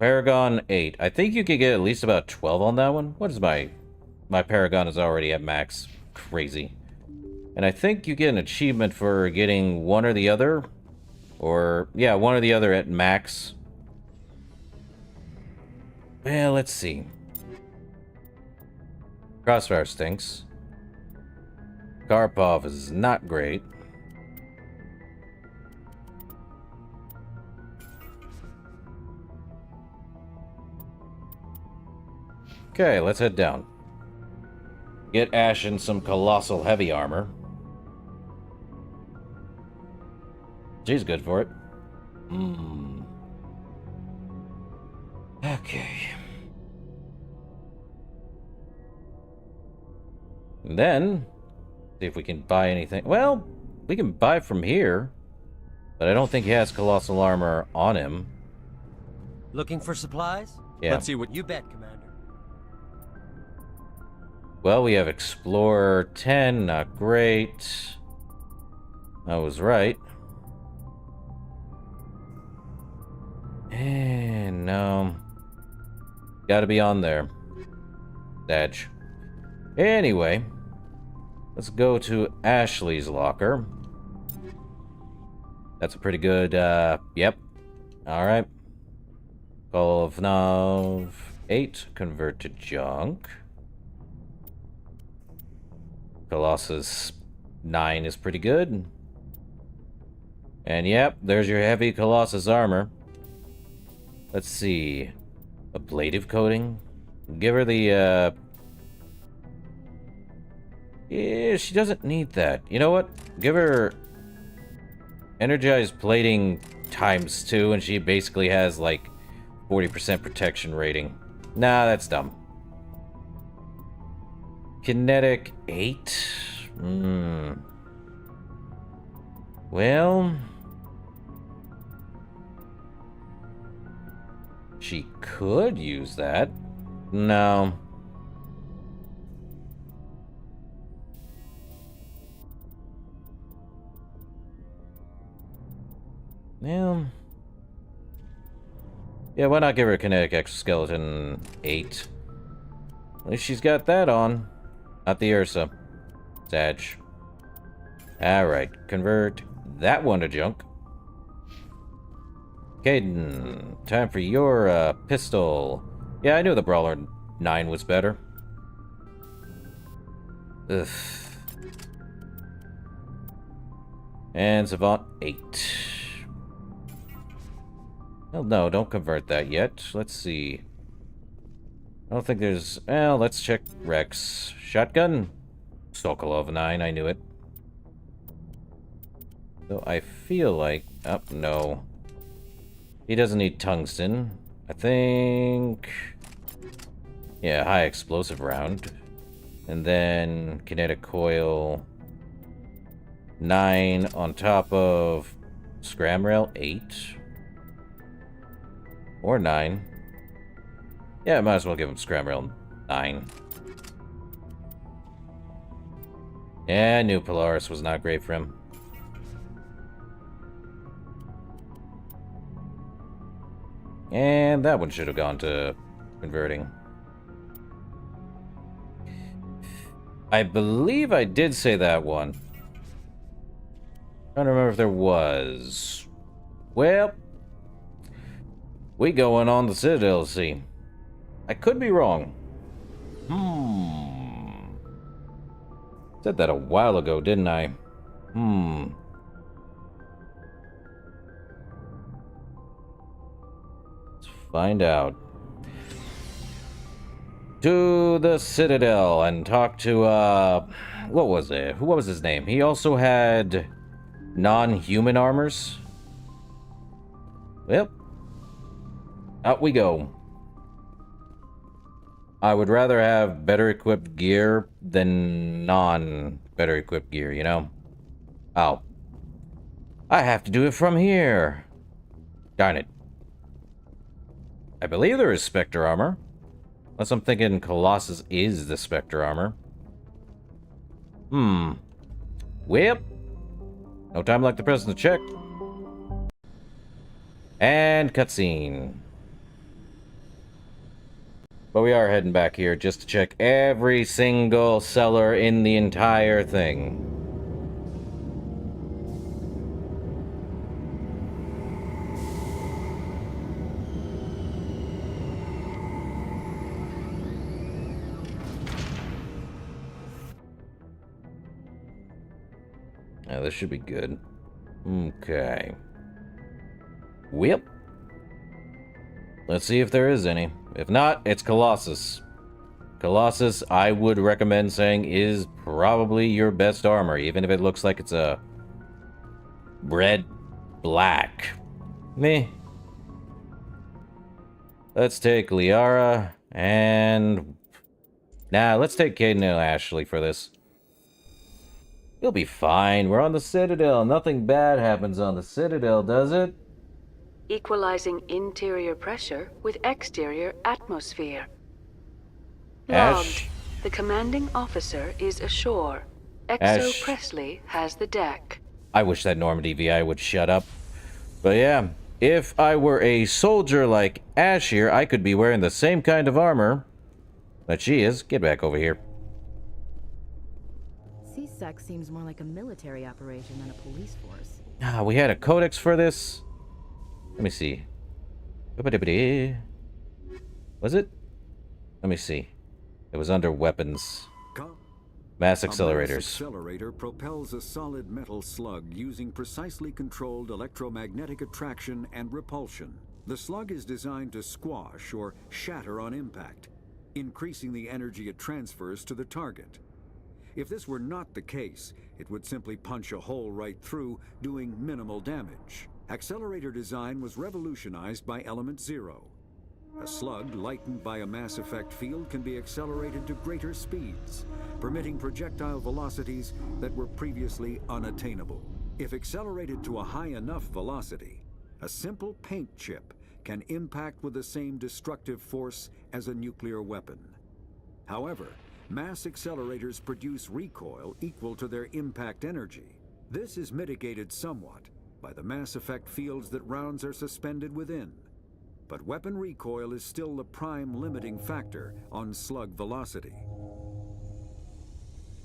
Paragon 8. I think you could get at least about 12 on that one. What is my Paragon is already at max. Crazy. And I think you get an achievement for getting one or the other. Or, yeah, one or the other at max. Well, let's see. Crossfire stinks. Karpov is not great. Okay, let's head down. Get Ash in some colossal heavy armor. She's good for it. Okay. And then, see if we can buy anything. Well, we can buy from here, but I don't think he has colossal armor on him. Looking for supplies? Yeah. Let's see what you bet, Commander. Well, we have Explorer 10, not great. I was right. And no. Gotta be on there. Edge. Anyway, let's go to Ashley's locker. That's a pretty good, yep. Alright. Call of Nav 8, convert to junk. Colossus 9 is pretty good. And yep, there's your heavy Colossus armor. Let's see. Ablative coating? Give her the, yeah, she doesn't need that. You know what? Give her energized plating ×2, and she basically has, like, 40% protection rating. Nah, that's dumb. Kinetic 8? Well... she could use that. No. Yeah, why not give her a kinetic exoskeleton 8? At least she's got that on. Not the Ursa. Sag. Alright, convert that one to junk. Caden, time for your pistol. Yeah, I knew the Brawler 9 was better. Ugh. And Savant 8. Well, no, don't convert that yet. Let's see. I don't think there's... well, let's check Rex. Shotgun? Sokolov 9, I knew it. So I feel like... oh, no. He doesn't need tungsten. I think... yeah, high explosive round. And then kinetic coil 9 on top of scram rail 8. Or 9. Yeah, I might as well give him scram rail 9. Yeah, I knew Polaris was not great for him. And that one should have gone to converting. I believe I did say that one. I don't remember if there was. Well, we going on the Citadel Sea. I could be wrong. Said that a while ago, didn't I? Let's find out. To the Citadel and talk to, what was it? What was his name? He also had non-human armors. Well, out we go. I would rather have better equipped gear than non-better equipped gear, you know? Oh. I have to do it from here. Darn it. I believe there is Spectre armor. Unless I'm thinking Colossus is the Spectre armor. Well, no time like the present to check. And cutscene. But we are heading back here just to check every single cellar in the entire thing. Now this should be good. Okay. Well, let's see if there is any. If not, it's Colossus. Colossus, I would recommend saying, is probably your best armor, even if it looks like it's a red black. Meh. Let's take Liara, and... Nah, let's take Caden and Ashley for this. You'll be fine. We're on the Citadel. Nothing bad happens on the Citadel, does it? Equalizing interior pressure with exterior atmosphere. Ash. Logged. The commanding officer is ashore. Exo Ash. Presley has the deck. I wish that Normandy VI would shut up. But yeah, if I were a soldier like Ash here, I could be wearing the same kind of armor that she is. Get back over here. CSEC seems more like a military operation than a police force. Ah, we had a codex for this. Let me see. Was it? Let me see. It was under weapons. Mass accelerators. A mass accelerator propels a solid metal slug using precisely controlled electromagnetic attraction and repulsion. The slug is designed to squash or shatter on impact, increasing the energy it transfers to the target. If this were not the case, it would simply punch a hole right through, doing minimal damage. Accelerator design was revolutionized by Element Zero. A slug lightened by a mass effect field can be accelerated to greater speeds, permitting projectile velocities that were previously unattainable. If accelerated to a high enough velocity, a simple paint chip can impact with the same destructive force as a nuclear weapon. However, mass accelerators produce recoil equal to their impact energy. This is mitigated somewhat by the mass effect fields that rounds are suspended within. But weapon recoil is still the prime limiting factor on slug velocity.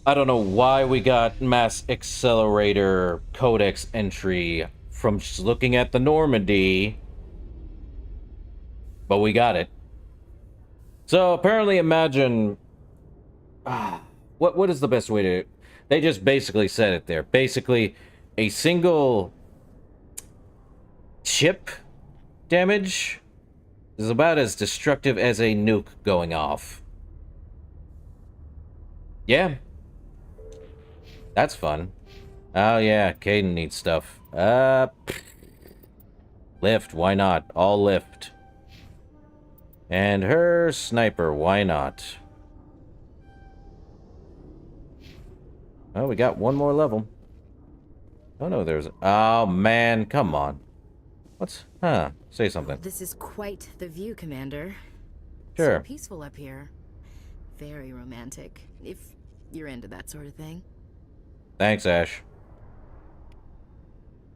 I don't know why we got mass accelerator codex entry from just looking at the Normandy, but we got it. So apparently, imagine what is the best way to? They just basically said it there. Basically, a single chip damage is about as destructive as a nuke going off. Yeah. That's fun. Oh yeah, Caden needs stuff. Lift, why not? All lift. And her sniper, why not? Oh, we got one more level. Oh no, there's... Oh man, come on. What's... Huh, say something. This is quite the view, Commander. Sure. So peaceful up here. Very romantic, if you're into that sort of thing. Thanks, Ash.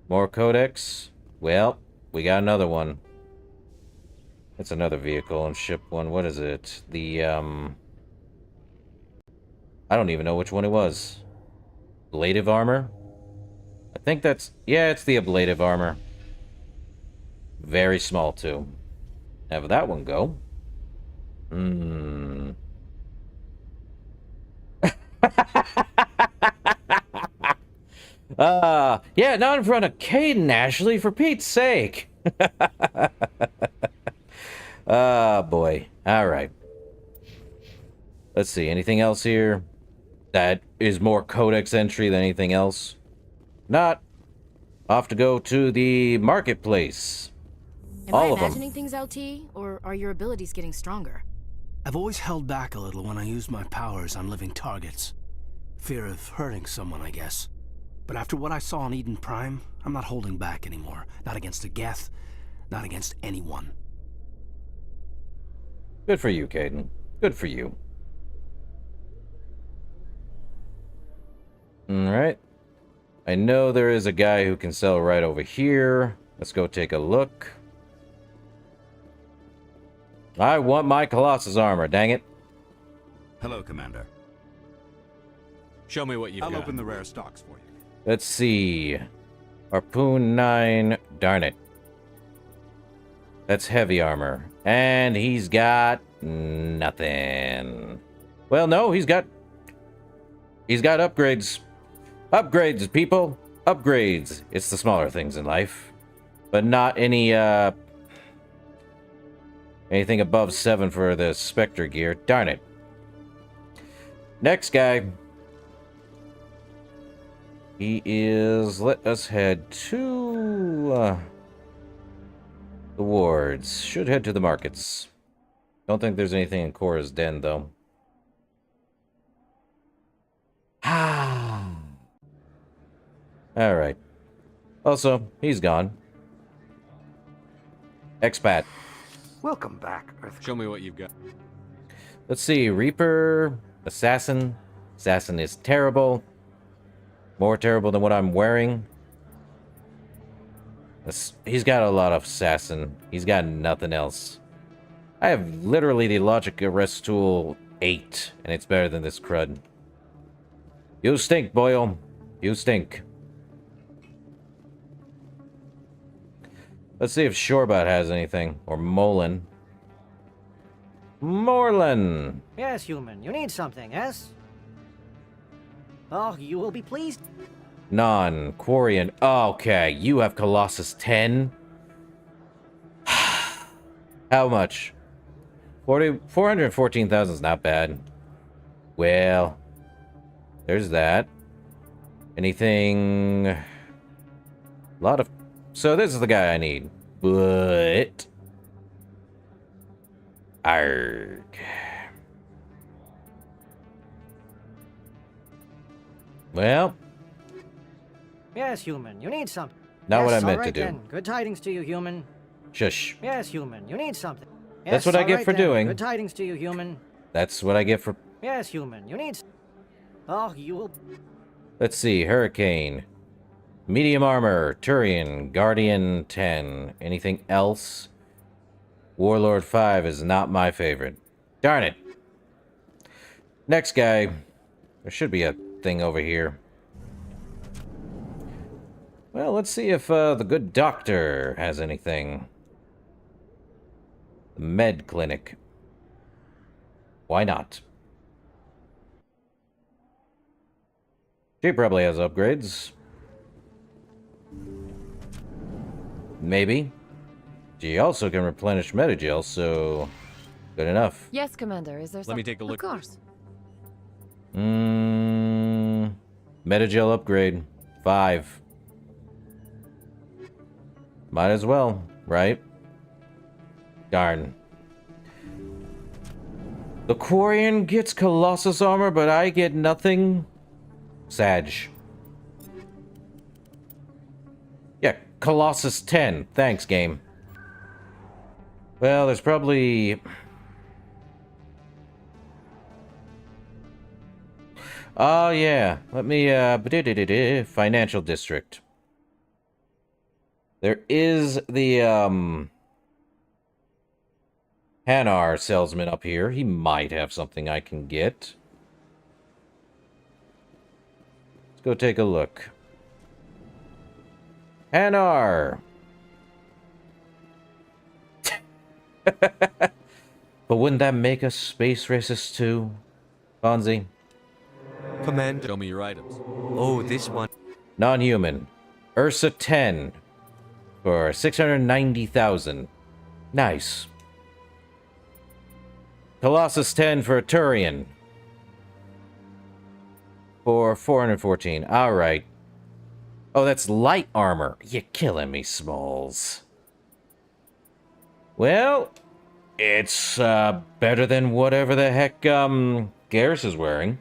More codex? Well, we got another one. It's another vehicle and ship one. What is it? The, I don't even know which one it was. Ablative armor? I think that's... Yeah, it's the ablative armor. Very small, too. Have that one go. Yeah, not in front of Caden, Ashley, for Pete's sake. Boy. Alright. Let's see, anything else here that is more codex entry than anything else? Not. Off to go to the marketplace. Am All I of them. imagining things, LT, or are your abilities getting stronger? I've always held back a little when I used my powers on living targets. Fear of hurting someone, I guess. But after what I saw on Eden Prime, I'm not holding back anymore. Not against a Geth, not against anyone. Good for you, Caden. Good for you. Alright. I know there is a guy who can sell right over here. Let's go take a look. I want my Colossus armor, dang it. Hello, Commander. Show me what you've got. I'll open the rare stocks for you. Let's see. Harpoon 9. Darn it. That's heavy armor. And he's got nothing. Well, no, he's got upgrades. Upgrades, people. Upgrades. It's the smaller things in life. But not any, anything above 7 for the Spectre gear. Darn it. Next guy. He is... Let us head to... the wards. Should head to the markets. Don't think there's anything in Cora's den, though. Alright. Also, he's gone. Expat. Welcome back, Earth. Show me what you've got. Let's see. Reaper. Assassin. Assassin is terrible. More terrible than what I'm wearing. He's got a lot of assassin. He's got nothing else. I have literally the logic arrest tool 8, and it's better than this crud. You stink, Boyle. You stink. Let's see if Shorebot has anything. Or Molin. Morlin! Yes, human. You need something, yes? Oh, you will be pleased. Non-Quarian. Okay, you have Colossus 10. How much? 414,000 is not bad. Well, there's that. Anything... A lot of... So this is the guy I need. But... Arrgh. Well... Yes, human. You need something. Not yes, what I meant all right to do. Then. Good tidings to you, human. Shush. Yes, human. You need something. That's Yes, what I all get right for then. doing. Good tidings to you, human. That's what I get for... Yes, human. You need... Oh, you will... Let's see. Hurricane. Medium armor. Turian. Guardian 10. Anything else? Warlord 5 is not my favorite. Darn it. Next guy. There should be a thing over here. Well, let's see if the good doctor has anything. The med clinic. Why not? She probably has upgrades. Maybe. She also can replenish metagel, so... Good enough. Yes, Commander. Is there Let me take a look. Of course. Metagel upgrade. 5. Might as well, right? Darn. The Quarian gets Colossus armor, but I get nothing? Sag. Yeah, Colossus 10. Thanks, game. Well, there's probably... Oh, yeah. Let me, Financial District. There is the, Hanar salesman up here. He might have something I can get. Let's go take a look. Hanar! But wouldn't that make us space racists too, Fonzie? Commander. Show me your items. Oh, this one. Non-human. Ursa 10. For 690,000. Nice. Colossus 10 for Turian. For 414. Alright. Oh, that's light armor. You're killing me, Smalls. Well, it's better than whatever the heck Garrus is wearing.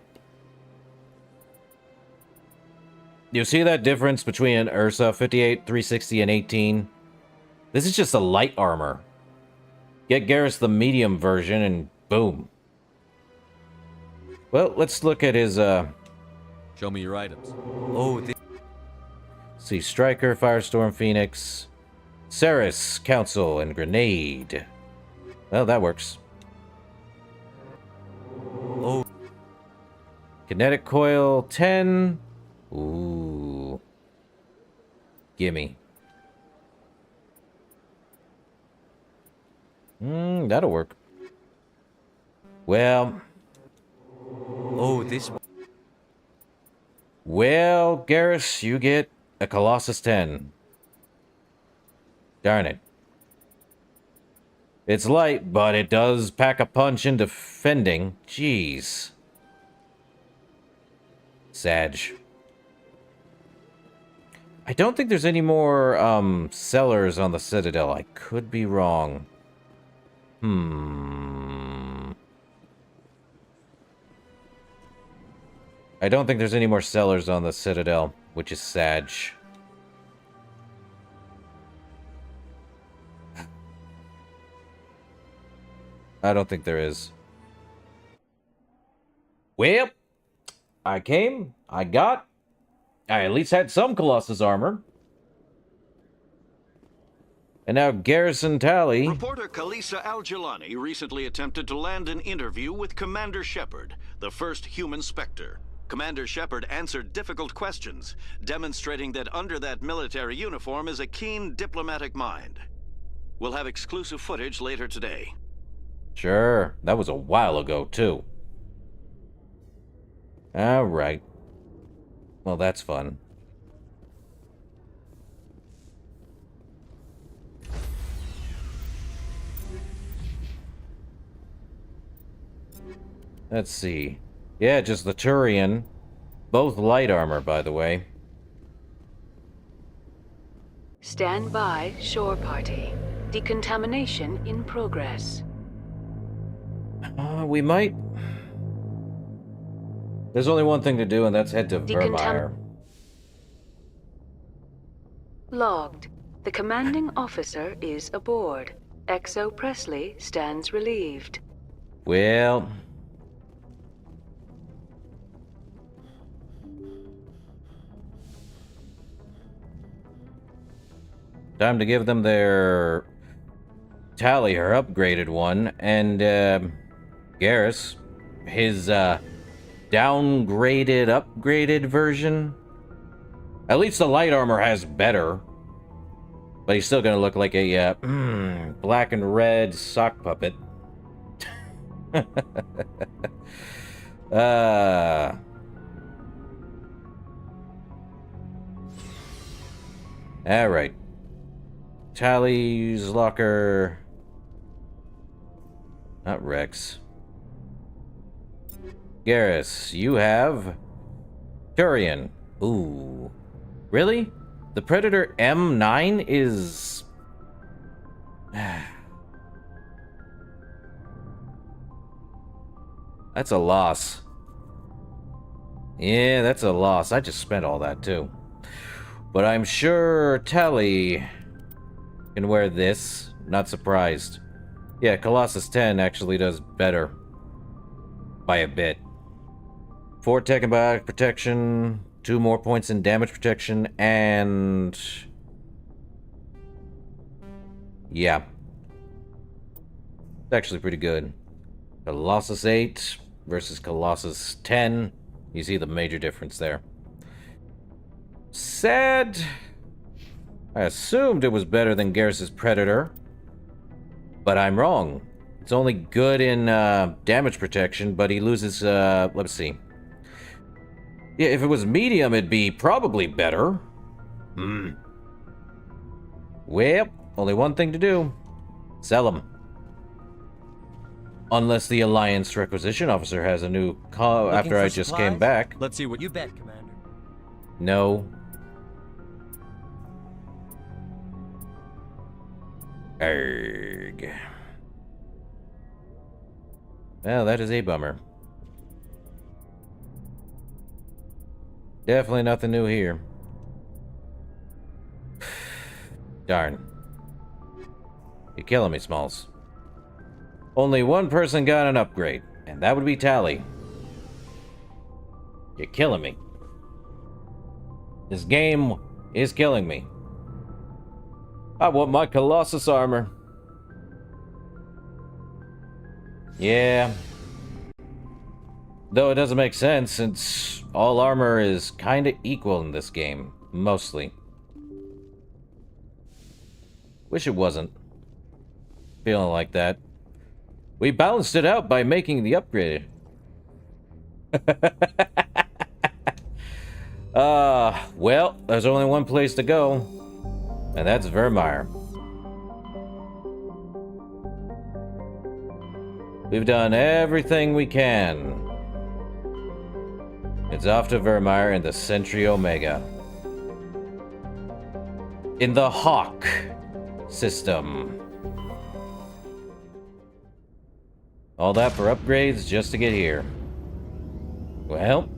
You see that difference between an Ursa 58, 360, and 18? This is just a light armor. Get Garrus the medium version and boom. Well, let's look at his Show me your items. Oh, see, Striker, Firestorm, Phoenix, Ceres, Council, and Grenade. Well, that works. Oh. Kinetic Coil 10. Ooh. Gimme. That'll work. Well. Oh, this one. Well, Garrus, you get a Colossus 10. Darn it. It's light, but it does pack a punch in defending. Jeez. Sag. I don't think there's any more, cellars on the Citadel. I could be wrong. I don't think there's any more cellars on the Citadel, which is Sag. I don't think there is. Well, I came, I got, I at least had some Colossus armor. And now Garrison Tally. Reporter Kalisa Al-Jalani recently attempted to land an interview with Commander Shepard, the first human Spectre. Commander Shepard answered difficult questions, demonstrating that under that military uniform is a keen diplomatic mind. We'll have exclusive footage later today. Sure, that was a while ago, too. Alright. Well, that's fun. Let's see. Yeah, just the Turian. Both light armor, by the way. Stand by, shore party. Decontamination in progress. We might... There's only one thing to do, and that's head to Vermeer. Logged. The commanding officer is aboard. Exo Presley stands relieved. Well... Time to give them their... Tally, her upgraded one, and, Garrus, his, downgraded, upgraded version. At least the light armor has better. But he's still gonna look like a, black and red sock puppet. Alright. Tally's locker. Not Rex. Garrus, you have... Turian. Ooh. Really? The Predator M9 is... That's a loss. Yeah, that's a loss. I just spent all that, too. But I'm sure Tally can wear this. Not surprised. Yeah, Colossus 10 actually does better. By a bit. 4 tech and biotic protection, 2 more points in damage protection, and... yeah. It's actually pretty good. Colossus 8 versus Colossus 10. You see the major difference there. Sad. I assumed it was better than Garrus's Predator. But I'm wrong. It's only good in damage protection, but he loses, let's see. Yeah, if it was medium, it'd be probably better. Well, only one thing to do. Sell him. Unless the Alliance Requisition Officer has a new call after I just came back. Let's see what you bet, Commander. No. Arrgh. Well, that is a bummer. Definitely nothing new here. Darn. You're killing me, Smalls. Only one person got an upgrade, and that would be Tally. You're killing me. This game is killing me. I want my Colossus armor. Yeah. Though it doesn't make sense, since all armor is kinda equal in this game. Mostly. Wish it wasn't. Feeling like that. We balanced it out by making the upgrade. Well, there's only one place to go. And that's Vermeer. We've done everything we can. It's off to Vermeer in the Sentry Omega. In the Hawk system. All that for upgrades just to get here. Well,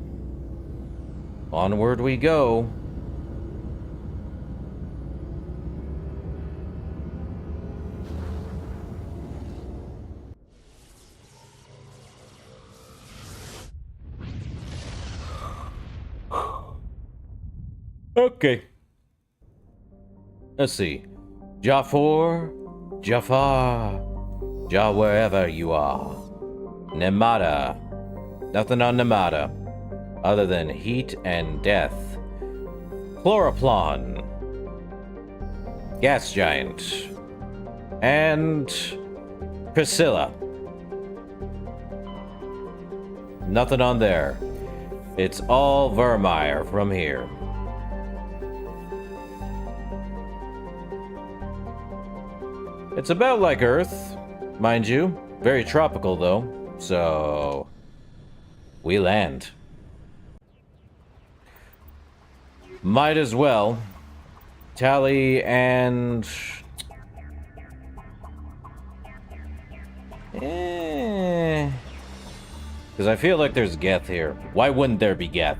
onward we go. Okay. Let's see. Jafar, Ja wherever you are. Nemada. Nothing on Nemada. Other than heat and death. Chloroplon. Gas Giant. And Priscilla. Nothing on there. It's all Vermeer from here. It's about like Earth, mind you. Very tropical, though. So, we land. Might as well. Tally and... Because I feel like there's Geth here. Why wouldn't there be Geth?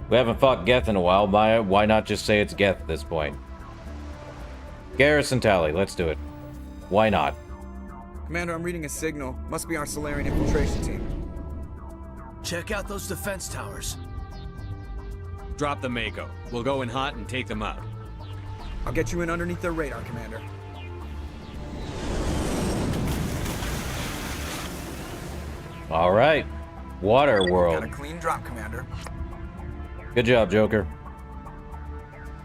We haven't fought Geth in a while. Why not just say it's Geth at this point? Garrison Tally, let's do it. Why not? Commander, I'm reading a signal. Must be our Solarian infiltration team. Check out those defense towers. Drop the Mako. We'll go in hot and take them out. I'll get you in underneath their radar, Commander. All right. Water World. Got a clean drop, Commander. Good job, Joker.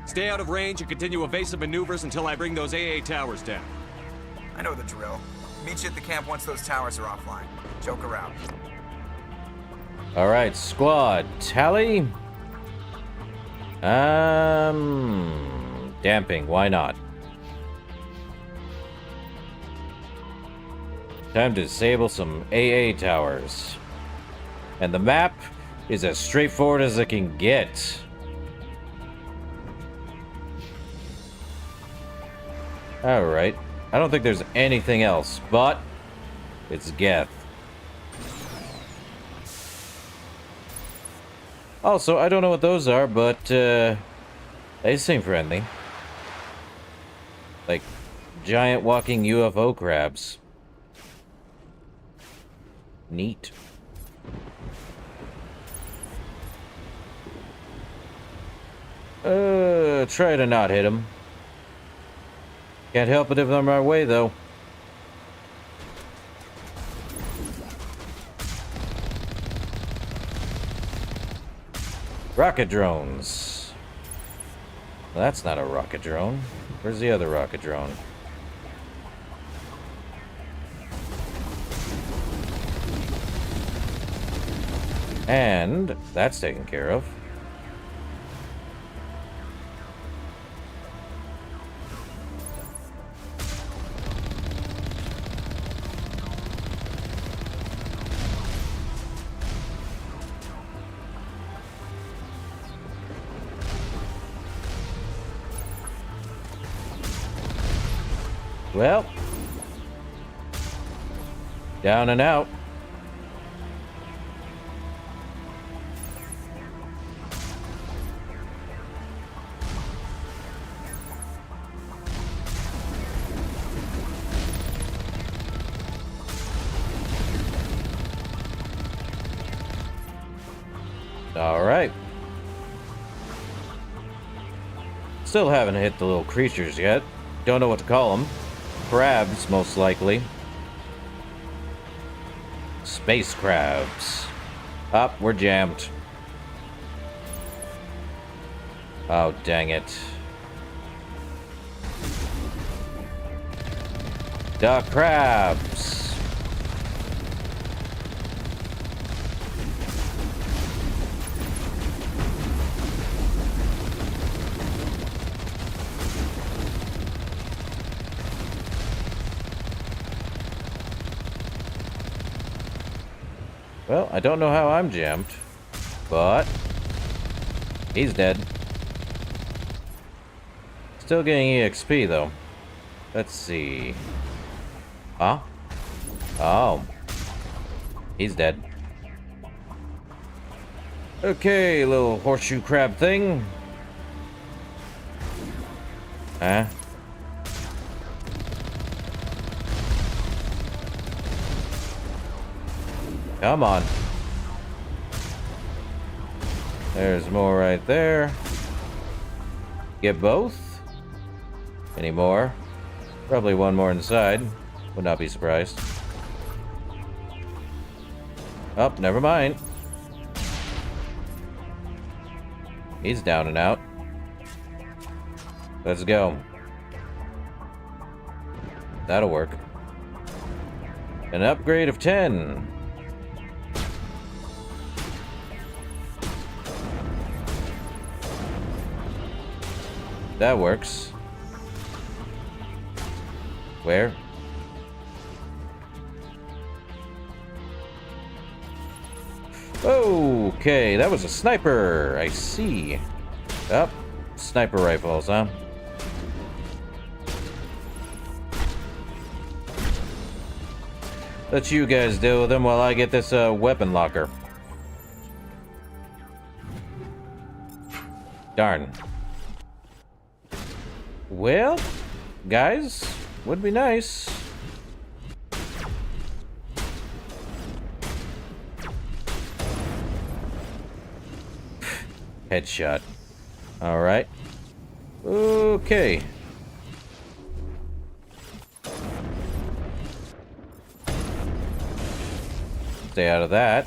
Stay out of range and continue evasive maneuvers until I bring those AA towers down. I know the drill. Meet you at the camp once those towers are offline. Joker out. All right, squad. Tally. Damping. Why not? Time to disable some AA towers. And the map is as straightforward as it can get. Alright. I don't think there's anything else, but it's Geth. Also, I don't know what those are, but they seem friendly. Like giant walking UFO crabs. Neat. Try to not hit him. Can't help it if I'm our way, though. Rocket drones. Well, that's not a rocket drone. Where's the other rocket drone? And that's taken care of. Well, down and out. All right. Still haven't hit the little creatures yet. Don't know what to call them. Crabs, most likely. Space crabs. Up, we're jammed. Oh, dang it. The crabs. Well, I don't know how I'm jammed. But he's dead. Still getting EXP though. Let's see. Huh? Oh. He's dead. Okay, little horseshoe crab thing. Huh? Come on. There's more right there. Get both? Any more? Probably one more inside. Would not be surprised. Oh, never mind. He's down and out. Let's go. That'll work. An upgrade of 10. That works. Where? Okay, that was a sniper. I see. Up. Sniper rifles, huh? Let you guys deal with them while I get this weapon locker. Darn. Well, guys, would be nice. Headshot. All right. Okay. Stay out of that.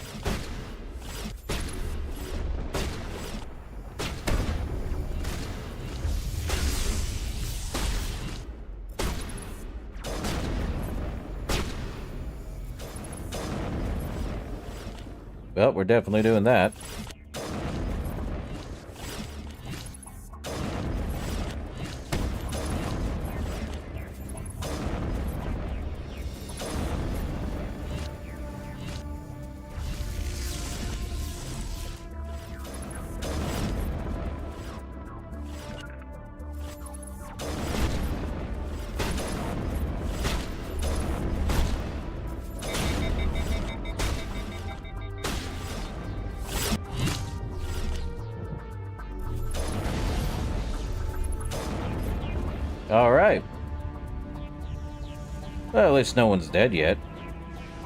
Well, we're definitely doing that. All right. Well, at least no one's dead yet.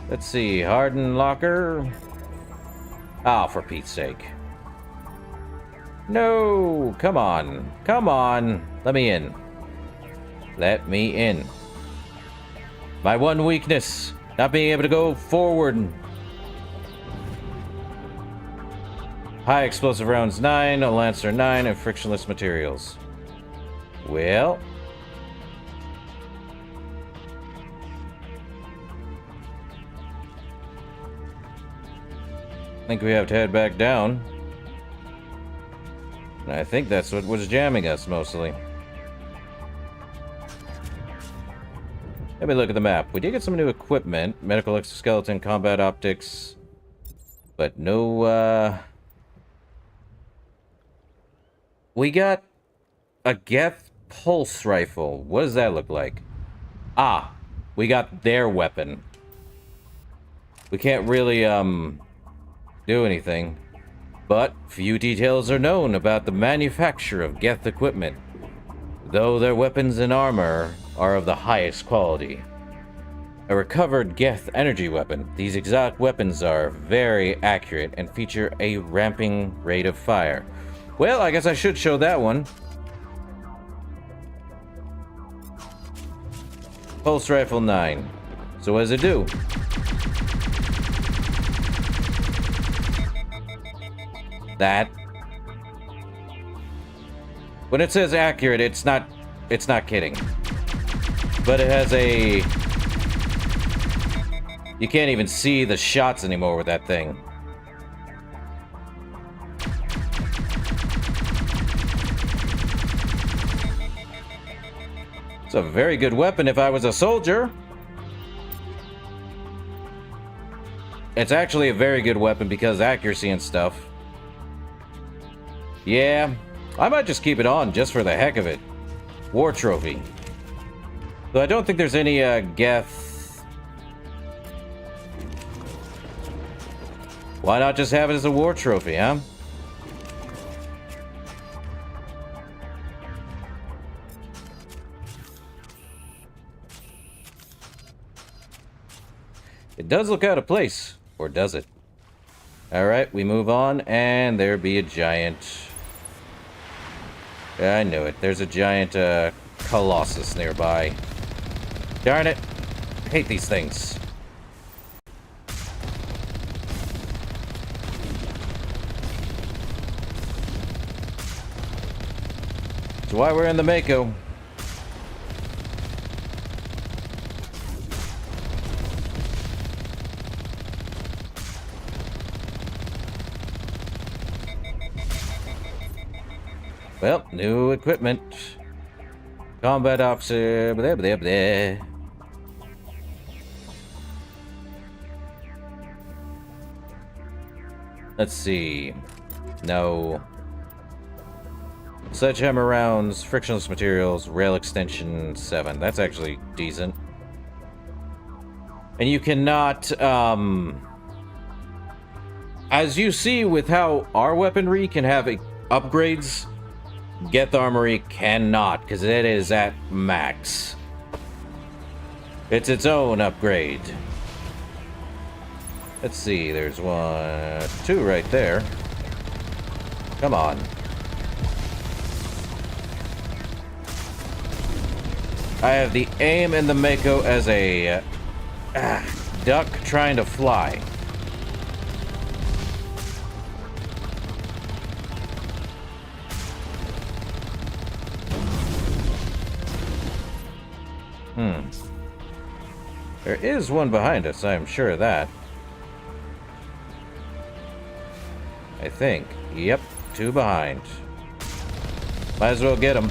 Let's see. Harden locker. Ah, for Pete's sake. No, come on. Come on. Let me in. Let me in. My one weakness. Not being able to go forward. High explosive rounds 9, a Lancer 9, and frictionless materials. Well... I think we have to head back down. And I think that's what was jamming us, mostly. Let me look at the map. We did get some new equipment. Medical exoskeleton, combat optics. But no, we got a Geth pulse rifle. What does that look like? Ah, we got their weapon. We can't really, do anything, but few details are known about the manufacture of Geth equipment, though their weapons and armor are of the highest quality. A recovered Geth energy weapon, these exact weapons are very accurate and feature a ramping rate of fire. Well, I guess I should show that one. Pulse rifle 9. So what does it do? That. When it says accurate, it's not kidding. But it has a... You can't even see the shots anymore with that thing. It's a very good weapon if I was a soldier. It's actually a very good weapon because accuracy and stuff. Yeah, I might just keep it on just for the heck of it. War trophy. Though I don't think there's any Geth. Why not just have it as a war trophy, huh? It does look out of place, or does it? Alright, we move on, and there be a giant... Yeah, I knew it. There's a giant Colossus nearby. Darn it. I hate these things. That's why we're in the Mako. Well, new equipment. Combat officer. Blah, blah, blah. Let's see. No. Sledgehammer rounds, frictionless materials, rail extension 7. That's actually decent. And you cannot, as you see with how our weaponry can have upgrades, Geth Armory cannot, because it is at max. It's its own upgrade. Let's see, there's 1, 2 right there. Come on. I have the aim and the Mako as a duck trying to fly. There is one behind us, I'm sure of that. I think. Yep, 2 behind. Might as well get them.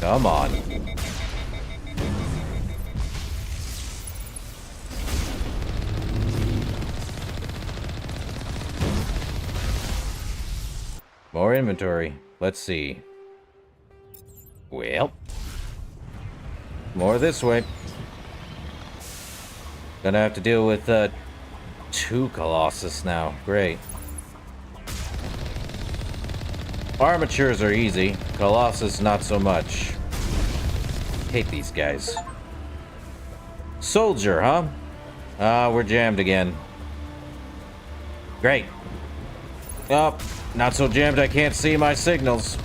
Come on. More inventory. Let's see. Well. More this way. Gonna have to deal with 2 Colossus now. Great. Armatures are easy. Colossus not so much. Hate these guys. Soldier, huh? Ah, we're jammed again. Great. Oh, not so jammed I can't see my signals.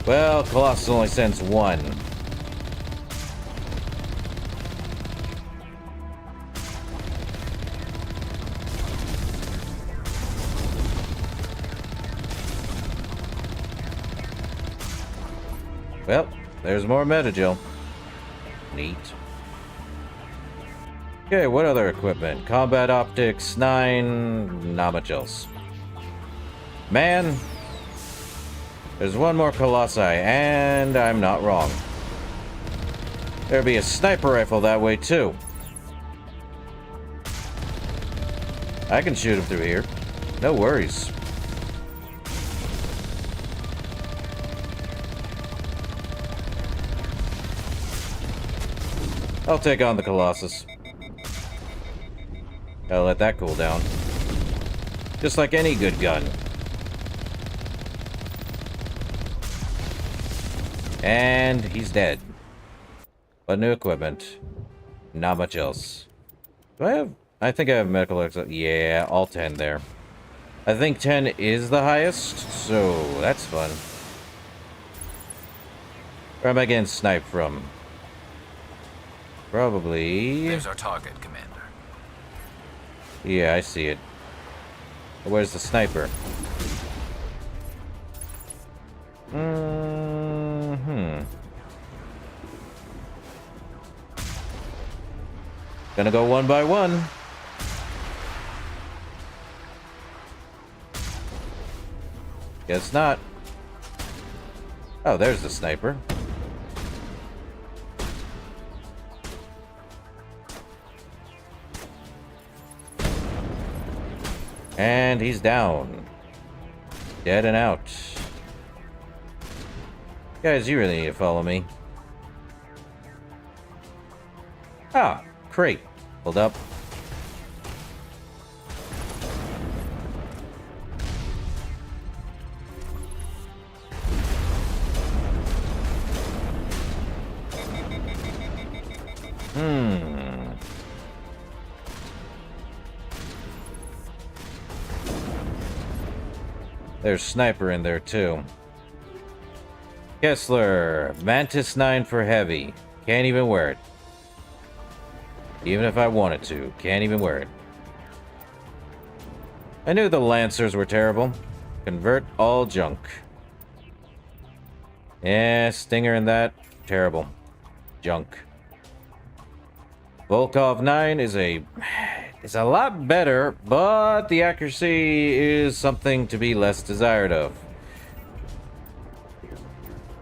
Well, Colossus only sends 1. Well, there's more Metagel. Neat. Okay, what other equipment? Combat optics, 9, not much else. Man, there's 1 more Colossi, and I'm not wrong. There'll be a sniper rifle that way, too. I can shoot him through here. No worries. I'll take on the Colossus. Gotta let that cool down. Just like any good gun. And he's dead. But new equipment. Not much else. Do I have... I think I have medical... Yeah, all 10 there. I think 10 is the highest, so that's fun. Where am I getting sniped from? Probably... There's our target, Commander. Yeah, I see it. Where's the sniper? Gonna go 1 by 1. Guess not. Oh, there's the sniper. And he's down. Dead and out. Guys, you really need to follow me. Ah, crate. Hold up. There's sniper in there too. Kessler, Mantis 9 for heavy. Can't even wear it. Even if I wanted to, can't even wear it. I knew the Lancers were terrible. Convert all junk. Yeah, Stinger and that, terrible. Junk. Volkov 9 is a lot better, but the accuracy is something to be less desired of.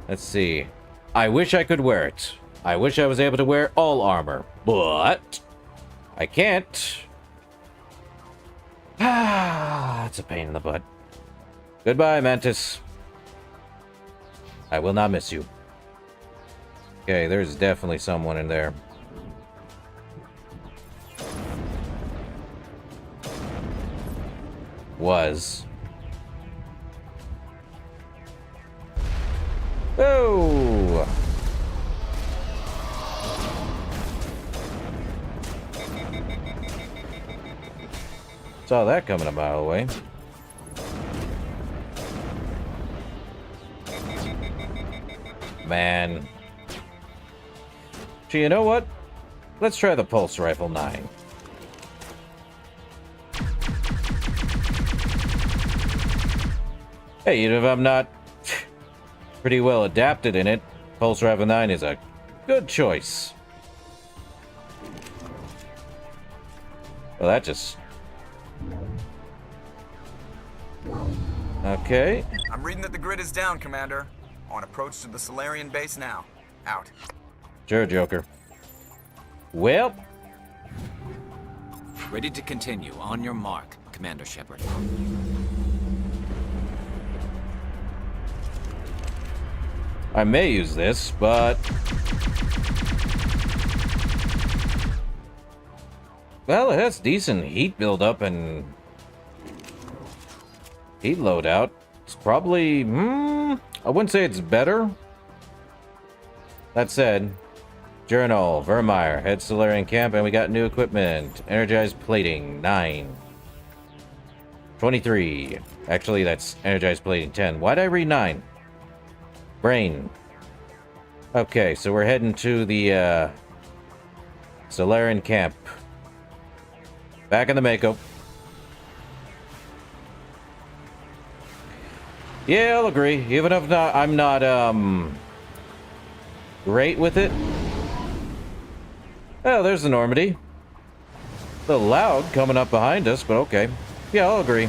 Let's see. I wish I could wear it. I wish I was able to wear all armor, but I can't. Ah, it's a pain in the butt. Goodbye, Mantis. I will not miss you. Okay, there's definitely someone in there. Was. Oh! Saw that coming a mile away. Man. So you know what? Let's try the Pulse Rifle 9. Hey, even if I'm not pretty well adapted in it, Pulse Rifle 9 is a good choice. Well, that just... Okay. I'm reading that the grid is down, Commander. On approach to the Solarian base now. Out. Sure, Joker. Well... Ready to continue. On your mark, Commander Shepard. I may use this, but... Well, it has decent heat buildup and... heat loadout. It's probably... I wouldn't say it's better. That said... Journal, Vermeer, head Solarian camp, and we got new equipment. Energized plating, 9. 23. Actually, that's energized plating, 10. Why'd I read 9? Brain. Okay, so we're heading to the, Solarian camp. Back in the Mako. Yeah, I'll agree. Even if I'm not, great with it. Oh, there's the Normandy. A little loud coming up behind us, but okay. Yeah, I'll agree.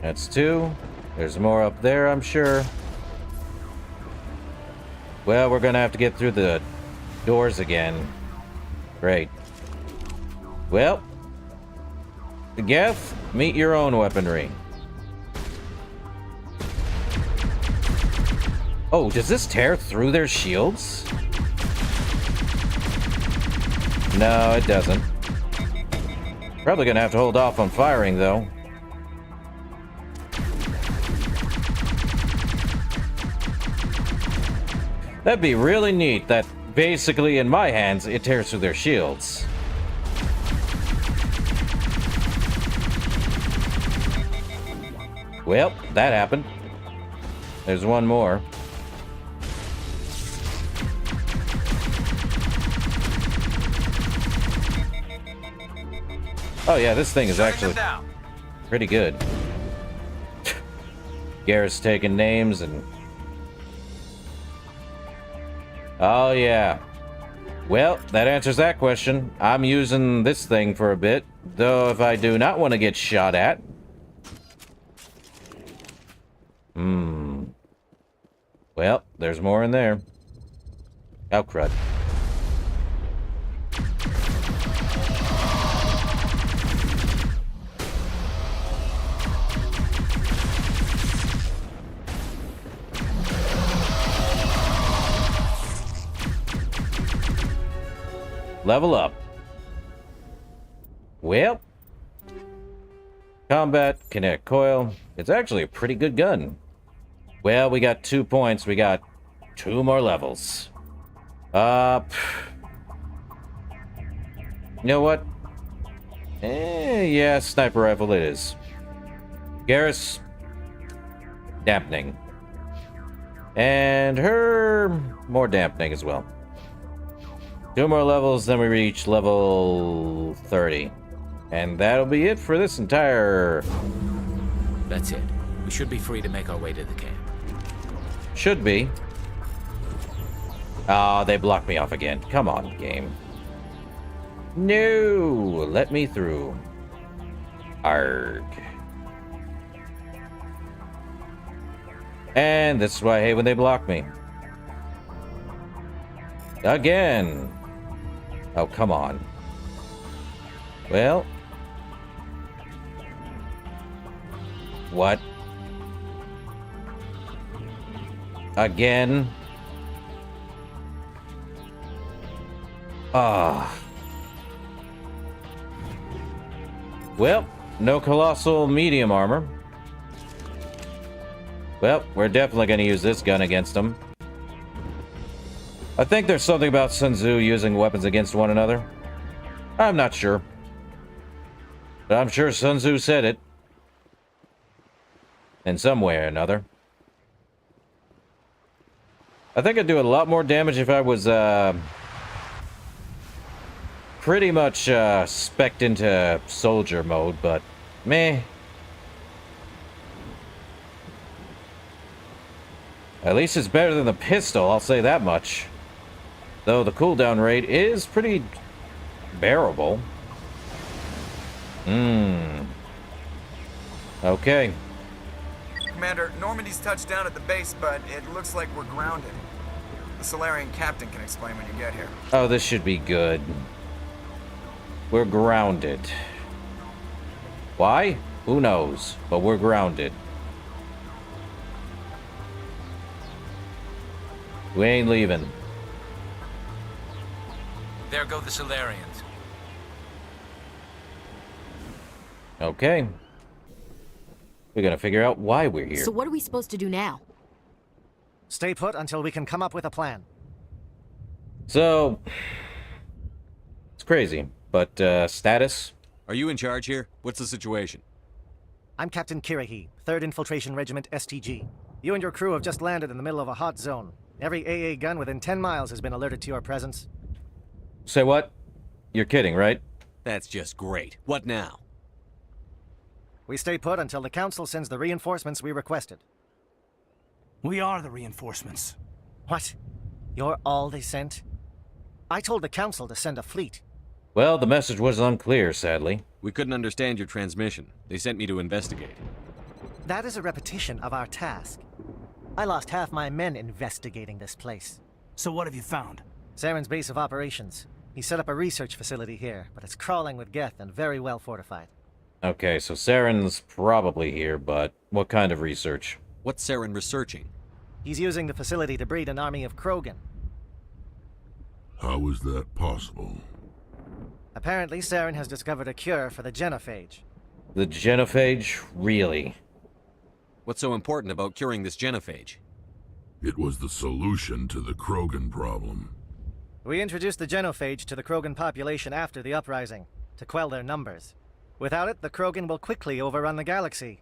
That's 2. There's more up there, I'm sure. Well, we're gonna have to get through the doors again. Great. Well, Geth, meet your own weaponry. Oh, does this tear through their shields? No, it doesn't. Probably gonna have to hold off on firing, though. That'd be really neat that basically in my hands it tears through their shields. Well, that happened. There's one more. Oh yeah, this thing is actually pretty good. Garrett's taking names and... Oh yeah. Well, that answers that question. I'm using this thing for a bit, though if I do not want to get shot at... Well, there's more in there. Oh, crud. Level up. Well, combat, kinetic coil. It's actually a pretty good gun. Well, we got 2 points. We got 2 more levels. You know what? Yeah, sniper rifle it is. Garrus, dampening. And her, more dampening as well. 2 more levels, then we reach level 30. And that'll be it for this entire... That's it. We should be free to make our way to the camp. Should be. Ah, they blocked me off again. Come on, game. No! Let me through. Arg. And this is why I hate when they block me. Again! Oh, come on. Well... What? Again? Ah. Well, no colossal medium armor. Well, we're definitely going to use this gun against them. I think there's something about Sun Tzu using weapons against one another. I'm not sure. But I'm sure Sun Tzu said it. In some way or another. I think I'd do a lot more damage if I was, pretty much, spec'd into soldier mode, but, meh. At least it's better than the pistol, I'll say that much. Though the cooldown rate is pretty bearable. Okay. Commander, Normandy's touched down at the base, but it looks like we're grounded. The Solarian captain can explain when you get here. Oh, this should be good. We're grounded. Why? Who knows? But we're grounded. We ain't leaving. There go the Solarians. Okay. We're gonna figure out why we're here. So what are we supposed to do now? Stay put until we can come up with a plan. So... It's crazy, but, status? Are you in charge here? What's the situation? I'm Captain Kirahi, 3rd Infiltration Regiment STG. You and your crew have just landed in the middle of a hot zone. Every AA gun within 10 miles has been alerted to your presence. Say what? You're kidding, right? That's just great. What now? We stay put until the Council sends the reinforcements we requested. We are the reinforcements. What? You're all they sent? I told the Council to send a fleet. Well, the message was unclear, sadly. We couldn't understand your transmission. They sent me to investigate. That is a repetition of our task. I lost half my men investigating this place. So what have you found? Saren's base of operations. He set up a research facility here, but it's crawling with Geth and very well fortified. Okay, so Saren's probably here, but what kind of research? What's Saren researching? He's using the facility to breed an army of Krogan. How is that possible? Apparently, Saren has discovered a cure for the genophage. The genophage? Really? What's so important about curing this genophage? It was the solution to the Krogan problem. We introduced the genophage to the Krogan population after the uprising, to quell their numbers. Without it, the Krogan will quickly overrun the galaxy.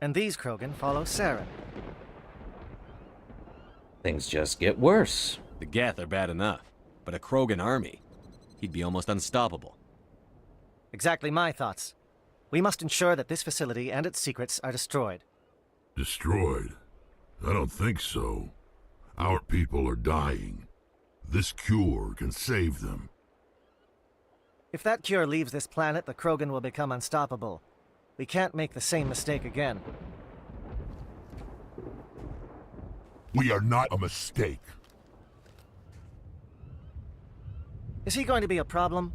And these Krogan follow Saren. Things just get worse. The Geth are bad enough, but a Krogan army? He'd be almost unstoppable. Exactly my thoughts. We must ensure that this facility and its secrets are destroyed. Destroyed? I don't think so. Our people are dying. This cure can save them. If that cure leaves this planet, the Krogan will become unstoppable. We can't make the same mistake again. We are not a mistake. Is he going to be a problem?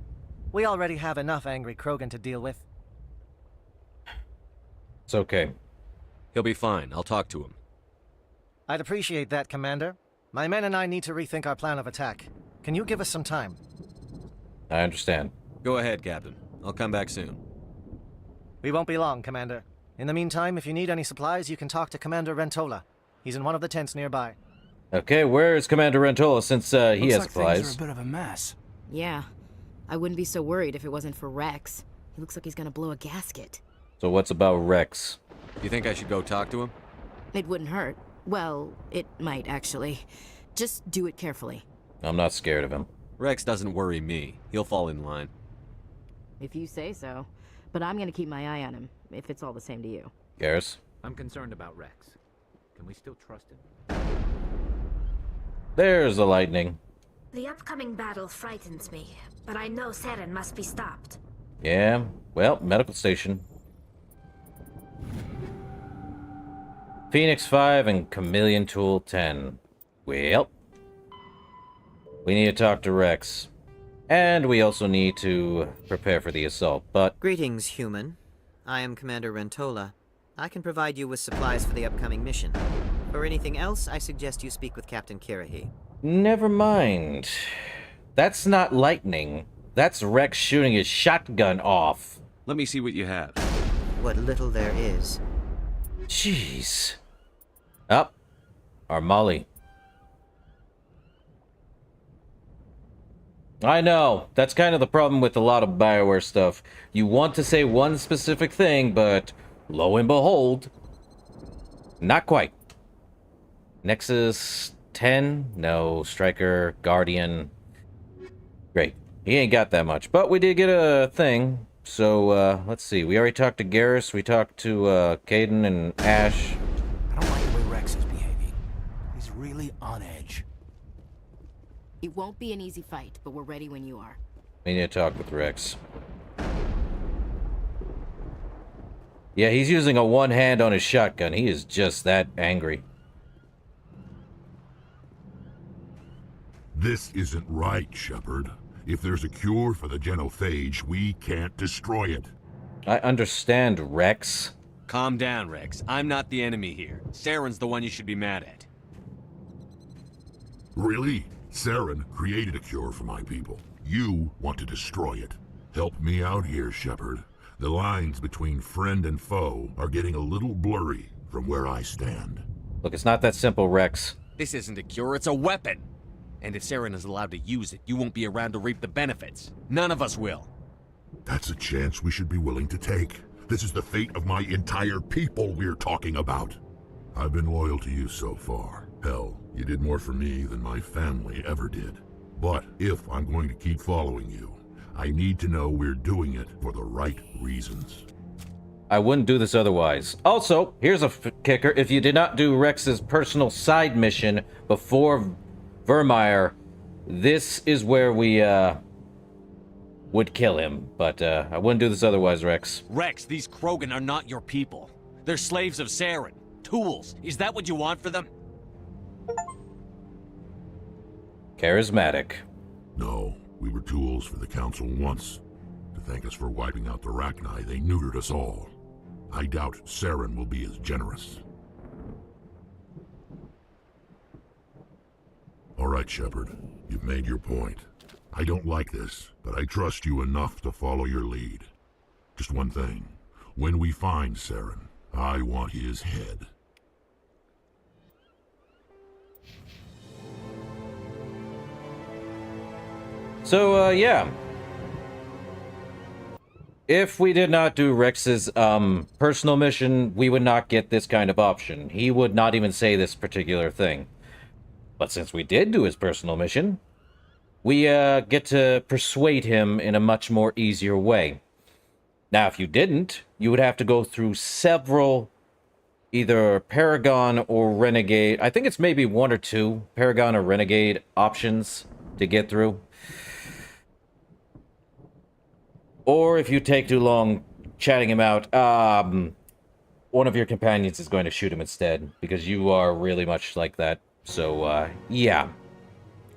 We already have enough angry Krogan to deal with. It's okay. He'll be fine. I'll talk to him. I'd appreciate that, Commander. My men and I need to rethink our plan of attack. Can you give us some time? I understand. Go ahead, Captain. I'll come back soon. We won't be long, Commander. In the meantime, if you need any supplies, you can talk to Commander Rentola. He's in one of the tents nearby. Okay, where is Commander Rentola since he has Looks like supplies? things are a bit of a mess. Yeah. I wouldn't be so worried if it wasn't for Rex. He looks like he's gonna blow a gasket. So what's about Rex? You think I should go talk to him? It wouldn't hurt. Well, it might, actually. Just do it carefully. I'm not scared of him. Rex doesn't worry me. He'll fall in line. If you say so. But I'm gonna keep my eye on him, if it's all the same to you. Garrus? I'm concerned about Rex. Can we still trust him? There's the lightning. The upcoming battle frightens me, but I know Saren must be stopped. Yeah, well, medical station. Phoenix 5 and Chameleon Tool 10. Well, we need to talk to Rex. And we also need to prepare for the assault, but... Greetings, human. I am Commander Rentola. I can provide you with supplies for the upcoming mission. For anything else, I suggest you speak with Captain Kirahi. Never mind. That's not lightning. That's Rex shooting his shotgun off. Let me see what you have. What little there is. Jeez. Up. Our Molly. I know. That's kind of the problem with a lot of BioWare stuff. You want to say one specific thing, but lo and behold, not quite. Nexus 10? No. Striker, Guardian. Great. He ain't got that much, but we did get a thing. So, let's see. We already talked to Garrus. We talked to, Caden and Ash. I don't like the way Rex is behaving. He's really on edge. It won't be an easy fight, but we're ready when you are. We need to talk with Rex. Yeah, he's using a one hand on his shotgun. He is just that angry. This isn't right, Shepard. If there's a cure for the genophage, we can't destroy it. I understand, Rex. Calm down, Rex. I'm not the enemy here. Saren's the one you should be mad at. Really? Saren created a cure for my people. You want to destroy it. Help me out here, Shepard. The lines between friend and foe are getting a little blurry from where I stand. Look, it's not that simple, Rex. This isn't a cure, it's a weapon. And if Saren is allowed to use it, you won't be around to reap the benefits. None of us will. That's a chance we should be willing to take. This is the fate of my entire people we're talking about. I've been loyal to you so far. Hell, you did more for me than my family ever did. But if I'm going to keep following you, I need to know we're doing it for the right reasons. I wouldn't do this otherwise. Also, here's a kicker. If you did not do Rex's personal side mission before Vermeer, this is where we, would kill him. But, I wouldn't do this otherwise, Rex. Rex, these Krogan are not your people. They're slaves of Saren. Tools. Is that what you want for them? Charismatic. No, we were tools for the Council once. To thank us for wiping out the Rachni, they neutered us all. I doubt Saren will be as generous. All right, Shepard. You've made your point. I don't like this, but I trust you enough to follow your lead. Just one thing. When we find Saren, I want his head. So, yeah. If we did not do Rex's, personal mission, we would not get this kind of option. He would not even say this particular thing. But since we did do his personal mission, we, get to persuade him in a much more easier way. Now, if you didn't, you would have to go through several, either Paragon or Renegade. I think it's maybe one or two Paragon or Renegade options to get through. Or if you take too long chatting him out, one of your companions is going to shoot him instead, because you are really much like that. So, yeah.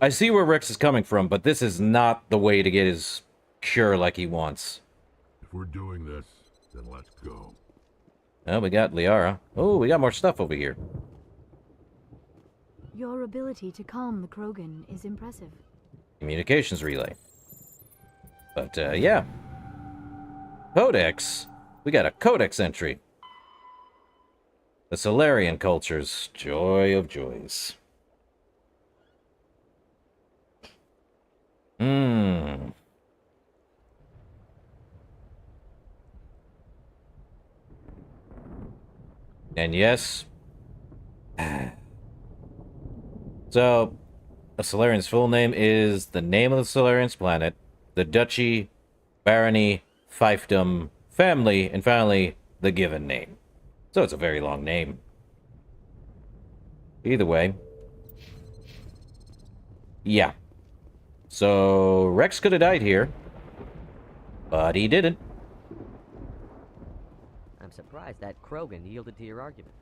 I see where Rex is coming from, but this is not the way to get his cure like he wants. If we're doing this, then let's go. Oh, we got Liara. Oh, we got more stuff over here. Your ability to calm the Krogan is impressive. Communications relay. But, yeah. Codex. We got a codex entry. The Solarian cultures. Joy of joys. And yes. So, a Solarian's full name is the name of the Solarian's planet, the duchy, barony, fiefdom, family, and finally, the given name. So it's a very long name. Either way. Yeah. So, Rex could have died here. But he didn't. I'm surprised that Krogan yielded to your argument.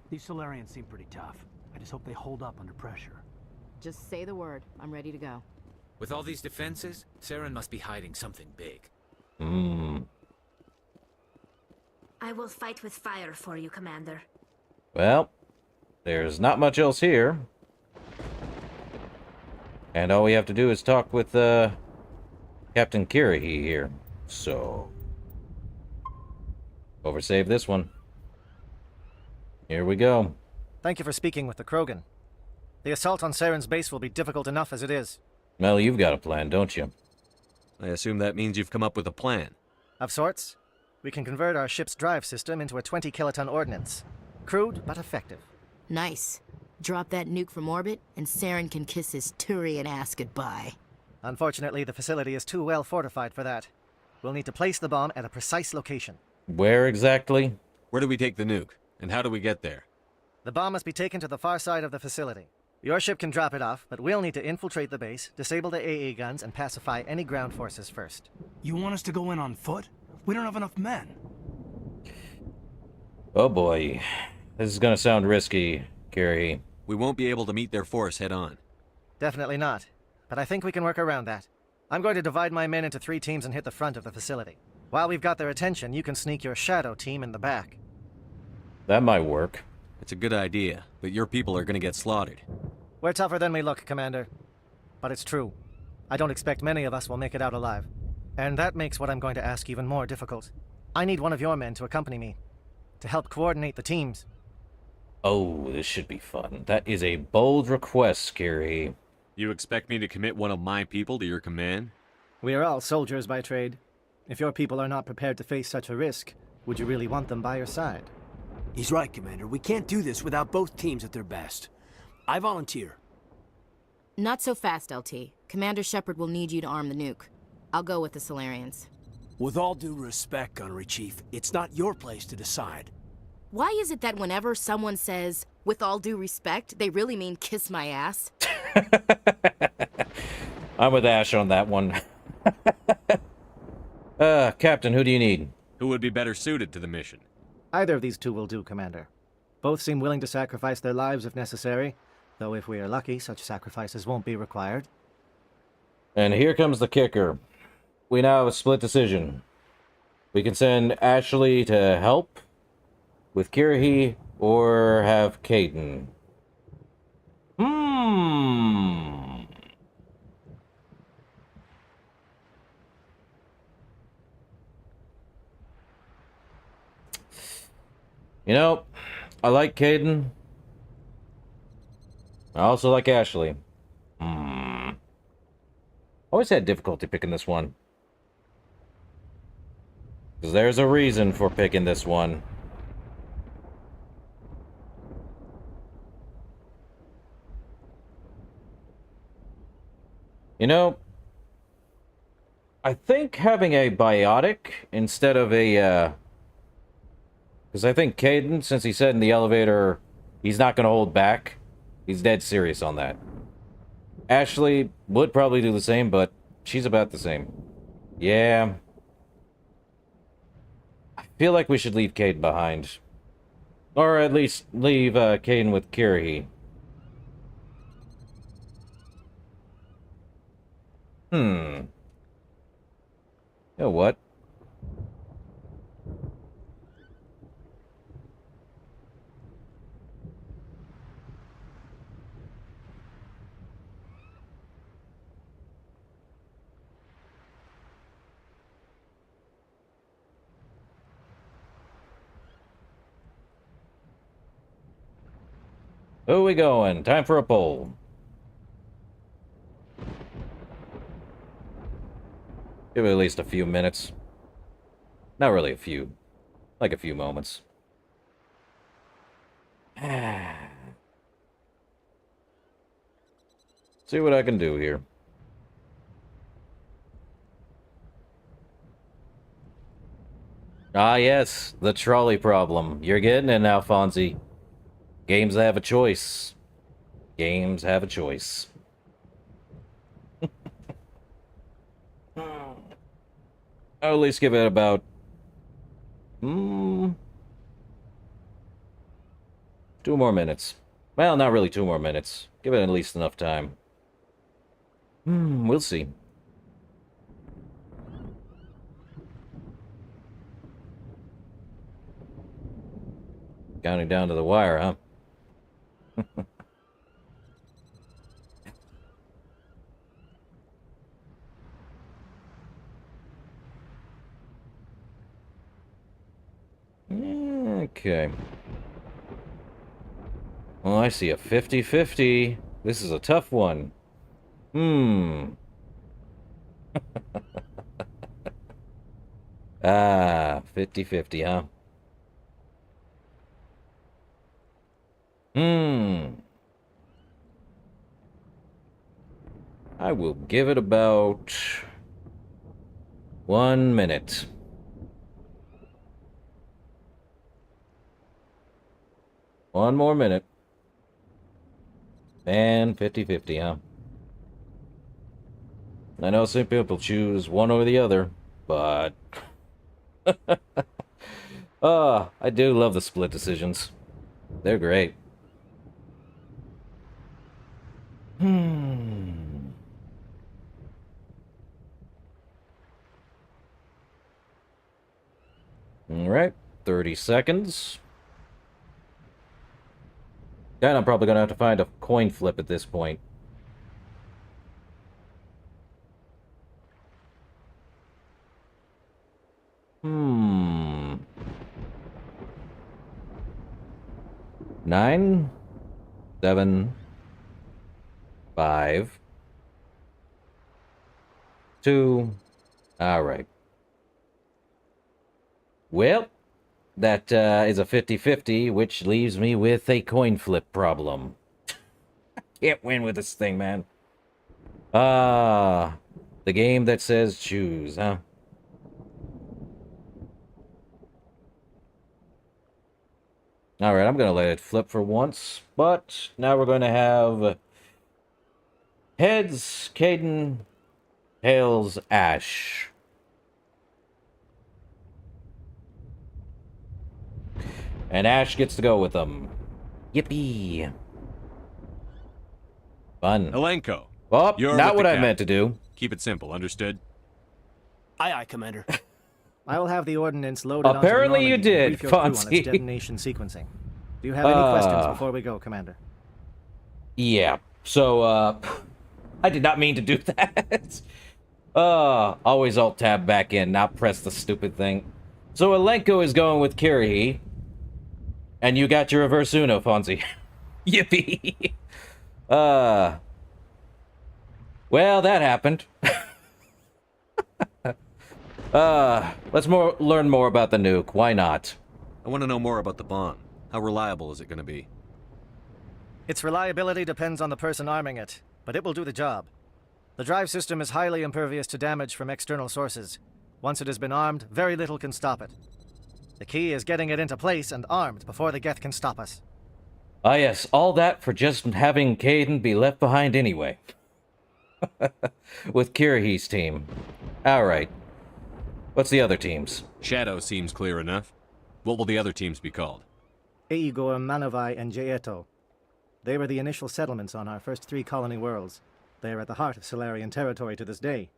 These Solarians seem pretty tough. I just hope they hold up under pressure. Just say the word. I'm ready to go. With all these defenses, Saren must be hiding something big. I will fight with fire for you, Commander. Well, there's not much else here. And all we have to do is talk with, Captain Kirahi here. So, oversave this one. Here we go. Thank you for speaking with the Krogan. The assault on Saren's base will be difficult enough as it is. Well, you've got a plan, don't you? I assume that means you've come up with a plan. Of sorts. We can convert our ship's drive system into a 20-kiloton ordnance. Crude, but effective. Nice. Drop that nuke from orbit, and Saren can kiss his Turian ass goodbye. Unfortunately, the facility is too well fortified for that. We'll need to place the bomb at a precise location. Where exactly? Where do we take the nuke? And how do we get there? The bomb must be taken to the far side of the facility. Your ship can drop it off, but we'll need to infiltrate the base, disable the AA guns, and pacify any ground forces first. You want us to go in on foot? We don't have enough men. Oh boy. This is gonna sound risky, Kirahi. We won't be able to meet their force head-on. Definitely not. But I think we can work around that. I'm going to divide my men into 3 teams and hit the front of the facility. While we've got their attention, you can sneak your shadow team in the back. That might work. It's a good idea, but your people are gonna get slaughtered. We're tougher than we look, Commander. But it's true. I don't expect many of us will make it out alive. And that makes what I'm going to ask even more difficult. I need one of your men to accompany me, to help coordinate the teams. Oh, this should be fun. That is a bold request, Kirahi. You expect me to commit one of my people to your command? We are all soldiers by trade. If your people are not prepared to face such a risk, would you really want them by your side? He's right, Commander. We can't do this without both teams at their best. I volunteer. Not so fast, LT. Commander Shepard will need you to arm the nuke. I'll go with the Solarians. With all due respect, Gunnery Chief, it's not your place to decide. Why is it that whenever someone says, with all due respect, they really mean kiss my ass? I'm with Ash on that one. Captain, who do you need? Who would be better suited to the mission? Either of these 2 will do, Commander. Both seem willing to sacrifice their lives if necessary, though if we are lucky, such sacrifices won't be required. And here comes the kicker. We now have a split decision. We can send Ashley to help with Kirahi, or have Caden. You know, I like Caden. I also like Ashley. Always had difficulty picking this one. Because there's a reason for picking this one. You know, I think having a biotic instead of a, because I think Caden, since he said in the elevator he's not going to hold back, he's dead serious on that. Ashley would probably do the same, but she's about the same. Yeah. I feel like we should leave Caden behind. Or at least leave Caden with Kirihi. You know what? Who we going? Time for a poll. Give it at least a few minutes. Not really a few. Like a few moments. See what I can do here. Ah, yes. The trolley problem. You're getting it now, Fonzie. Games have a choice. Games have a choice. I'll at least give it about... 2 more minutes. Well, not really 2 more minutes. Give it at least enough time. We'll see. Counting down to the wire, huh? Okay. Well, I see a 50-50. This is a tough one. Ah, 50-50, huh? I will give it about 1 minute. One more minute. And 50-50, huh? I know some people choose one over the other, but... I do love the split decisions. They're great. Alright, 30 seconds. Then I'm probably gonna have to find a coin flip at this point. Nine, 7, 5, 2. All right. Well, that is a 50-50, which leaves me with a coin flip problem. Can't win with this thing, man. The game that says choose, huh? Alright, I'm gonna let it flip for once, but now we're gonna have heads, Caden, tails, Ash. And Ash gets to go with them. Yippee. Fun. Elenko. Oh, You're not with what the I meant to do. Keep it simple, understood? Aye, Commander. I will have the ordnance loaded Apparently onto the you Normandy and did, brief your crew on Fonzie. its detonation sequencing. Do you have any questions before we go, Commander? Yeah, so, I did not mean to do that. Always alt-tab back in, not press the stupid thing. So Elenko is going with Kirihi. And you got your reverse Uno, Fonzie. Yippee! Well, that happened. Let's learn more about the nuke. Why not? I want to know more about the bomb. How reliable is it going to be? Its reliability depends on the person arming it, but it will do the job. The drive system is highly impervious to damage from external sources. Once it has been armed, very little can stop it. The key is getting it into place and armed before the Geth can stop us. Ah yes, all that for just having Caden be left behind anyway. With Kirahi's team. Alright. What's the other teams? Shadow seems clear enough. What will the other teams be called? Igor, Manovai, and Jaeto. They were the initial settlements on our first 3 colony worlds. They are at the heart of Solarian territory to this day.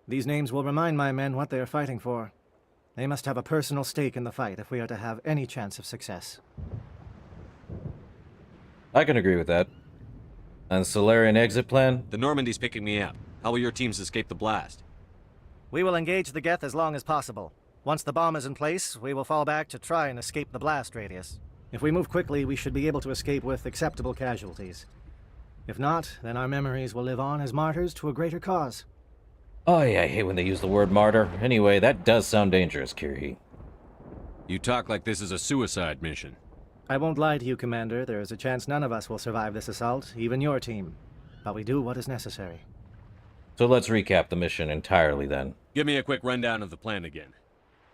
These names will remind my men what they are fighting for. They must have a personal stake in the fight if we are to have any chance of success. I can agree with that. And Solarian exit plan? The Normandy's picking me up. How will your teams escape the blast? We will engage the Geth as long as possible. Once the bomb is in place, we will fall back to try and escape the blast radius. If we move quickly, we should be able to escape with acceptable casualties. If not, then our memories will live on as martyrs to a greater cause. Oh yeah, I hate when they use the word martyr. Anyway, that does sound dangerous, Kiri. You talk like this is a suicide mission. I won't lie to you, Commander. There is a chance none of us will survive this assault, even your team. But we do what is necessary. So let's recap the mission entirely then. Give me a quick rundown of the plan again.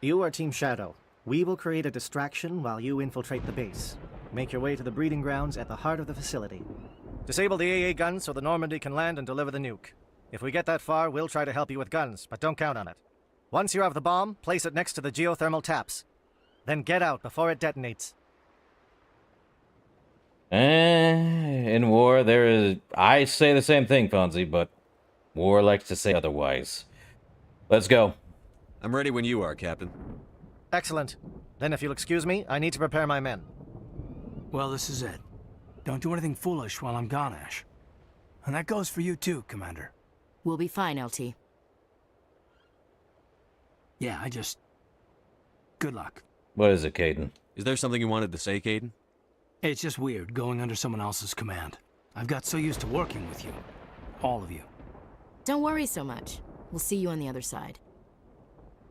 You are Team Shadow. We will create a distraction while you infiltrate the base. Make your way to the breeding grounds at the heart of the facility. Disable the AA guns so the Normandy can land and deliver the nuke. If we get that far, we'll try to help you with guns, but don't count on it. Once you have the bomb, place it next to the geothermal taps. Then get out before it detonates. In war, there is... I say the same thing, Fonzie, but war likes to say otherwise. Let's go. I'm ready when you are, Captain. Excellent. Then if you'll excuse me, I need to prepare my men. Well, this is it. Don't do anything foolish while I'm gone, Ash. And that goes for you too, Commander. We'll be fine, LT. Yeah, good luck. What is it, Caden? Is there something you wanted to say, Caden? It's just weird going under someone else's command. I've got so used to working with you. All of you. Don't worry so much. We'll see you on the other side.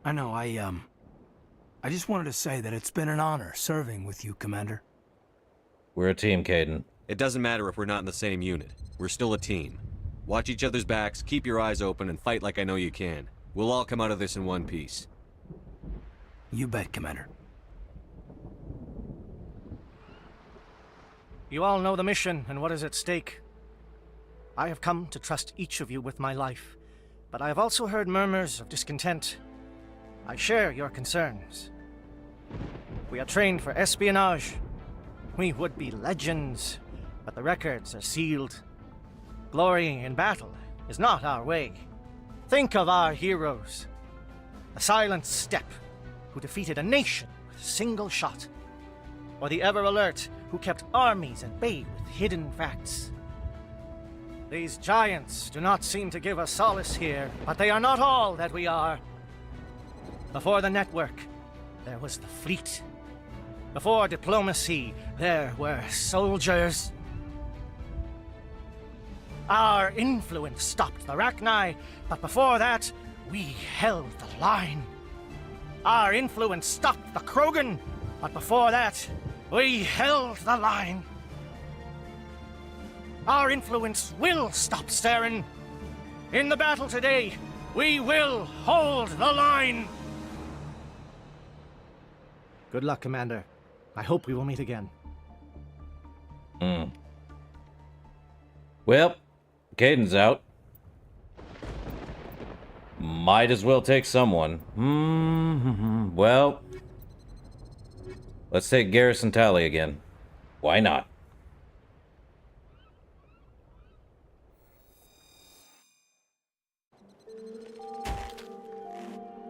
I know, I just wanted to say that it's been an honor serving with you, Commander. We're a team, Caden. It doesn't matter if we're not in the same unit. We're still a team. Watch each other's backs, keep your eyes open, and fight like I know you can. We'll all come out of this in one piece. You bet, Commander. You all know the mission and what is at stake. I have come to trust each of you with my life, but I have also heard murmurs of discontent. I share your concerns. We are trained for espionage. We would be legends, but the records are sealed. Glorying in battle is not our way. Think of our heroes. The Silent Steppe, who defeated a nation with a single shot. Or the Ever Alert, who kept armies at bay with hidden facts. These giants do not seem to give us solace here, but they are not all that we are. Before the network, there was the fleet. Before diplomacy, there were soldiers. Our influence stopped the Rachni, but before that, we held the line. Our influence stopped the Krogan, but before that, we held the line. Our influence will stop Saren. In the battle today, we will hold the line. Good luck, Commander. I hope we will meet again. Well, Caden's out. Might as well take someone. Well, let's take Garrison Tally again. Why not?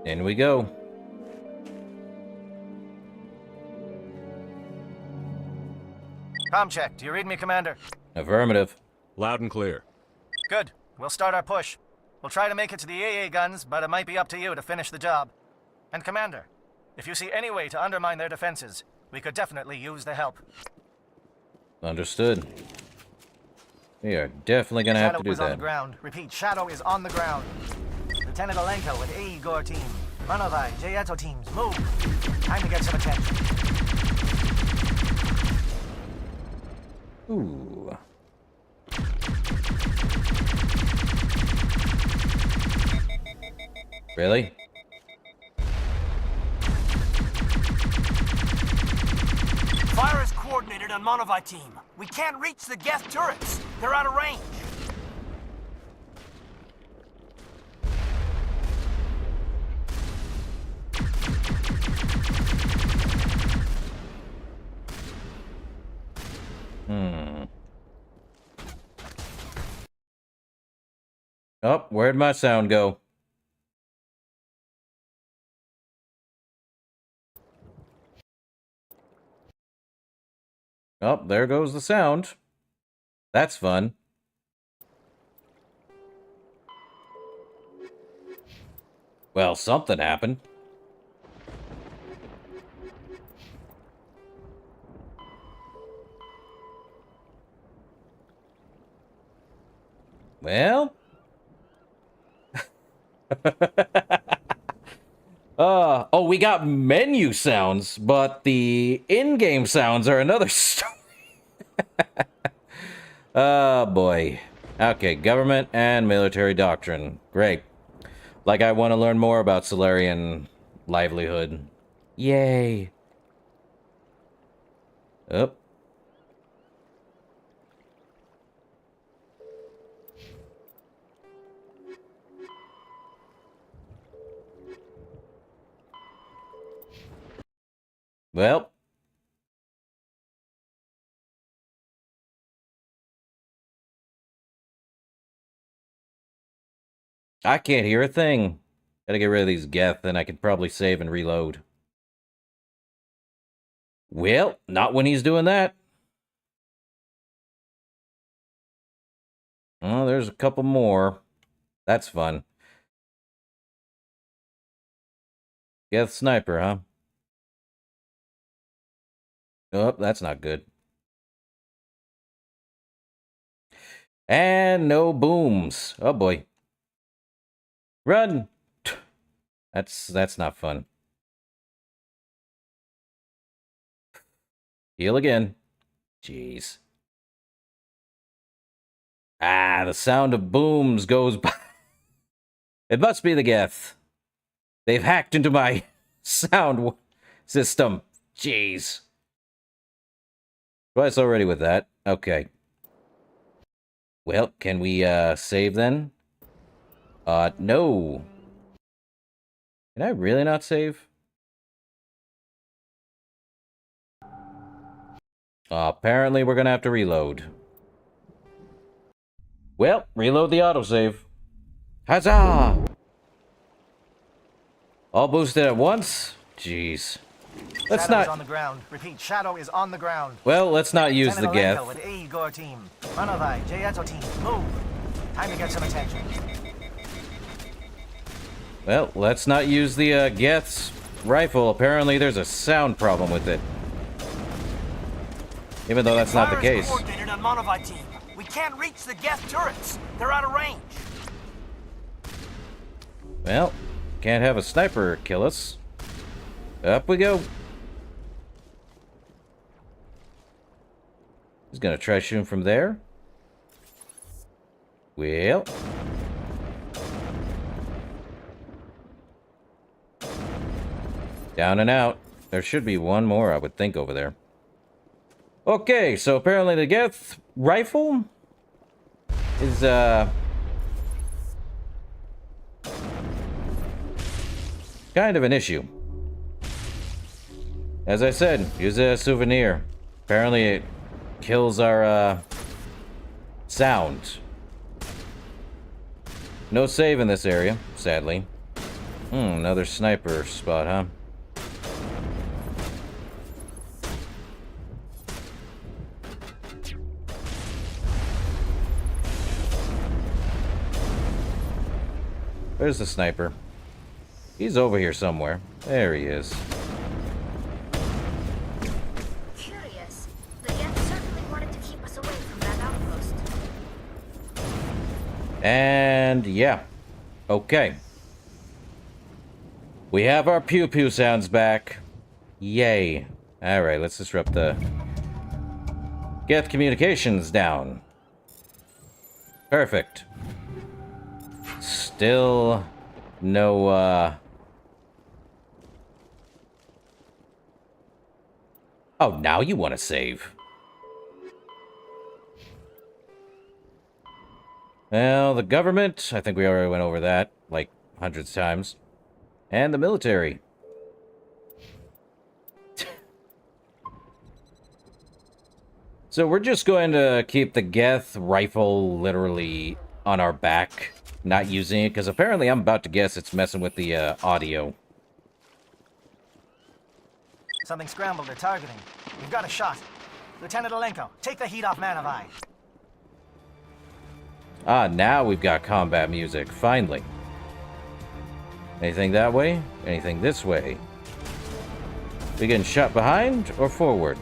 In we go. Com check. Do you read me, Commander? Affirmative. Loud and clear. Good. We'll start our push. We'll try to make it to the AA guns, but it might be up to you to finish the job. And Commander, if you see any way to undermine their defenses, we could definitely use the help. Understood. We are definitely gonna have to do Shadow is on the that. ground. Repeat, Shadow is on the ground. Lieutenant Alenko with Igor team. Manovai, Jaeto teams, move. Time to get some attention. Ooh. Really? Fire is coordinated on Monovai team. We can't reach the Geth turrets. They're out of range. Oh, where'd my sound go? Oh, there goes the sound. That's fun. Well, something happened. Well... oh, we got menu sounds, but the in-game sounds are another story. Oh, boy. Okay, government and military doctrine. Great. Like I want to learn more about Solarian livelihood. Yay. Oh. Well. I can't hear a thing. Gotta get rid of these Geth, and I can probably save and reload. Well, not when he's doing that. Oh, there's a couple more. That's fun. Geth sniper, huh? Oh, that's not good. And no booms. Oh boy. Run! That's not fun. Heal again. Jeez. Ah, the sound of booms goes by. It must be the Geth. They've hacked into my sound system. Jeez. Twice already with that. Okay. Well, can we save then? No. Can I really not save? Apparently we're gonna have to reload. Well, reload the autosave. Huzzah! All boosted at once? Jeez. Let's Shadow not... is on the ground. Repeat, Shadow is on the ground. Well, let's not use the Lieutenant Geth. With Igor team. Manovai, Jayato team, move. Time to get some attention. Well, let's not use the Geth's rifle. Apparently there's a sound problem with it. Even though that's not the case. Coordinated on Manovai team. We can't reach the Geth turrets. They're out of range. Well, can't have a sniper kill us. Up we go. He's gonna try shooting from there. Well. Down and out. There should be one more, I would think, over there. Okay, so apparently the Geth rifle is, kind of an issue. As I said, use it as a souvenir. Apparently it kills our, sound. No save in this area, sadly. Another sniper spot, huh? Where's the sniper? He's over here somewhere. There he is. Curious. The Geth certainly wanted to keep us away from that outpost. And yeah. Okay. We have our pew pew sounds back. Yay. Alright, let's disrupt the Geth communications down. Perfect. Still no, Oh, now you want to save. Well, the government, I think we already went over that, like, hundreds of times. And the military. So we're just going to keep the Geth rifle literally on our back. not using it, because apparently I'm about to guess it's messing with the audio. Something scrambled. They're targeting. We've got a shot. Lieutenant Alenko, take the heat off Man of Eye. Ah, now we've got combat music, finally. Anything that way? Anything this way? We getting shot behind or forward?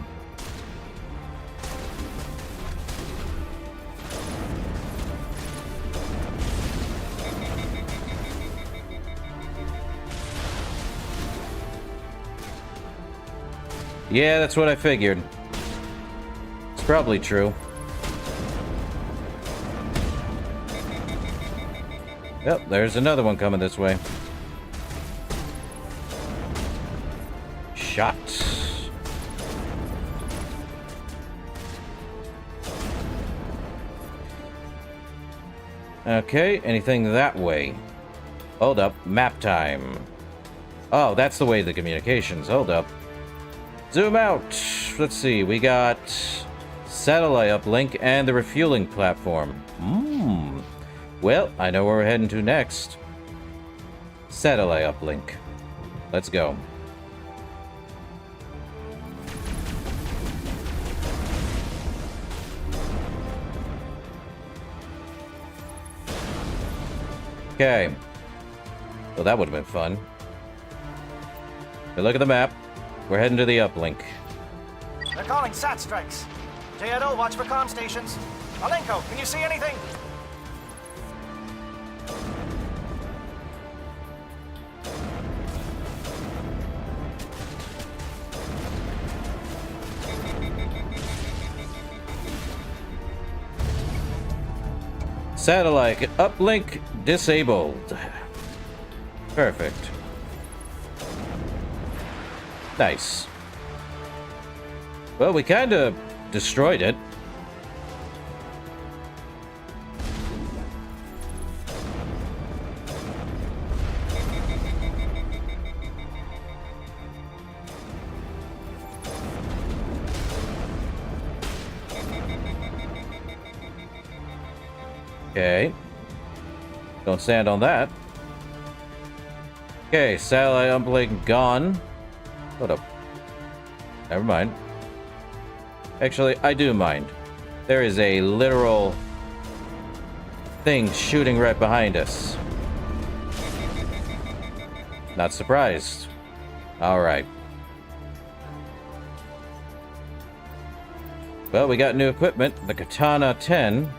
Yeah, that's what I figured. It's probably true. Yep, there's another one coming this way. Shot. Okay, anything that way? Hold up, map time. Oh, that's the way the communications. Hold up. Zoom out. Let's see, we got satellite uplink and the refueling platform. Well, I know where we're heading to next. Satellite uplink. Let's go. Okay. Well, that would have been fun. But look at the map. We're heading to the uplink. They're calling SAT strikes. JNO, watch for comm stations. Alenko, can you see anything? Satellite uplink disabled. Perfect. Nice. Well, we kind of destroyed it. Okay. Don't stand on that. Okay, satellite uplink gone. Hold up. Never mind. Actually, I do mind. There is a literal thing shooting right behind us. Not surprised. Alright. Well, we got new equipment. The Katana 10.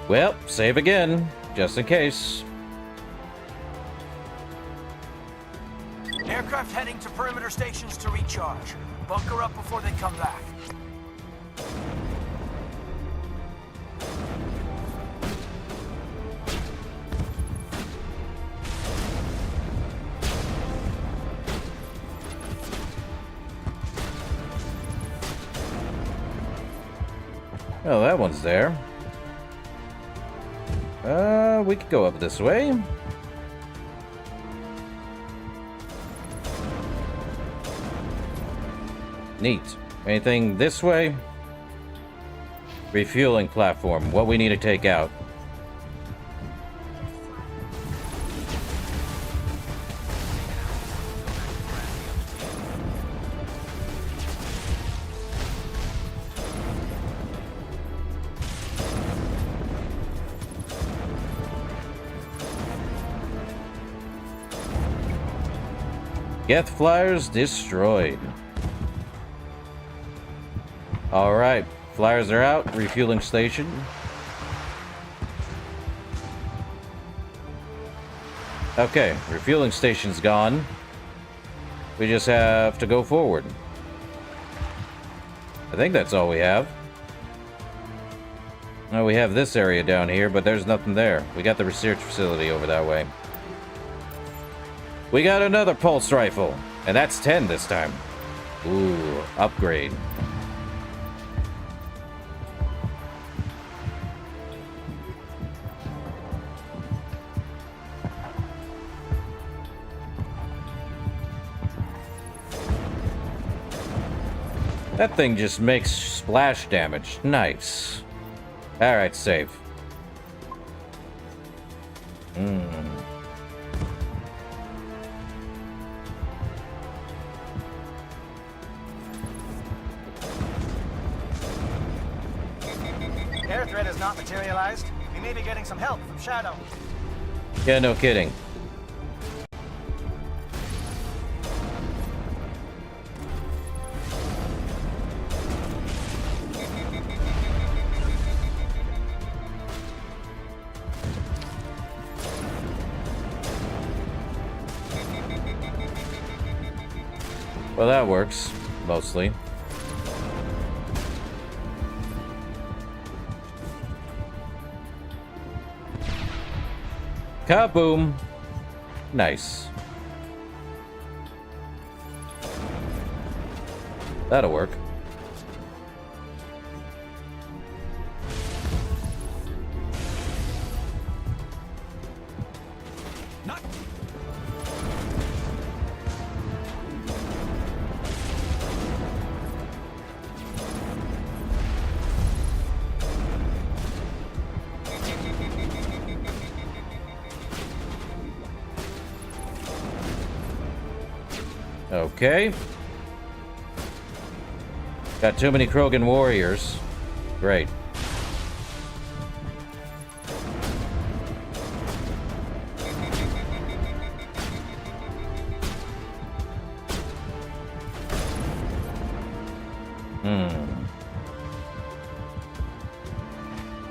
Well, save again, just in case. Aircraft heading to perimeter stations to recharge. Bunker up before they come back. Oh, that one's there. We could go up this way. Neat. Anything this way? Refueling platform. What we need to take out. Geth flyers destroyed. Alright, flyers are out. Refueling station. Okay, refueling station's gone. We just have to go forward. I think that's all we have. No, we have this area down here, but there's nothing there. We got the research facility over that way. We got another pulse rifle, and that's 10 this time. Ooh, upgrade. That thing just makes splash damage. Nice. Alright, save. Air threat has not materialized. We may be getting some help from Shadow. Yeah, no kidding. Well, that works, mostly. Kaboom! Nice. That'll work. Okay. Got too many Krogan warriors. Great.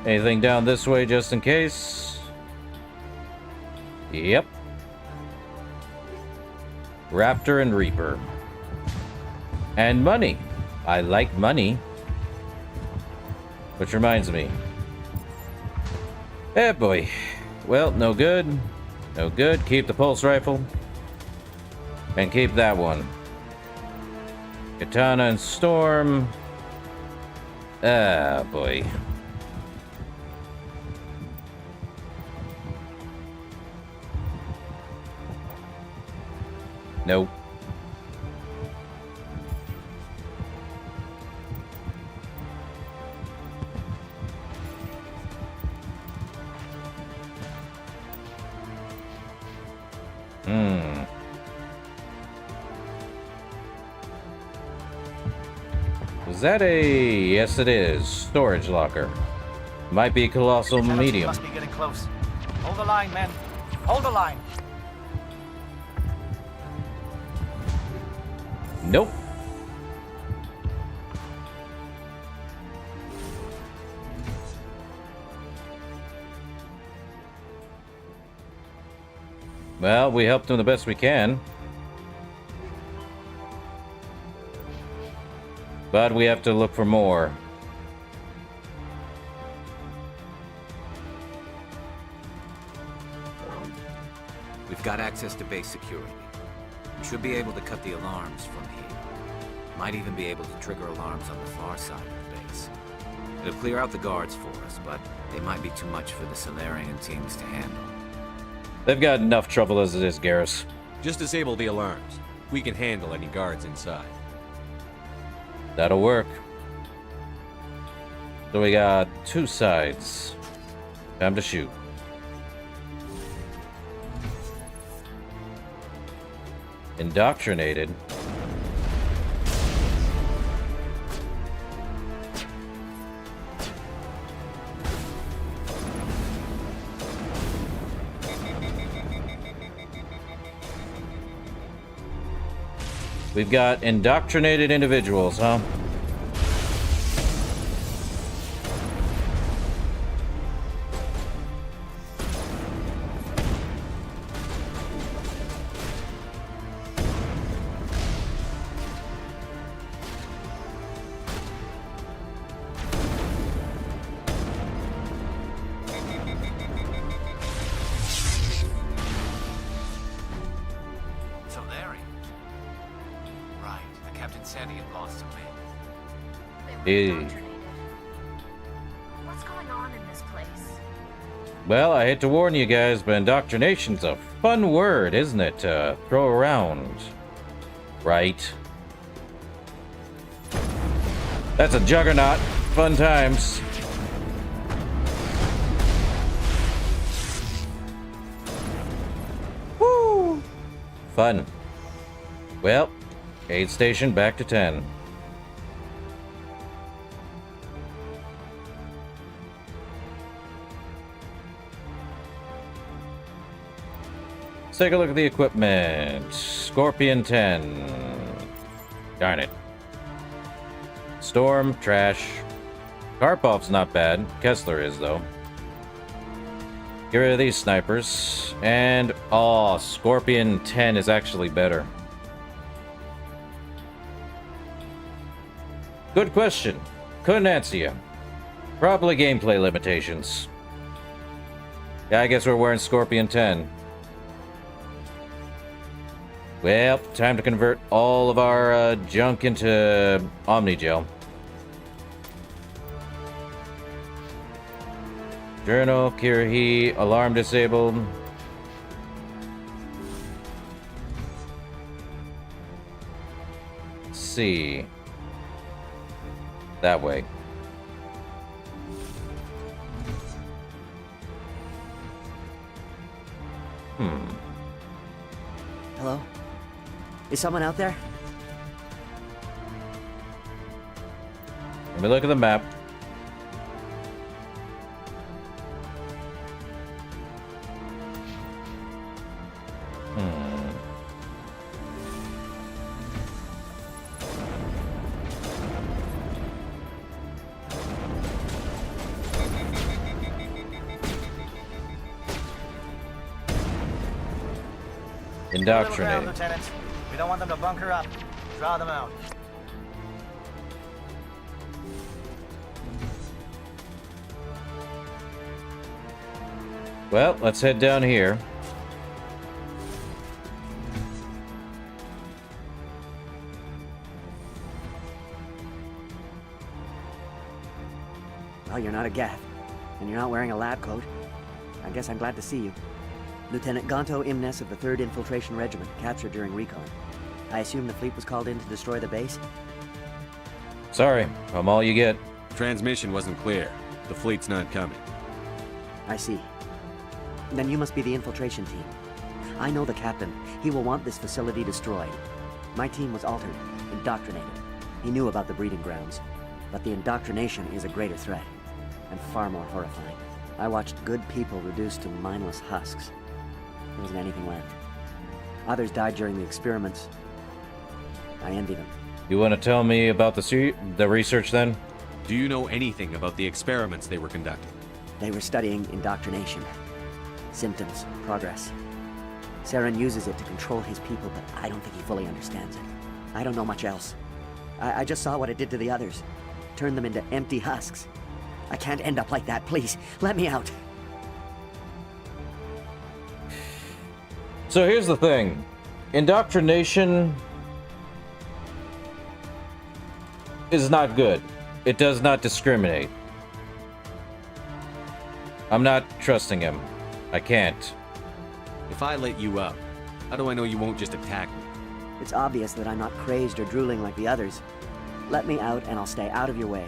Anything down this way just in case? Yep. Raptor and Reaper. And money. I like money. Which reminds me. Eh, boy. Well, no good. No good. Keep the pulse rifle. And keep that one. Katana and Storm. Ah, boy. Nope. Is that a... Yes, it is. Storage locker. Might be colossal medium. Must be getting close. Hold the line, men. Hold the line. Nope. Well, we helped them the best we can. But we have to look for more. We've got access to base security. We should be able to cut the alarms from here. Might even be able to trigger alarms on the far side of the base. It'll clear out the guards for us, but they might be too much for the Solarian teams to handle. They've got enough trouble as it is, Garrus. Just disable the alarms. We can handle any guards inside. That'll work. So we got two sides. Time to shoot. Indoctrinated. We've got indoctrinated individuals, huh? What's going on in this place? Well, I hate to warn you guys, but indoctrination's a fun word, isn't it, to throw around? Right? That's a juggernaut. Fun times. Woo! Fun. Well, aid station back to 10. Let's take a look at the equipment. Scorpion 10. Darn it. Storm, trash. Karpov's not bad. Kessler is, though. Get rid of these snipers. And, oh, Scorpion 10 is actually better. Good question. Couldn't answer you. Probably gameplay limitations. Yeah, I guess we're wearing Scorpion 10. Well, time to convert all of our junk into Omnigel. Journal, Kirahi, alarm disabled. Let's see. That way. Hello? Is someone out there? Let me look at the map. Indoctrinate. Lieutenant. We don't want them to bunker up. Draw them out. Well, let's head down here. Well, you're not a Geth, and you're not wearing a lab coat. I guess I'm glad to see you. Lieutenant Gonto Imnes of the 3rd Infiltration Regiment, captured during recon. I assume the fleet was called in to destroy the base? Sorry, I'm all you get. Transmission wasn't clear. The fleet's not coming. I see. Then you must be the infiltration team. I know the captain. He will want this facility destroyed. My team was altered, indoctrinated. He knew about the breeding grounds. But the indoctrination is a greater threat, and far more horrifying. I watched good people reduced to mindless husks. There wasn't anything left. Others died during the experiments. I envy them. You want to tell me about the research then? Do you know anything about the experiments they were conducting? They were studying indoctrination. Symptoms, progress. Saren uses it to control his people, but I don't think he fully understands it. I don't know much else. I just saw what it did to the others. Turned them into empty husks. I can't end up like that, please. Let me out. So here's the thing. Indoctrination is not good. It does not discriminate. I'm not trusting him. I can't. If I let you up, how do I know you won't just attack me? It's obvious that I'm not crazed or drooling like the others. Let me out and I'll stay out of your way.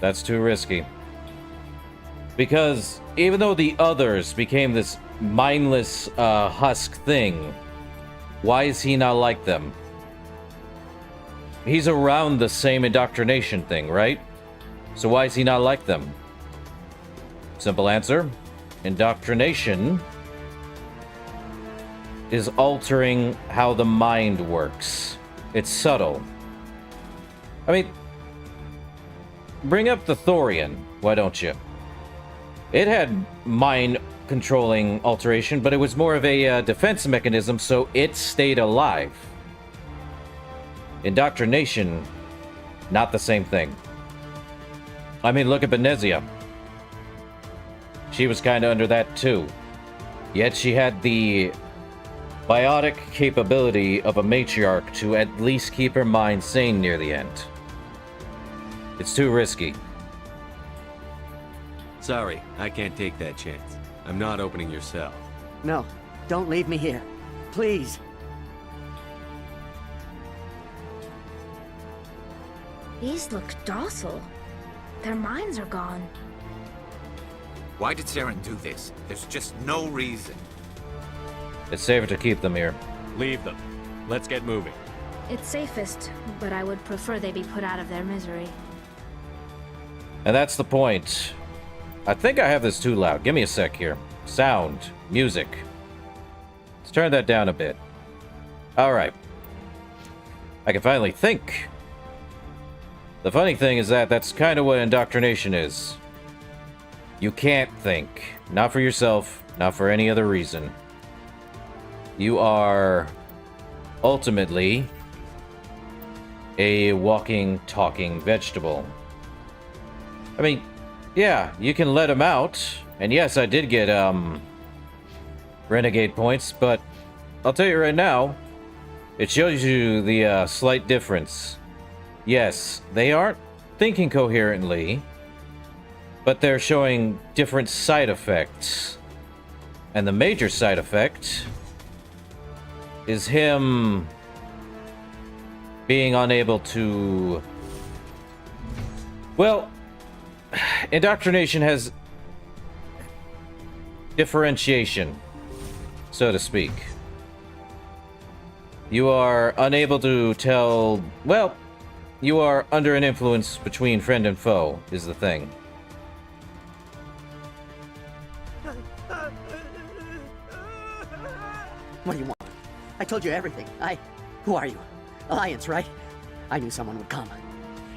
That's too risky. Because even though the others became this mindless husk thing, why is he not like them? He's around the same indoctrination thing, right? So why is he not like them? Simple answer. Indoctrination is altering how the mind works. It's subtle. I mean, bring up the Thorian, why don't you? It had mind-controlling alteration, but it was more of a defense mechanism, so it stayed alive. Indoctrination, not the same thing. I mean, look at Benezia. She was kind of under that too. Yet she had the biotic capability of a matriarch to at least keep her mind sane near the end. It's too risky. Sorry, I can't take that chance. I'm not opening your cell. No, don't leave me here. Please. These look docile. Their minds are gone. Why did Saren do this? There's just no reason. It's safer to keep them here. Leave them. Let's get moving. It's safest, but I would prefer they be put out of their misery. And that's the point. I think I have this too loud. Give me a sec here. Sound. Music. Let's turn that down a bit. Alright. I can finally think. The funny thing is that that's kind of what indoctrination is. You can't think. Not for yourself, not for any other reason. You are ultimately a walking, talking vegetable. I mean, yeah, you can let him out. And yes, I did get, Renegade points, but I'll tell you right now, it shows you the, slight difference. Yes, they aren't thinking coherently, but they're showing different side effects. And the major side effect is him being unable to... Well, indoctrination has differentiation, so to speak. You are unable to tell... Well, you are under an influence between friend and foe, is the thing. What do you want? I told you everything. Who are you? Alliance, right? I knew someone would come.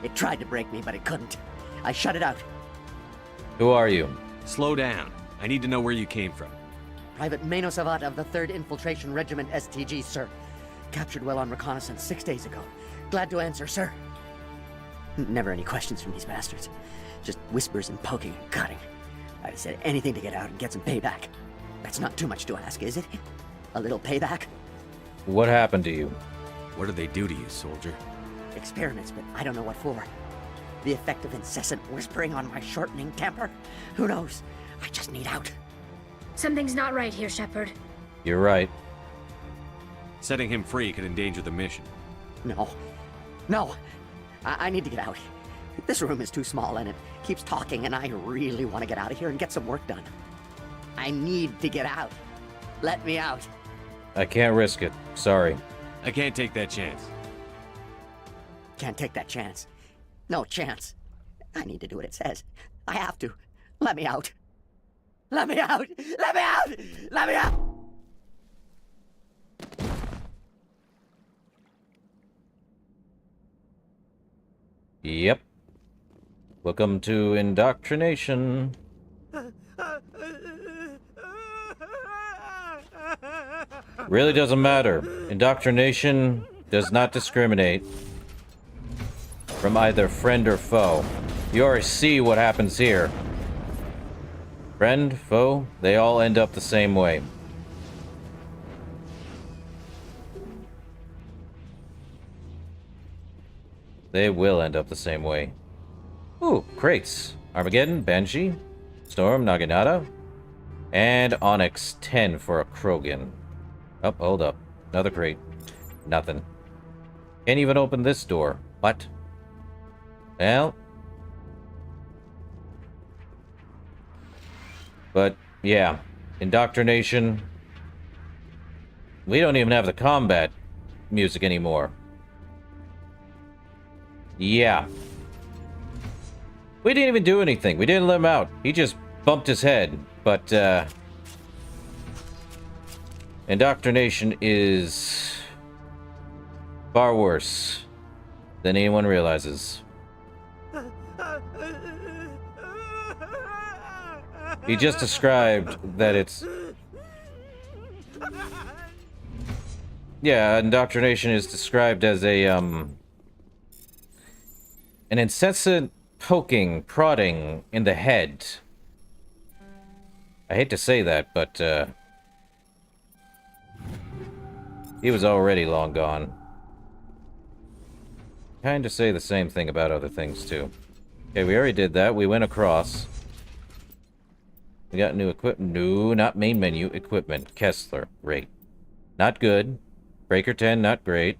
It tried to break me, but it couldn't. I shut it out. Who are you? Slow down. I need to know where you came from. Private Mano Savat of the 3rd Infiltration Regiment STG, sir. Captured well on reconnaissance 6 days ago. Glad to answer, sir. Never any questions from these bastards. Just whispers and poking and cutting. I'd have said anything to get out and get some payback. That's not too much to ask, is it? A little payback? What happened to you? What did they do to you, soldier? Experiments, but I don't know what for. The effect of incessant whispering on my shortening temper? Who knows? I just need out. Something's not right here, Shepard. You're right. Setting him free could endanger the mission. No. No! I need to get out. This room is too small and it keeps talking and I really want to get out of here and get some work done. I need to get out. Let me out. I can't risk it. Sorry. I can't take that chance. Can't take that chance. No chance. I need to do what it says. I have to. Let me out. Let me out! Let me out! Let me out! Yep. Welcome to indoctrination. Really doesn't matter. Indoctrination does not discriminate from either friend or foe. You already see what happens here. Friend, foe, they all end up the same way. They will end up the same way. Ooh, crates. Armageddon, Banshee, Storm, Naginata, and Onyx 10 for a Krogan. Oh, hold up. Another crate. Nothing. Can't even open this door. What? Well. But, yeah. Indoctrination. We don't even have the combat music anymore. Yeah. We didn't even do anything. We didn't let him out. He just bumped his head. But, indoctrination is far worse than anyone realizes. He just described that it's... Yeah, indoctrination is described as a, an incessant poking, prodding in the head. I hate to say that, but, he was already long gone. Kind of say the same thing about other things, too. Okay, we already did that. We went across. We got new equipment. No, not main menu. Equipment. Kessler. Great. Not good. Breaker 10, not great.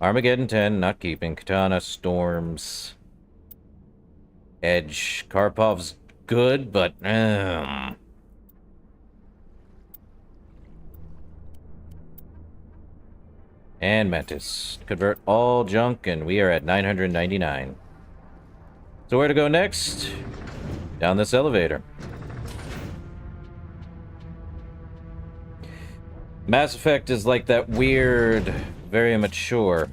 Armageddon 10, not keeping. Katana, Storms. Edge. Karpov's good, but... And Mantis. Convert all junk, and we are at 999. So where to go next? Down this elevator. Mass Effect is like that weird, very mature.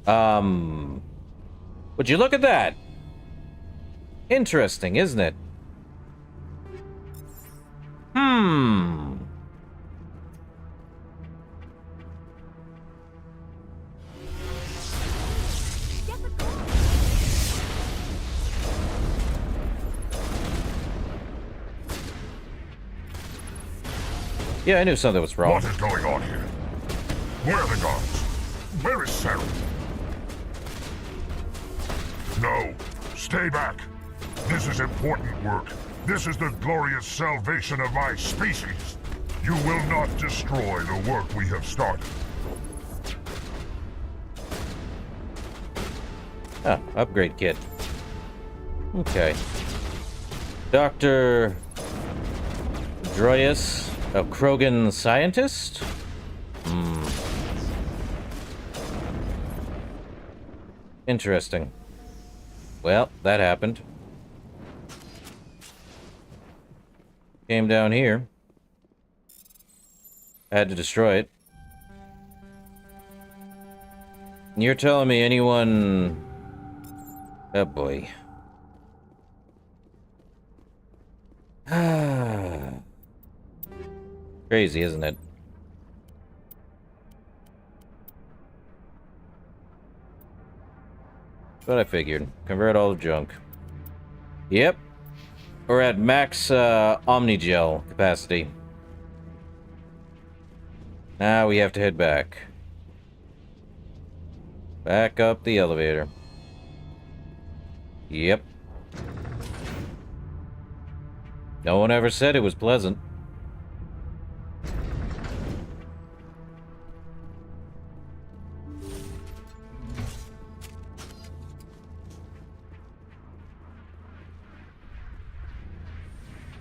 Would you look at that? Interesting, isn't it? Yeah, I knew something was wrong. What is going on here? Where are the guards? Where is Sarah? No, stay back. This is important work. This is the glorious salvation of my species. You will not destroy the work we have started. Ah, upgrade kit. Okay. Dr. Droyus, a Krogan scientist? Interesting. Well, that happened. Came down here. Had to destroy it. You're telling me anyone... Oh boy. Crazy, isn't it? That's what I figured. Convert all the junk. Yep. We're at max Omnigel capacity. Now we have to head back. Back up the elevator. Yep. No one ever said it was pleasant.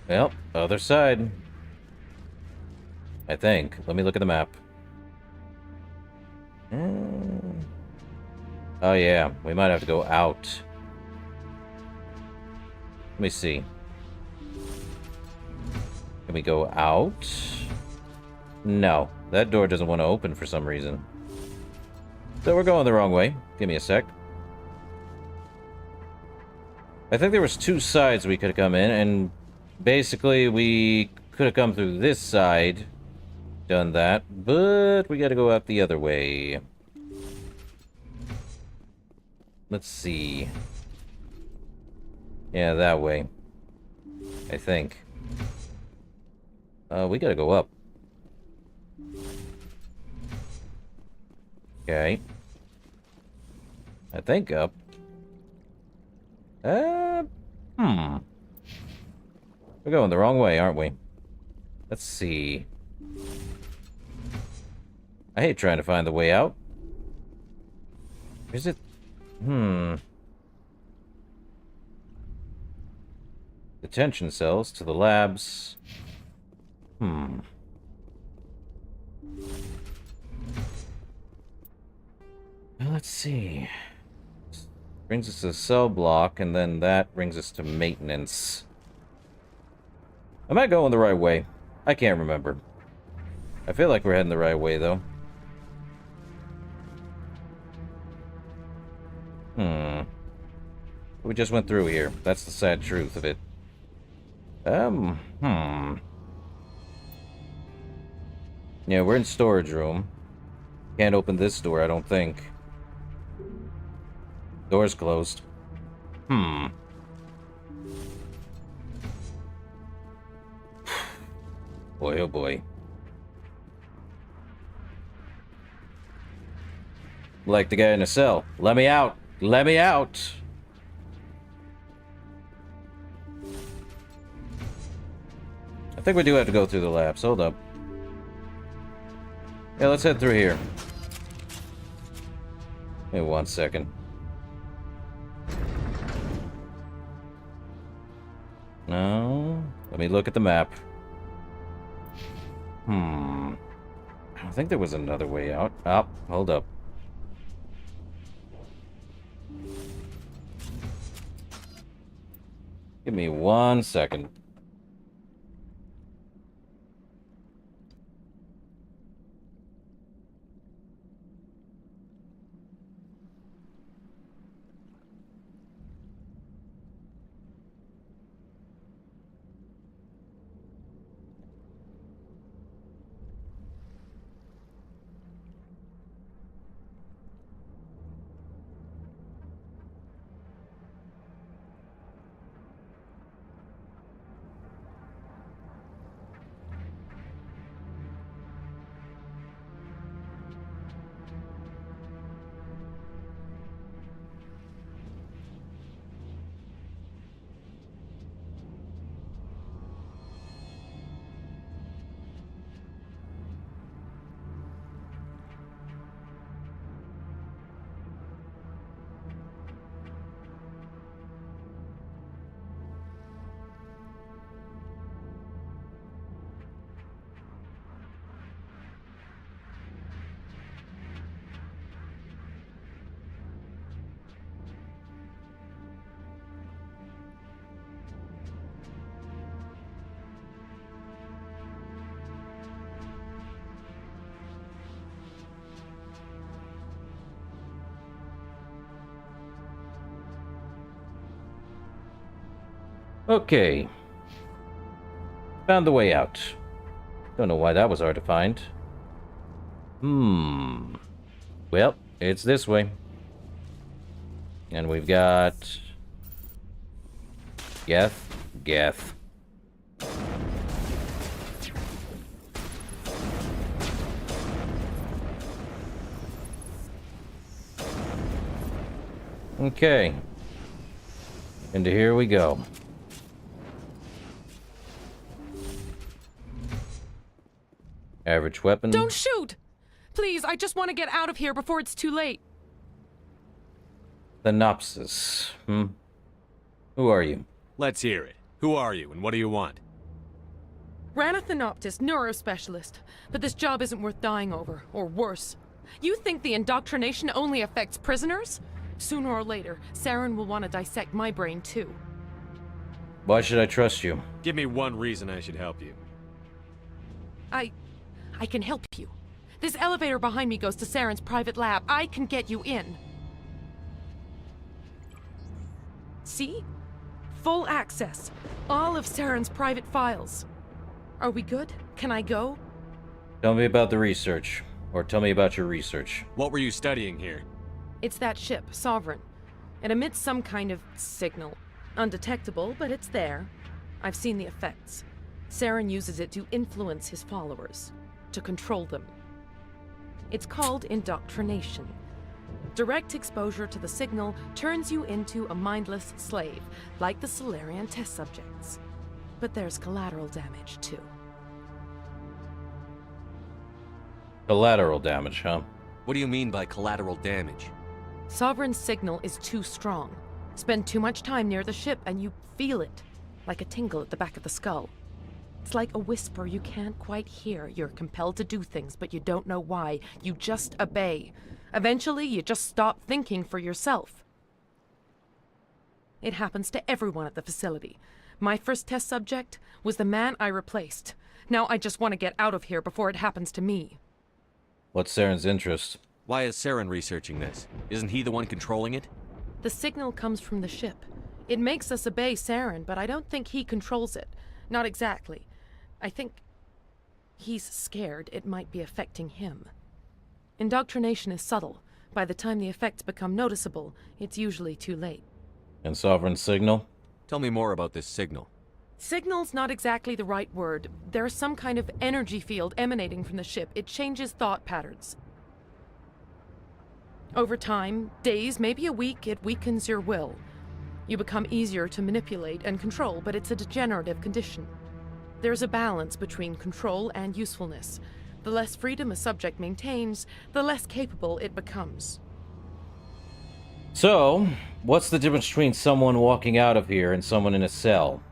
Well, other side. I think. Let me look at the map. Oh yeah, we might have to go out. Let me see. Can we go out? No, that door doesn't want to open for some reason. So we're going the wrong way. Give me a sec. I think there was two sides we could have come in, and basically we could have come through this side, done that, but we gotta go out the other way. Let's see. Yeah, that way. I think. We gotta go up. Okay. I think up. We're going the wrong way, aren't we? Let's see. I hate trying to find the way out. Is it? Detention cells to the labs. Well, let's see. Brings us to the cell block, and then that brings us to maintenance. Am I going the right way? I can't remember. I feel like we're heading the right way, though. We just went through here. That's the sad truth of it. Yeah, we're in storage room. Can't open this door, I don't think. Door's closed. Boy, oh boy. Like the guy in the cell. Let me out! Let me out! I think we do have to go through the labs. Hold up. Yeah, let's head through here. Wait 1 second. No. Let me look at the map. I think there was another way out. Oh, hold up. Give me 1 second. Okay. Found the way out. Don't know why that was hard to find. Well, it's this way. And we've got... Geth. Okay. And here we go. Average weapon. Don't shoot! Please, I just want to get out of here before it's too late. Synopsis. Who are you? Let's hear it. Who are you, and what do you want? Ranathanoptis, neurospecialist. But this job isn't worth dying over, or worse. You think the indoctrination only affects prisoners? Sooner or later, Saren will want to dissect my brain too. Why should I trust you? Give me one reason I should help you. I can help you. This elevator behind me goes to Saren's private lab. I can get you in. See? Full access. All of Saren's private files. Are we good? Can I go? Tell me about the research. Or tell me about your research. What were you studying here? It's that ship, Sovereign. It emits some kind of signal. Undetectable, but it's there. I've seen the effects. Saren uses it to influence his followers. To control them. It's called indoctrination. Direct exposure to the signal turns you into a mindless slave, like the Solarian test subjects. But there's collateral damage, too. Collateral damage, huh? What do you mean by collateral damage? Sovereign's signal is too strong. Spend too much time near the ship and you feel it, like a tingle at the back of the skull. It's like a whisper you can't quite hear. You're compelled to do things, but you don't know why. You just obey. Eventually, you just stop thinking for yourself. It happens to everyone at the facility. My first test subject was the man I replaced. Now I just want to get out of here before it happens to me. What's Saren's interest? Why is Saren researching this? Isn't he the one controlling it? The signal comes from the ship. It makes us obey Saren, but I don't think he controls it. Not exactly. I think he's scared it might be affecting him. Indoctrination is subtle. By the time the effects become noticeable, it's usually too late. And Sovereign's signal? Tell me more about this signal. Signal's not exactly the right word. There's some kind of energy field emanating from the ship. It changes thought patterns. Over time, days, maybe a week, it weakens your will. You become easier to manipulate and control, but it's a degenerative condition. There's a balance between control and usefulness. The less freedom a subject maintains, the less capable it becomes. So, what's the difference between someone walking out of here and someone in a cell?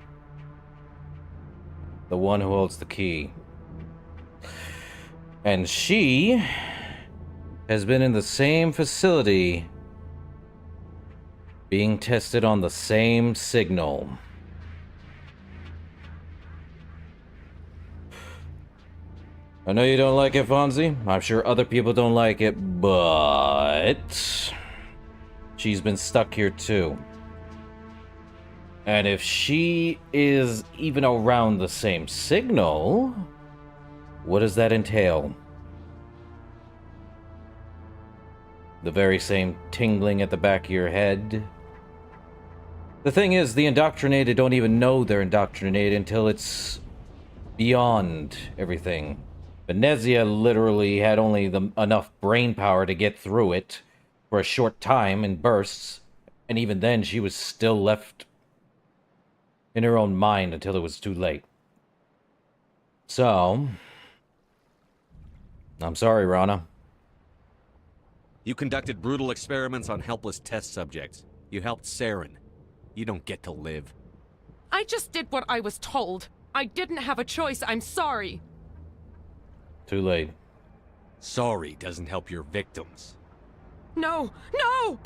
The one who holds the key. And she has been in the same facility, being tested on the same signal. I know you don't like it, Fonzie. I'm sure other people don't like it, but she's been stuck here too. And if she is even around the same signal, what does that entail? The very same tingling at the back of your head? The thing is, the indoctrinated don't even know they're indoctrinated until it's beyond everything. Venezia literally had only enough brain power to get through it for a short time in bursts, and even then she was still left in her own mind until it was too late. So, I'm sorry, Rana. You conducted brutal experiments on helpless test subjects. You helped Saren. You don't get to live. I just did what I was told. I didn't have a choice. I'm sorry. Too late. Sorry doesn't help your victims. No! No!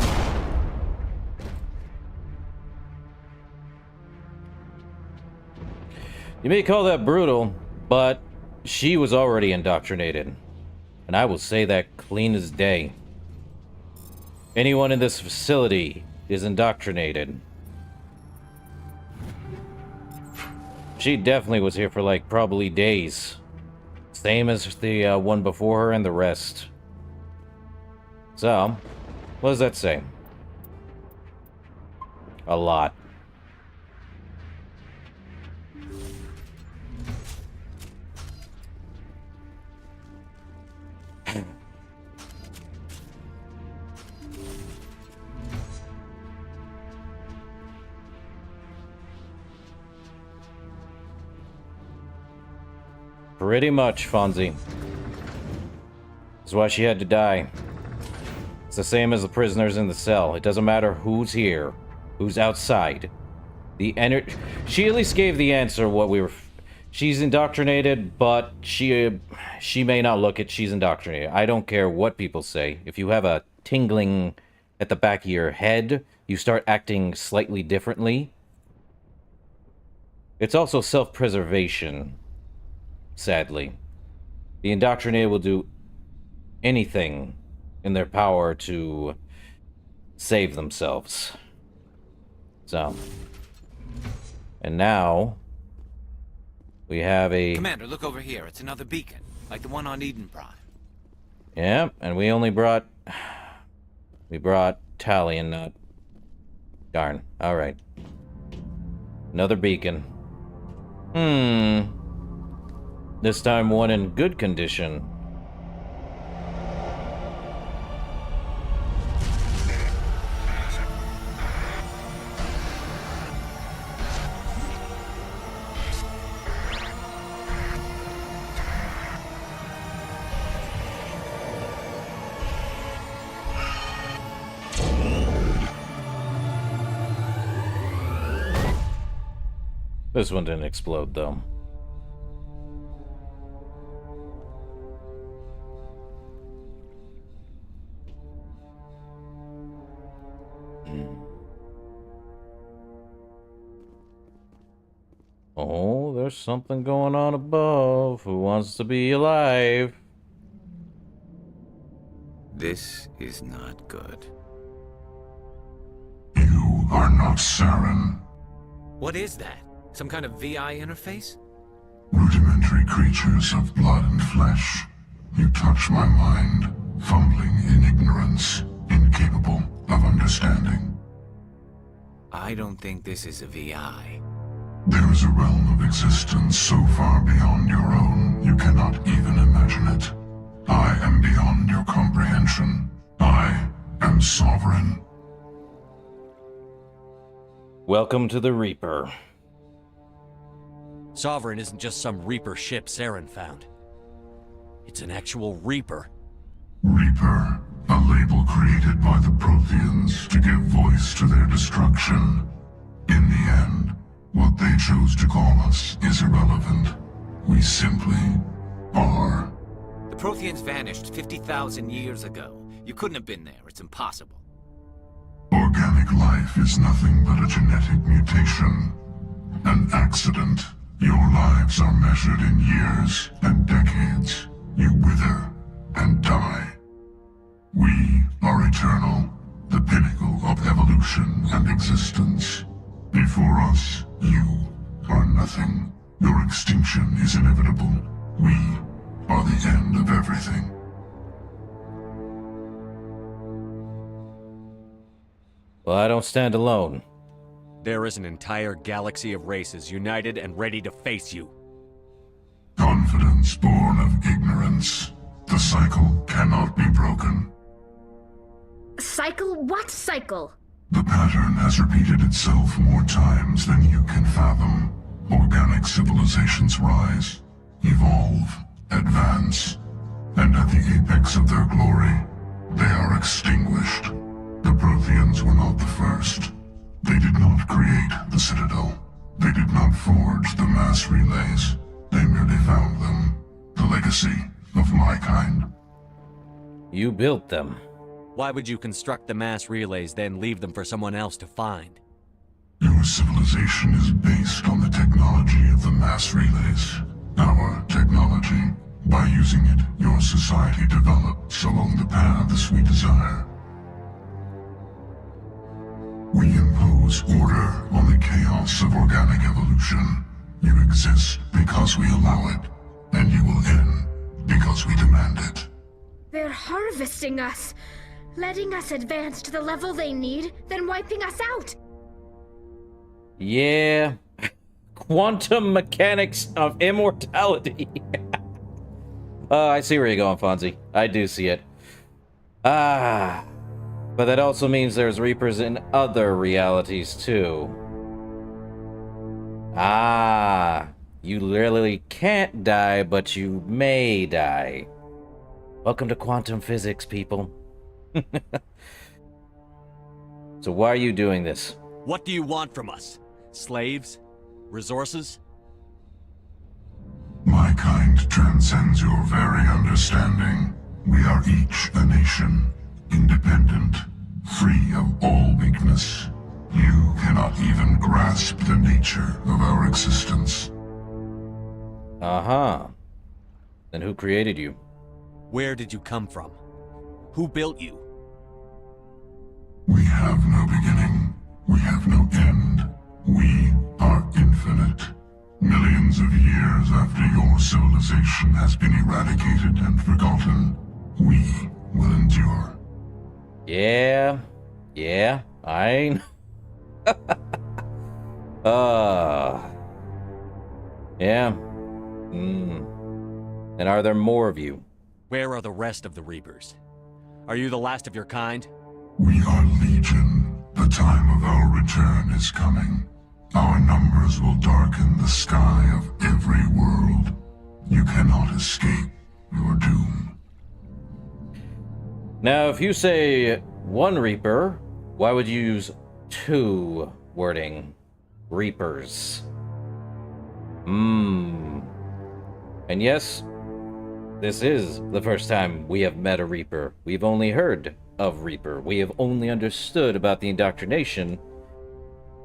You may call that brutal, but she was already indoctrinated. And I will say that clean as day. Anyone in this facility is indoctrinated. She definitely was here for like probably days. Same as the one before her and the rest. So, what does that say? A lot. Pretty much, Fonzie. That's why she had to die. It's the same as the prisoners in the cell. It doesn't matter who's here, who's outside. She at least gave the answer what we were... She's indoctrinated, but she may not look it. She's indoctrinated. I don't care what people say. If you have a tingling at the back of your head, you start acting slightly differently. It's also self-preservation. Sadly. The indoctrinated will do anything in their power to save themselves. So. And now, we have a... Commander, look over here. It's another beacon, like the one on Eden Prime. Yeah, and we only brought... We brought Tally and Nut. Darn. Alright. Another beacon. This time one in good condition. This one didn't explode, though. Oh, there's something going on above. Who wants to be alive? This is not good. You are not Saren. What is that? Some kind of VI interface? Rudimentary creatures of blood and flesh. You touch my mind, fumbling in ignorance, incapable of understanding. I don't think this is a VI. There is a realm of existence so far beyond your own, you cannot even imagine it. I am beyond your comprehension. I am sovereign. Welcome to the Reaper. Sovereign isn't just some Reaper ship Saren found. It's an actual Reaper. Reaper, a label created by the Protheans to What they chose to call us is irrelevant. We simply are. The Protheans vanished 50,000 years ago. You couldn't have been there. It's impossible. Organic life is nothing but a genetic mutation. An accident. Your lives are measured in years and decades. You wither and die. We are eternal, the pinnacle of evolution and existence. Before us, you are nothing. Your extinction is inevitable. We are the end of everything. Well, I don't stand alone. There is an entire galaxy of races united and ready to face you. Confidence born of ignorance. The cycle cannot be broken. Cycle? What cycle? The pattern has repeated itself more times than you can fathom. Organic civilizations rise, evolve, advance, and at the apex of their glory, they are extinguished. The Protheans were not the first. They did not create the Citadel. They did not forge the mass relays. They merely found them. The legacy of my kind. You built them. Why would you construct the mass relays, then leave them for someone else to find? Your civilization is based on the technology of the mass relays. Our technology. By using it, your society develops along the paths we desire. We impose order on the chaos of organic evolution. You exist because we allow it, and you will end because we demand it. They're harvesting us, letting us advance to the level they need, then wiping us out. Yeah. Quantum mechanics of immortality. I see where you're going, Fonzie. I do see it. But that also means there's Reapers in other realities, too. You literally can't die, but you may die. Welcome to quantum physics, people. So why are you doing this? What do you want from us? Slaves? Resources? My kind transcends your very understanding. We are each a nation, independent, free of all weakness. You cannot even grasp the nature of our existence. Then who created you? Where did you come from? Who built you? We have no beginning. We have no end. We are infinite. Millions of years after your civilization has been eradicated and forgotten, we will endure. Yeah, I yeah. And are there more of you? Where are the rest of the Reapers? Are you the last of your kind? We are legion. The time of our return is coming. Our numbers will darken the sky of every world. You cannot escape your doom. Now, if you say one Reaper, why would you use two wording? Reapers. And yes, this is the first time we have met a Reaper. We've only heard of Reaper. We have only understood about the indoctrination,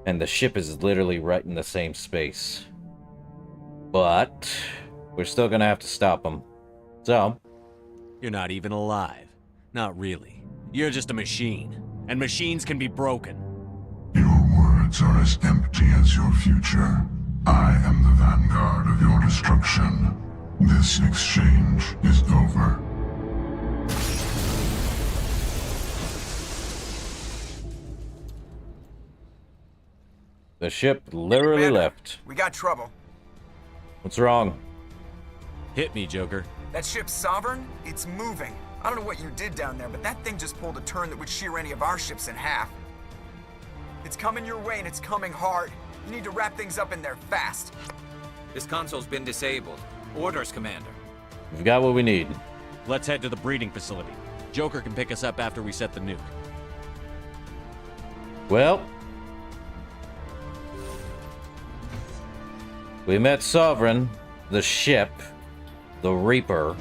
and the ship is literally right in the same space. But we're still gonna have to stop them. So, you're not even alive. Not really. You're just a machine, and machines can be broken. Your words are as empty as your future. I am the vanguard of your destruction. This exchange is over. the ship literally left. We got trouble. What's wrong? Hit me, Joker. That ship's Sovereign? It's moving. I don't know what you did down there, but that thing just pulled a turn that would shear any of our ships in half. It's coming your way, and it's coming hard. You need to wrap things up in there fast. This console's been disabled. Orders, Commander. We've got what we need. Let's head to the breeding facility. Joker can pick us up after we set the nuke. We met Sovereign, the ship, the Reaper.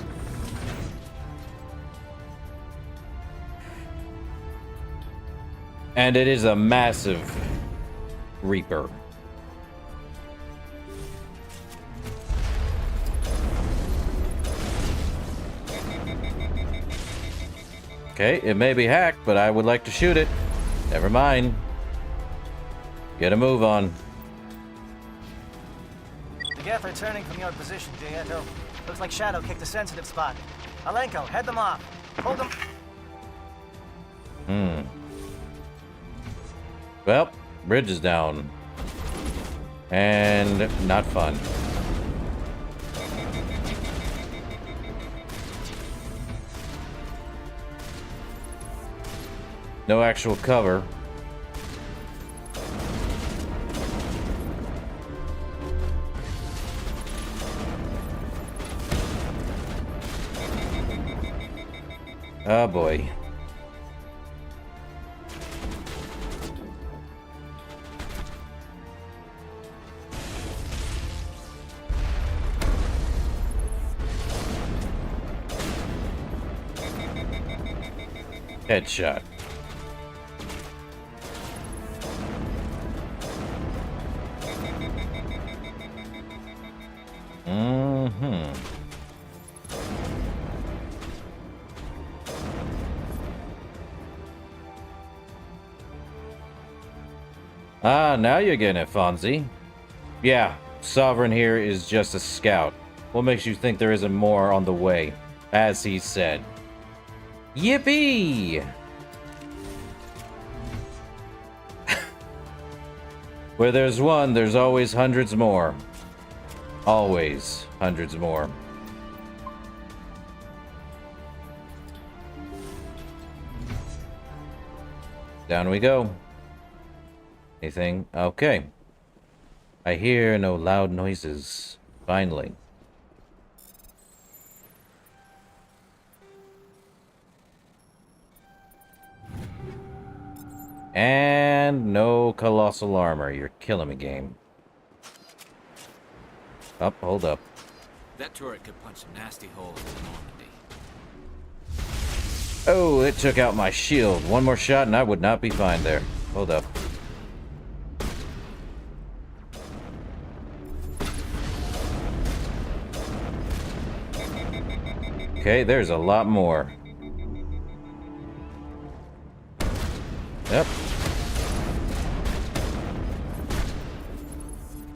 And it is a massive Reaper. Okay, it may be hacked, but I would like to shoot it. Never mind. Get a move on. The Geth are turning from your position, Gieto. Looks like Shadow kicked a sensitive spot. Alenko, head them off. Hold them. Well, bridge is down. And not fun. No actual cover. Oh boy. Headshot. Ah, now you're getting it, Fonzie. Yeah, Sovereign here is just a scout. What makes you think there isn't more on the way? As he said. Yippee! Where there's one, there's always hundreds more. Always hundreds more. Down we go. Anything? Okay. I hear no loud noises. Finally. And no colossal armor. You're killing me, game. Up, hold up. That turret could punch some nasty holes in Normandy. Oh, it took out my shield. One more shot and I would not be fine there. Hold up. Okay, there's a lot more. Yep.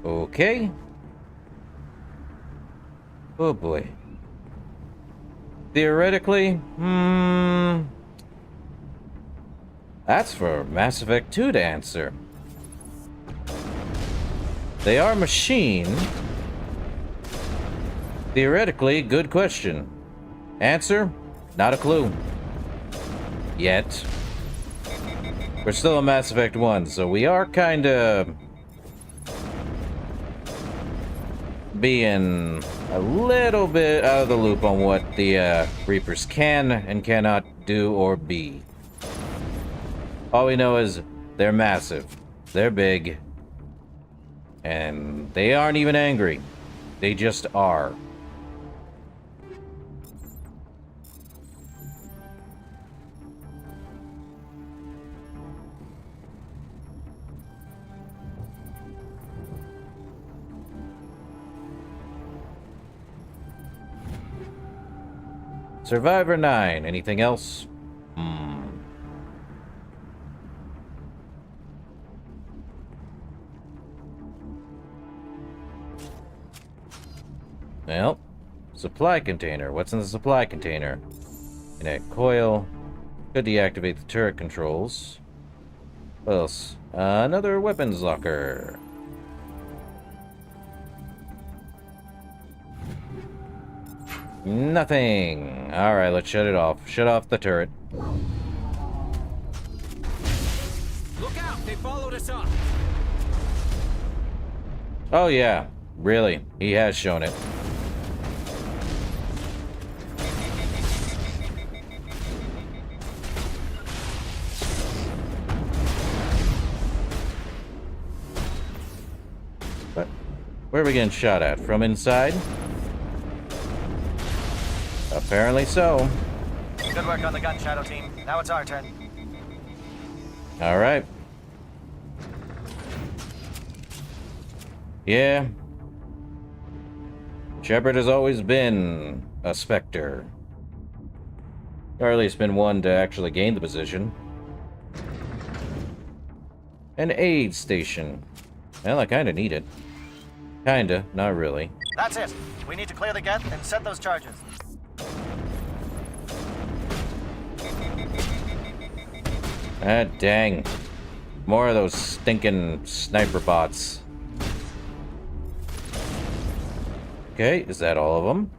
Okay. Oh boy. Theoretically, that's for Mass Effect 2 to answer. They are machine. Theoretically, good question. Answer? Not a clue. Yet. We're still on Mass Effect 1, so we are kinda being a little bit out of the loop on what the Reapers can and cannot do or be. All we know is they're massive, they're big, and they aren't even angry. They just are. Survivor 9. Anything else? Well, supply container. What's in the supply container? Kinetic coil. Could deactivate the turret controls. What else? Another weapons locker. Nothing. Alright, let's shut it off. Shut off the turret. Look out! They followed us up! Oh yeah, really. He has shown it. What? Where are we getting shot at? From inside? Apparently so. Good work on the gun, Shadow Team. Now it's our turn. Alright. Yeah. Shepard has always been a Spectre. Or at least been one to actually gain the position. An aid station. Well, I kinda need it. Kinda, not really. That's it. We need to clear the gate and set those charges. Ah, dang. More of those stinking sniper bots. Okay, is that all of them?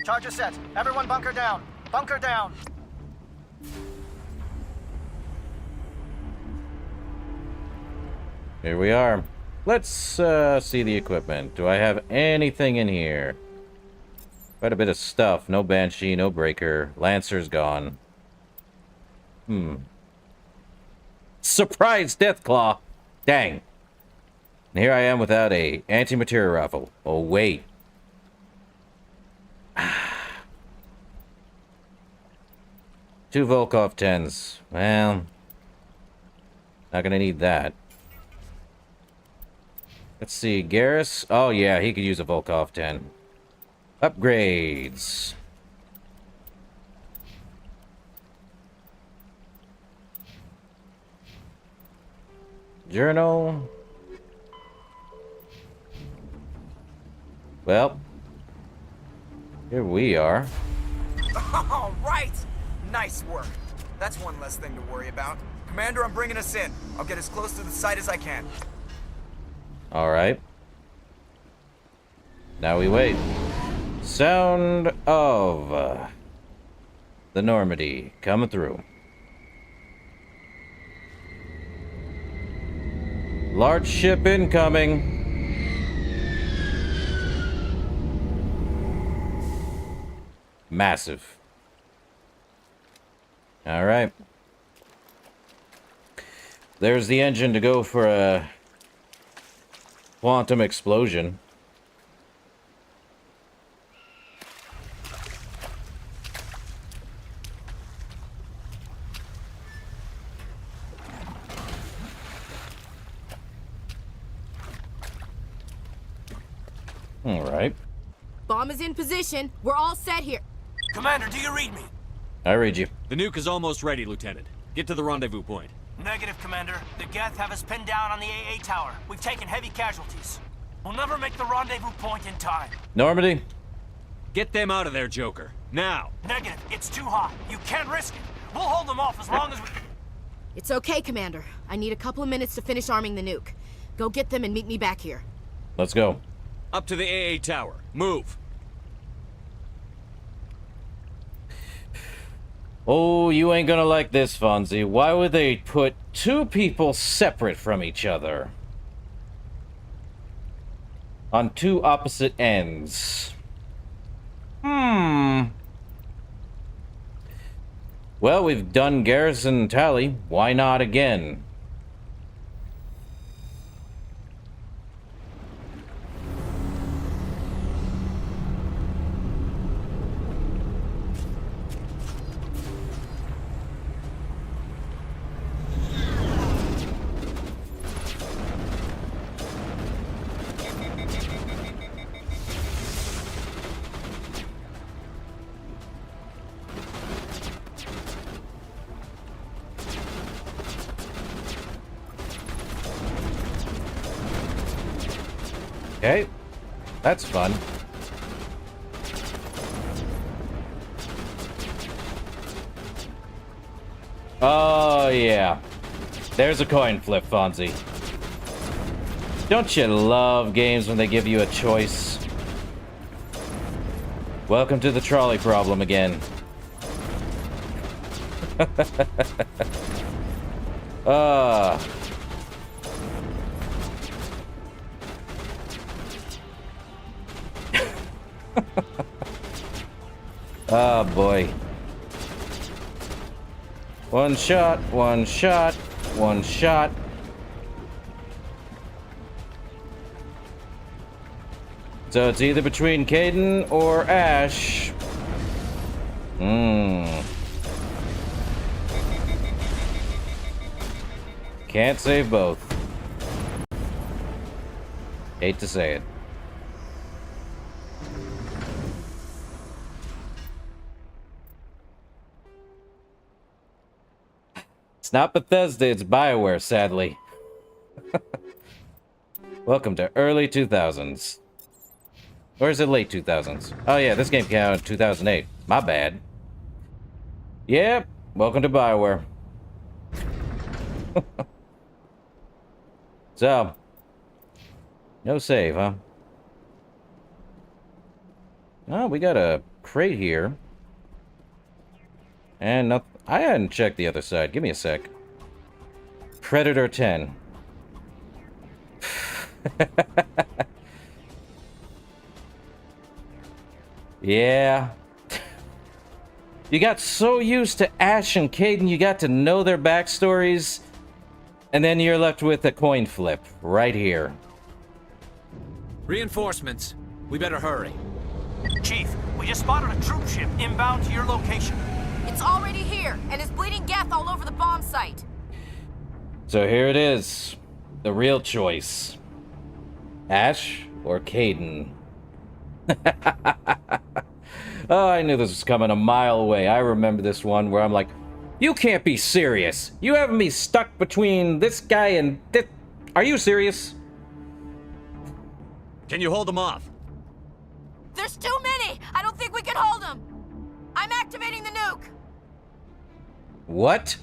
Charges set. Everyone bunker down. Bunker down. Here we are. Let's see the equipment. Do I have anything in here? Quite a bit of stuff. No Banshee, no Breaker. Lancer's gone. Surprise Deathclaw! Dang. And here I am without a anti-material rifle. Oh, wait. Two Volkov 10s. Well, not gonna need that. Let's see, Garrus. Oh yeah, he could use a Volkov 10. Upgrades. Journal. Well, here we are. All right! Nice work. That's one less thing to worry about. Commander, I'm bringing us in. I'll get as close to the site as I can. All right. Now we wait. Sound of the Normandy coming through. Large ship incoming. Massive. All right. There's the engine to go for a quantum explosion. All right. Bomb is in position. We're all set here. Commander, do you read me? I read you. The nuke is almost ready, Lieutenant. Get to the rendezvous point. Negative, Commander. The Geth have us pinned down on the AA tower. We've taken heavy casualties. We'll never make the rendezvous point in time. Normandy. Get them out of there, Joker. Now. Negative. It's too hot. You can't risk it. We'll hold them off as long as we... It's okay, Commander. I need a couple of minutes to finish arming the nuke. Go get them and meet me back here. Let's go. Up to the AA tower. Move. Oh, you ain't gonna like this, Fonzie. Why would they put two people separate from each other? On two opposite ends. Well, we've done Garrison Tally. Why not again? Okay, that's fun. Oh, yeah. There's a coin flip, Fonzie. Don't you love games when they give you a choice? Welcome to the trolley problem again. Oh boy. One shot, one shot, one shot. So it's either between Caden or Ash. Can't save both. Hate to say it. It's not Bethesda, it's BioWare, sadly. Welcome to early 2000s. Or is it late 2000s? Oh yeah, this game came out in 2008. My bad. Yep, welcome to BioWare. So, no save, huh? Oh, we got a crate here. And nothing. I hadn't checked the other side. Give me a sec. Predator 10. Yeah. You got so used to Ash and Caden, you got to know their backstories, and then you're left with a coin flip right here. Reinforcements. We better hurry. Chief, we just spotted a troop ship inbound to your location. It's already here, and is bleeding Geth all over the bomb site. So here it is. The real choice. Ash or Caden? Oh, I knew this was coming a mile away. I remember this one where I'm like, you can't be serious. You have me stuck between this guy and this. Are you serious? Can you hold them off? There's too many! I don't think we can hold them! I'm activating the nuke! What?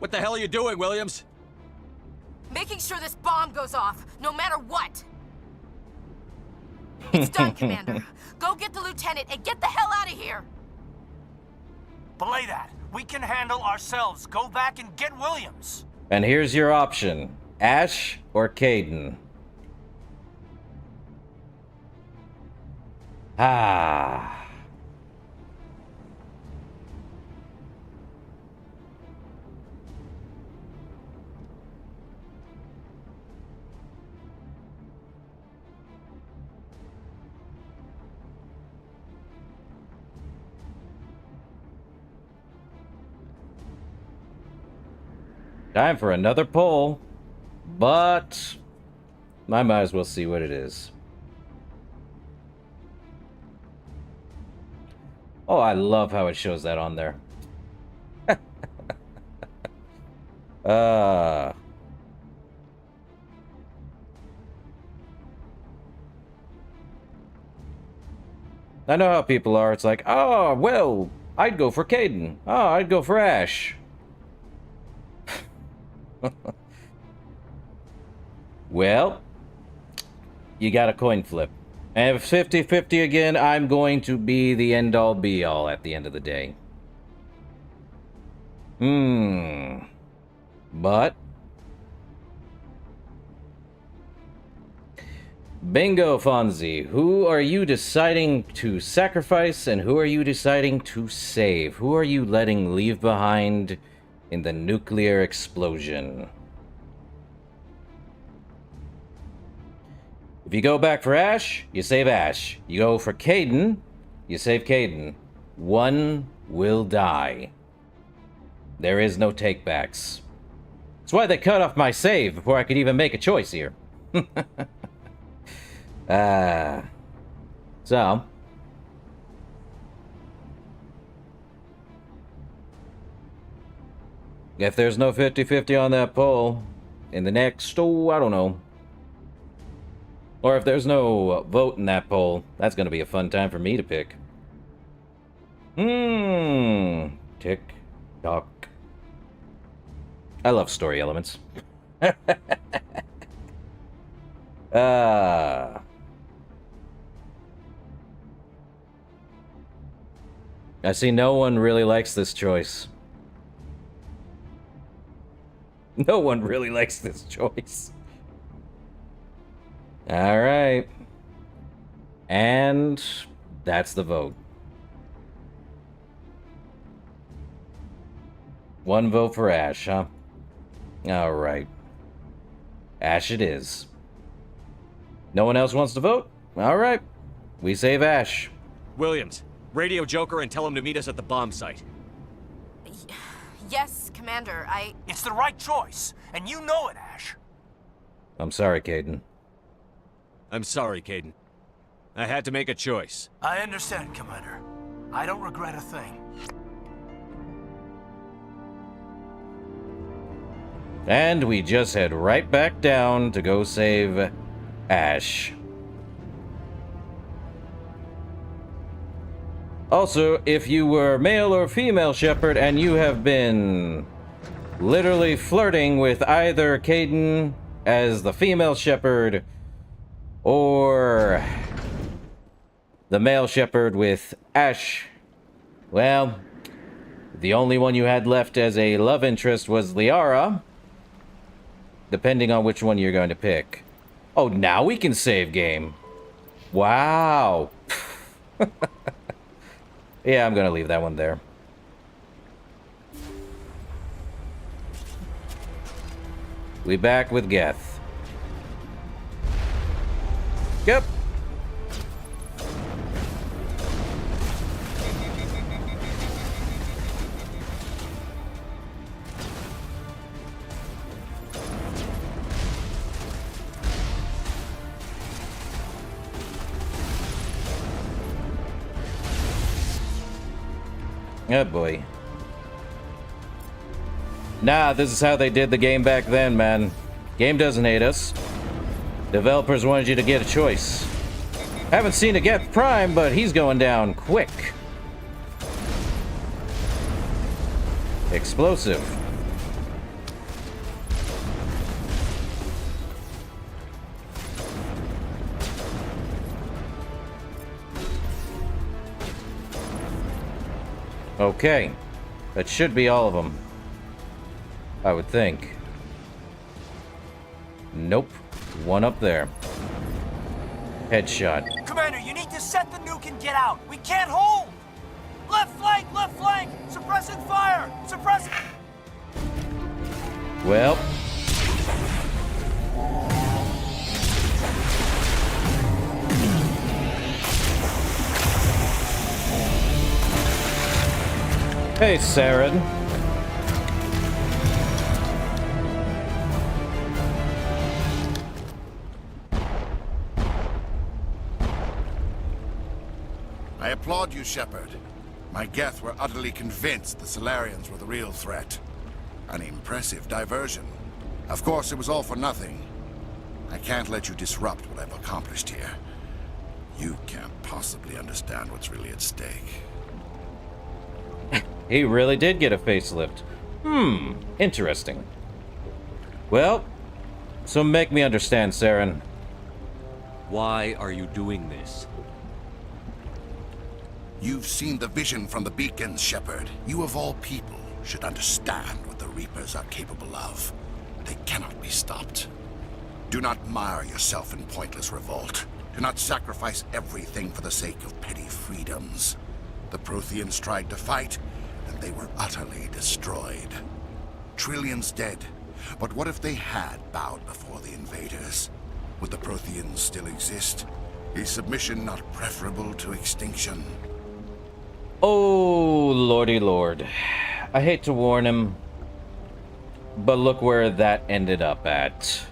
What the hell are you doing, Williams? Making sure this bomb goes off, no matter what! It's done, Commander. Go get the lieutenant and get the hell out of here! Belay that. We can handle ourselves. Go back and get Williams. And here's your option. Ash or Caden? Ah. Time for another poll, but I might as well see what it is. Oh, I love how it shows that on there. I know how people are. It's like, oh, well, I'd go for Caden. Oh, I'd go for Ash. Well, you got a coin flip. And if 50-50 again, I'm going to be the end-all be-all at the end of the day. But bingo, Fonzie. Who are you deciding to sacrifice and who are you deciding to save? Who are you letting leave behind in the nuclear explosion? If you go back for Ash, you save Ash. You go for Caden, you save Caden. One will die. There is no takebacks. That's why they cut off my save before I could even make a choice here. So. If there's no 50-50 on that poll, in the next, I don't know. Or if there's no vote in that poll, that's going to be a fun time for me to pick. Tick, tock. I love story elements. I see no one really likes this choice. No one really likes this choice. All right. And that's the vote. One vote for Ash, huh? Alright. Ash it is. No one else wants to vote? Alright. We save Ash. Williams, radio Joker and tell him to meet us at the bomb site. Yes, Commander, It's the right choice, and you know it, Ash. I'm sorry, Caden. I'm sorry, Caden. I had to make a choice. I understand, Commander. I don't regret a thing. And we just head right back down to go save Ash. Also, if you were male or female Shepard and you have been literally flirting with either Caden as the female Shepard or the male Shepard with Ash, well, the only one you had left as a love interest was Liara, depending on which one you're going to pick. Oh, now we can save game. Wow. Yeah, I'm gonna leave that one there. We back with Geth. Yep. Oh boy. Nah, this is how they did the game back then, man. Game doesn't hate us. Developers wanted you to get a choice. Haven't seen a Geth Prime, but he's going down quick. Explosive. Okay. That should be all of them. I would think. Nope. One up there. Headshot. Commander, you need to set the nuke and get out. We can't hold! Left flank! Suppressing fire! Suppress... Well. Hey, Saren. I applaud you, Shepard. My Geth were utterly convinced the Solarians were the real threat. An impressive diversion. Of course, it was all for nothing. I can't let you disrupt what I've accomplished here. You can't possibly understand what's really at stake. He really did get a facelift. Interesting. Well, so make me understand, Saren. Why are you doing this? You've seen the vision from the beacons, Shepard. You of all people should understand what the Reapers are capable of. They cannot be stopped. Do not mire yourself in pointless revolt. Do not sacrifice everything for the sake of petty freedoms. The Protheans tried to fight, and they were utterly destroyed. Trillions dead, but what if they had bowed before the invaders? Would the Protheans still exist? Is submission not preferable to extinction? Oh, lordy lord. I hate to warn him, but look where that ended up at.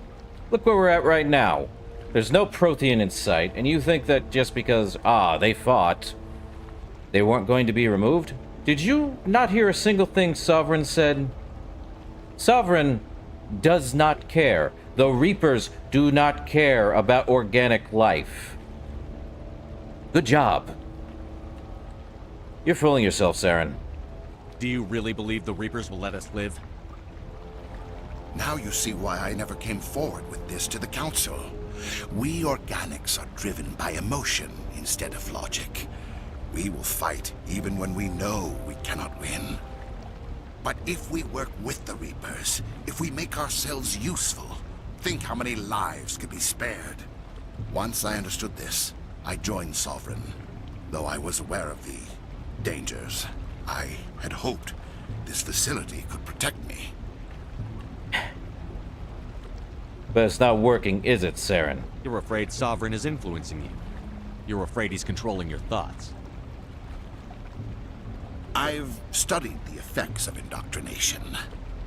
Look where we're at right now. There's no Prothean in sight, and you think that just because, they fought, they weren't going to be removed? Did you not hear a single thing Sovereign said? Sovereign does not care. The Reapers do not care about organic life. Good job. You're fooling yourself, Saren. Do you really believe the Reapers will let us live? Now you see why I never came forward with this to the Council. We organics are driven by emotion instead of logic. We will fight even when we know we cannot win. But if we work with the Reapers, if we make ourselves useful, think how many lives could be spared. Once I understood this, I joined Sovereign. Though I was aware of the dangers, I had hoped This facility could protect me. But it's not working, is it, Saren? You're afraid Sovereign is influencing you. You're afraid he's controlling your thoughts. I've studied the effects of indoctrination.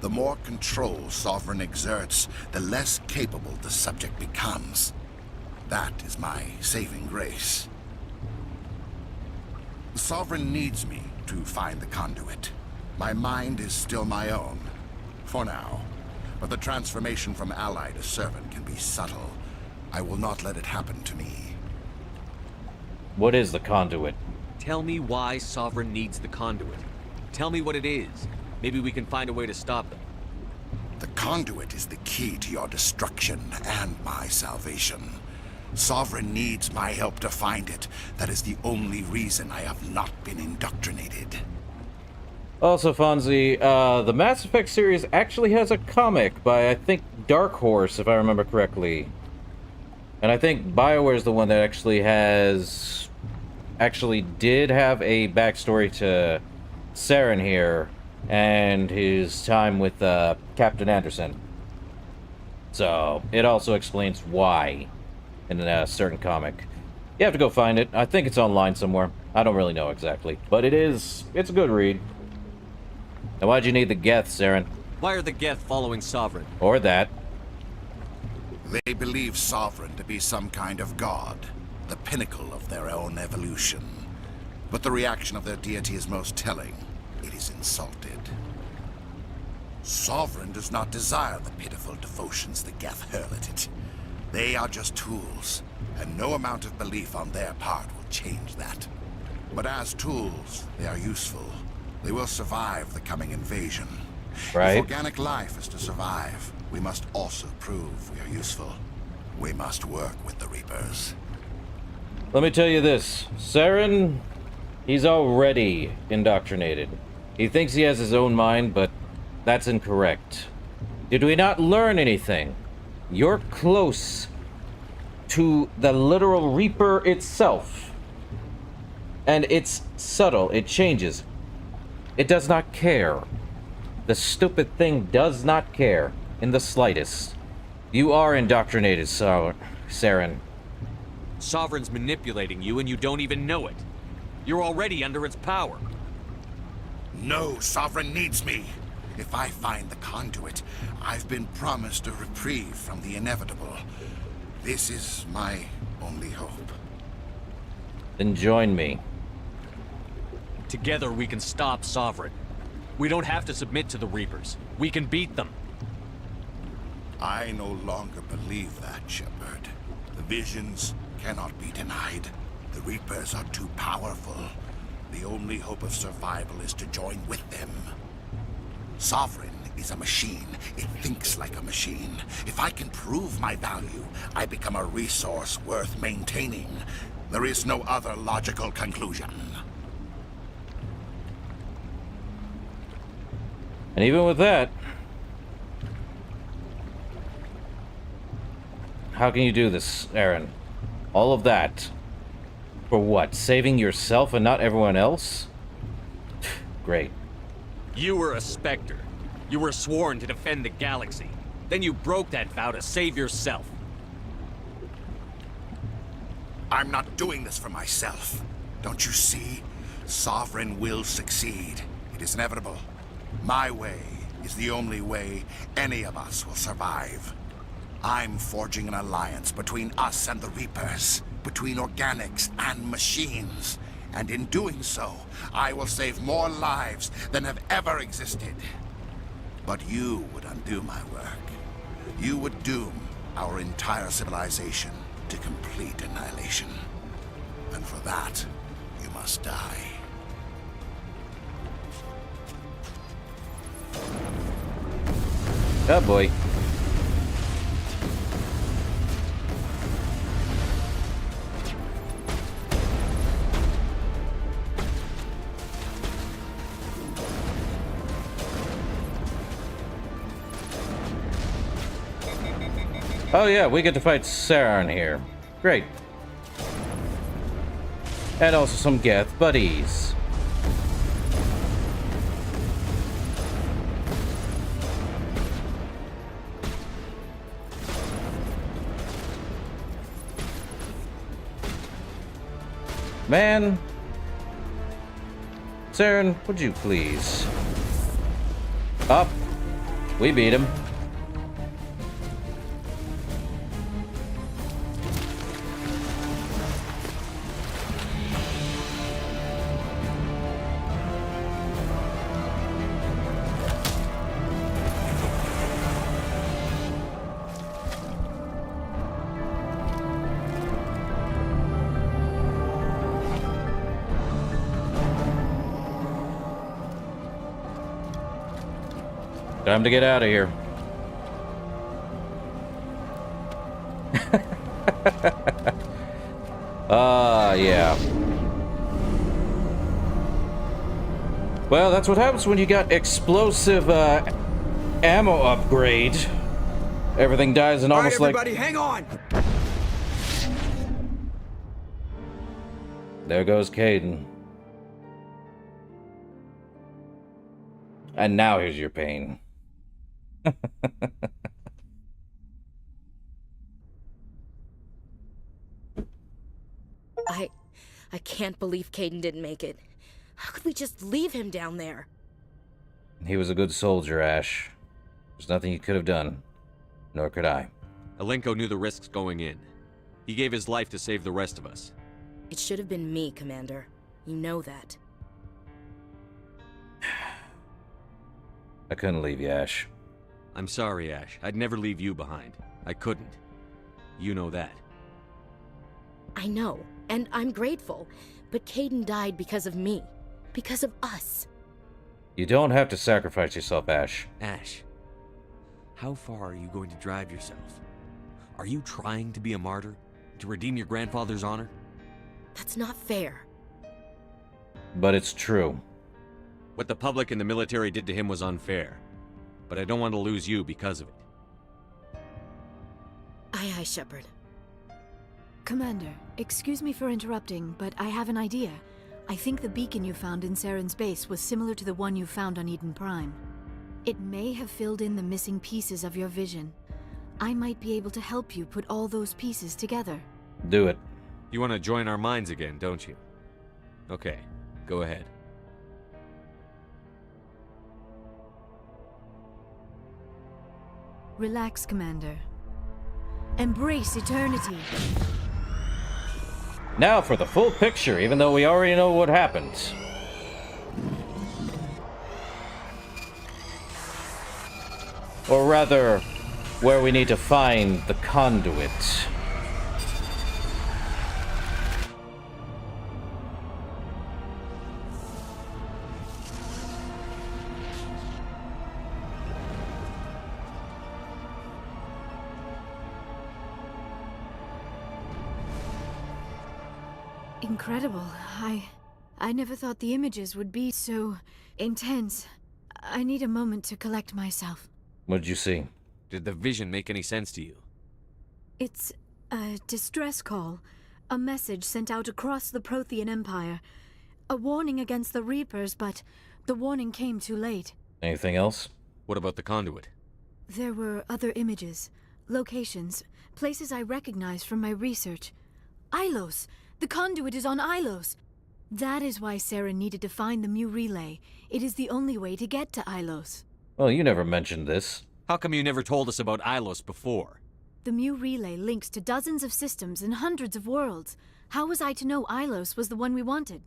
The more control Sovereign exerts, the less capable the subject becomes. That is my saving grace. Sovereign needs me to find the conduit. My mind is still my own, for now. But the transformation from ally to servant can be subtle. I will not let it happen to me. What is the conduit? Tell me why Sovereign needs the conduit. Tell me what it is. Maybe we can find a way to stop them. The conduit is the key to your destruction and my salvation. Sovereign needs my help to find it. That is the only reason I have not been indoctrinated. Also, Fonzie, the Mass Effect series actually has a comic by, I think, Dark Horse, if I remember correctly. And I think BioWare is the one that actually did have a backstory to Saren here and his time with Captain Anderson. So, it also explains why in a certain comic. You have to go find it. I think it's online somewhere. I don't really know exactly. But it's a good read. Now, why'd you need the Geth, Saren? Why are the Geth following Sovereign? Or that. They believe Sovereign to be some kind of god, the pinnacle of their own evolution. But the reaction of their deity is most telling. It is insulted. Sovereign does not desire the pitiful devotions the Geth hurl at it. They are just tools, and no amount of belief on their part will change that. But as tools, they are useful. They will survive the coming invasion. Right. If organic life is to survive, we must also prove we are useful. We must work with the Reapers. Let me tell you this. Saren, he's already indoctrinated. He thinks he has his own mind, but that's incorrect. Did we not learn anything? You're close to the literal Reaper itself. And it's subtle. It changes. It does not care. The stupid thing does not care in the slightest. You are indoctrinated, Saren. Sovereign's manipulating you and you don't even know it. You're already under its power. No, Sovereign needs me. If I find the conduit, I've been promised a reprieve from the inevitable. This is my only hope. Then join me. Together we can stop Sovereign. We don't have to submit to the Reapers. We can beat them. I no longer believe that, Shepard. The visions cannot be denied. The Reapers are too powerful. The only hope of survival is to join with them. Sovereign is a machine. It thinks like a machine. If I can prove my value, I become a resource worth maintaining. There is no other logical conclusion. And even with that, how can you do this, Aaron? All of that. For what? Saving yourself and not everyone else? Great. You were a Spectre. You were sworn to defend the galaxy. Then you broke that vow to save yourself. I'm not doing this for myself. Don't you see? Sovereign will succeed. It is inevitable. My way is the only way any of us will survive. I'm forging an alliance between us and the Reapers, between organics and machines. And in doing so, I will save more lives than have ever existed. But you would undo my work. You would doom our entire civilization to complete annihilation. And for that, you must die. Oh boy. Oh yeah, we get to fight Saren here. Great. And also some Geth buddies. Man. Saren, would you please? Up. We beat him. Time to get out of here. Yeah. Well, that's what happens when you got explosive ammo upgrade. Everything dies in almost like... All right, everybody, hang on! There goes Caden. And now here's your pain. I can't believe Caden didn't make it. How could we just leave him down there? He was a good soldier, Ash. There's nothing you could have done. Nor could I. Alenko knew the risks going in. He gave his life to save the rest of us. It should have been me, Commander. You know that. I couldn't leave you, Ash. I'm sorry, Ash. I'd never leave you behind. I couldn't. You know that. I know, and I'm grateful. But Caden died because of me. Because of us. You don't have to sacrifice yourself, Ash. Ash, how far are you going to drive yourself? Are you trying to be a martyr? To redeem your grandfather's honor? That's not fair. But it's true. What the public and the military did to him was unfair. But I don't want to lose you because of it. Aye, Shepard. Commander, excuse me for interrupting, but I have an idea. I think the beacon you found in Saren's base was similar to the one you found on Eden Prime. It may have filled in the missing pieces of your vision. I might be able to help you put all those pieces together. Do it. You want to join our minds again, don't you? Okay, go ahead. Relax, Commander. Embrace eternity. Now for the full picture, even though we already know what happens. Or rather, where we need to find the conduit. Incredible. I never thought the images would be so intense. I need a moment to collect myself. What'd you see? Did the vision make any sense to you? It's a distress call. A message sent out across the Prothean Empire. A warning against the Reapers, but the warning came too late. Anything else? What about the conduit? There were other images, locations, places I recognized from my research. Ilos! The conduit is on Ilos! That is why Sarah needed to find the Mu relay. It is the only way to get to Ilos. Well, you never mentioned this. How come you never told us about Ilos before? The Mu relay links to dozens of systems and hundreds of worlds. How was I to know Ilos was the one we wanted?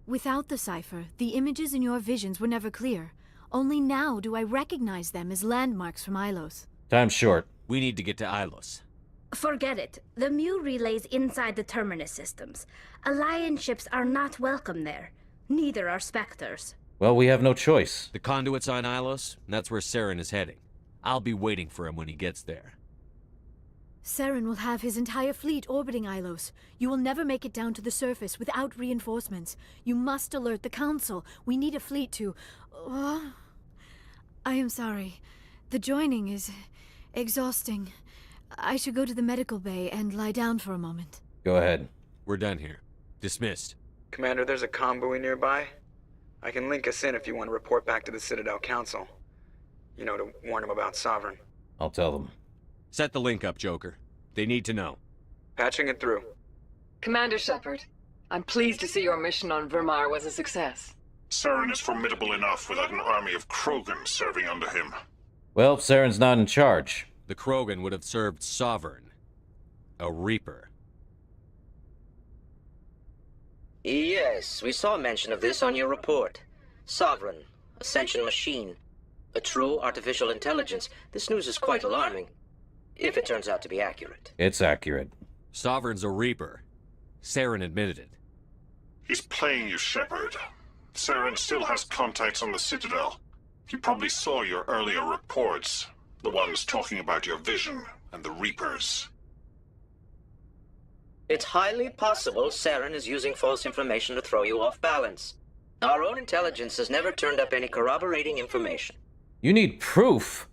Without the cipher, the images in your visions were never clear. Only now do I recognize them as landmarks from Ilos. Time's short. We need to get to Ilos. Forget it. The Mu relay's inside the Terminus systems. Alliance ships are not welcome there. Neither are Spectres. Well, we have no choice. The conduit's on Ilos, and that's where Saren is heading. I'll be waiting for him when he gets there. Saren will have his entire fleet orbiting Ilos. You will never make it down to the surface without reinforcements. You must alert the Council. We need a fleet to... I am sorry. The joining is exhausting. I should go to the medical bay and lie down for a moment. Go ahead. We're done here. Dismissed. Commander, there's a comm buoy nearby. I can link us in if you want to report back to the Citadel Council. You know, to warn them about Sovereign. I'll tell them. Set the link up, Joker. They need to know. Patching it through. Commander Shepard, I'm pleased to see your mission on Vermeer was a success. Saren is formidable enough without an army of Krogan serving under him. Well, Saren's not in charge. The Krogan would have served Sovereign, a Reaper. Yes, we saw mention of this on your report. Sovereign, Ascension machine, a true artificial intelligence. This news is quite alarming, if it turns out to be accurate. It's accurate. Sovereign's a Reaper. Saren admitted it. He's playing you, Shepard. Saren still has contacts on the Citadel. He probably saw your earlier reports, the ones talking about your vision and the Reapers. It's highly possible Saren is using false information to throw you off balance. Our own intelligence has never turned up any corroborating information. You need proof.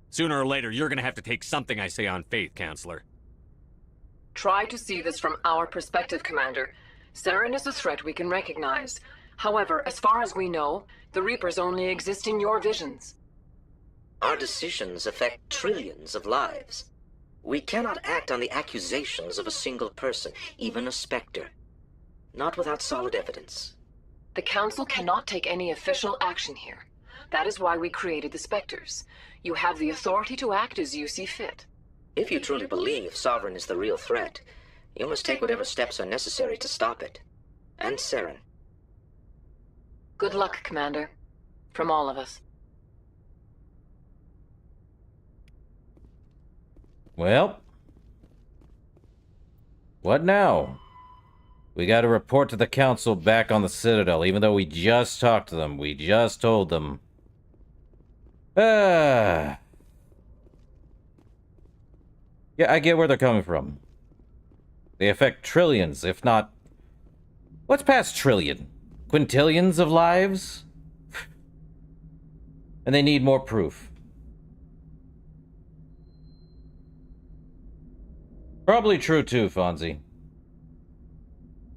Sooner or later, you're gonna have to take something I say on faith, Counselor. Try to see this from our perspective, Commander. Saren is a threat we can recognize. However, as far as we know, the Reapers only exist in your visions. Our decisions affect trillions of lives. We cannot act on the accusations of a single person, even a Spectre. Not without solid evidence. The Council cannot take any official action here. That is why we created the Spectres. You have the authority to act as you see fit. If you truly believe Sovereign is the real threat, you must take whatever steps are necessary to stop it. And Saren. Good luck, Commander. From all of us. Well, what now? We got to report to the Council back on the Citadel, even though we just talked to them. We just told them. Yeah, I get where they're coming from. They affect trillions, if not... What's past trillion? Quintillions of lives? And they need more proof. Probably true too, Fonzie.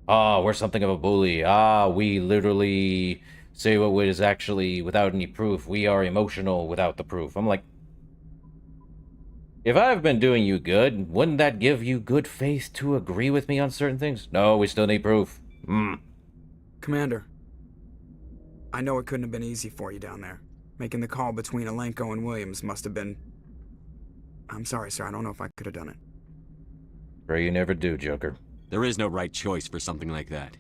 Ah, we're something of a bully. Ah, we literally say what is actually without any proof. We are emotional without the proof. I'm like, if I've been doing you good, wouldn't that give you good faith to agree with me on certain things? No, we still need proof. Commander, I know it couldn't have been easy for you down there. Making the call between Alenko and Williams must have been... I'm sorry, sir. I don't know if I could have done it. Pray you never do, Joker. There is no right choice for something like that.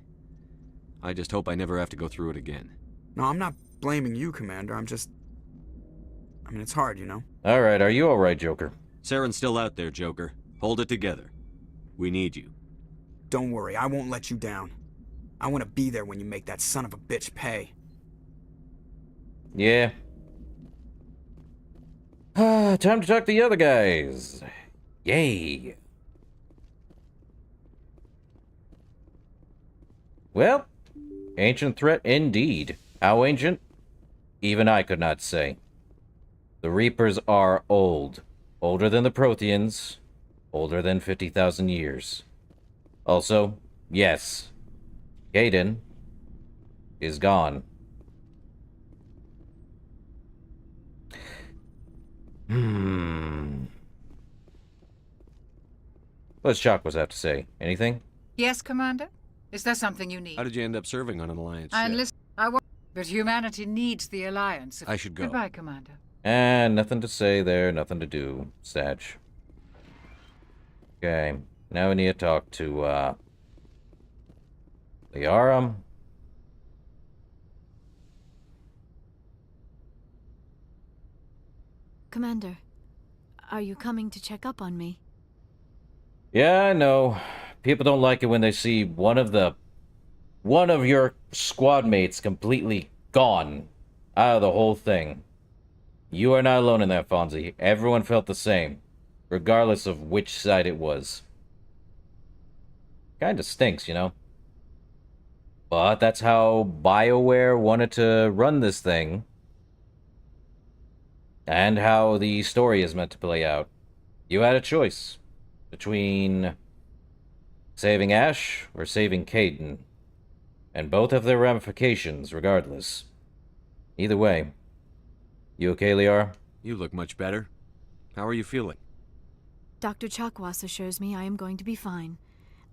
I just hope I never have to go through it again. No, I'm not blaming you, Commander. I'm just... I mean, it's hard, you know? Alright, are you alright, Joker? Saren's still out there, Joker. Hold it together. We need you. Don't worry, I won't let you down. I want to be there when you make that son of a bitch pay. Yeah. Time to talk to the other guys. Yay. Well, ancient threat indeed. How ancient? Even I could not say. The Reapers are old. Older than the Protheans. Older than 50,000 years. Also, yes, Gaiden is gone. What's Chakwas have to say? Anything? Yes, Commander? Is there something you need? How did you end up serving on an Alliance I ship? enlist. But humanity needs the Alliance. I should go. Goodbye, Commander. And nothing to say there, nothing to do, Satch. Okay, now we need to talk to, Liara. Commander, are you coming to check up on me? Yeah, I know. People don't like it when they see one of your squad mates completely gone out of the whole thing. You are not alone in that, Fonzie. Everyone felt the same, regardless of which side it was. Kinda stinks, you know? But that's how BioWare wanted to run this thing. And how the story is meant to play out. You had a choice between saving Ash or saving Caden. And both have their ramifications, regardless. Either way. You okay, Liara? You look much better. How are you feeling? Dr. Chakwas assures me I am going to be fine.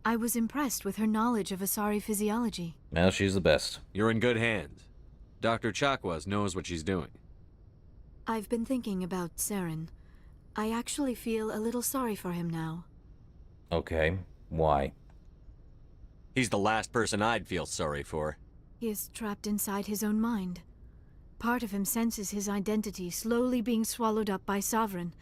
I was impressed with her knowledge of Asari physiology. Well, she's the best. You're in good hands. Dr. Chakwas knows what she's doing. I've been thinking about Saren. I actually feel a little sorry for him now. Okay, why? He's the last person I'd feel sorry for. He is trapped inside his own mind. Part of him senses his identity slowly being swallowed up by Sovereign,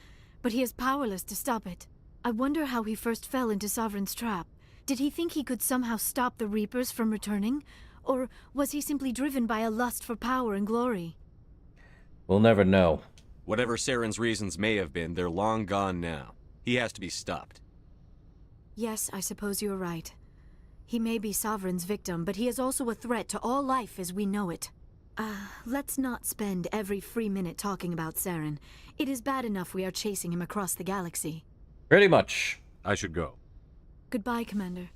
but he is powerless to stop it. I wonder how he first fell into Sovereign's trap. Did he think he could somehow stop the Reapers from returning? Or was he simply driven by a lust for power and glory? We'll never know. Whatever Saren's reasons may have been, they're long gone now. He has to be stopped. Yes, I suppose you're right. He may be Sovereign's victim, but he is also a threat to all life as we know it. Let's not spend every free minute talking about Saren. It is bad enough we are chasing him across the galaxy. Pretty much. I should go. Goodbye, Commander.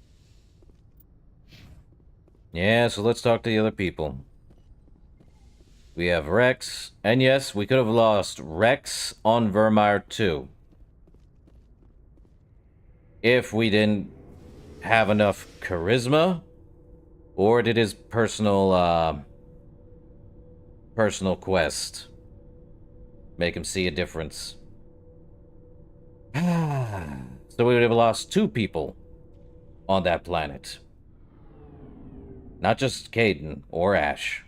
Yeah, so let's talk to the other people. We have Rex, and yes, we could have lost Rex on Vermeer too. If we didn't have enough charisma, or did his personal quest make him see a difference? So we would have lost 2 people on that planet. Not just Caden or Ash.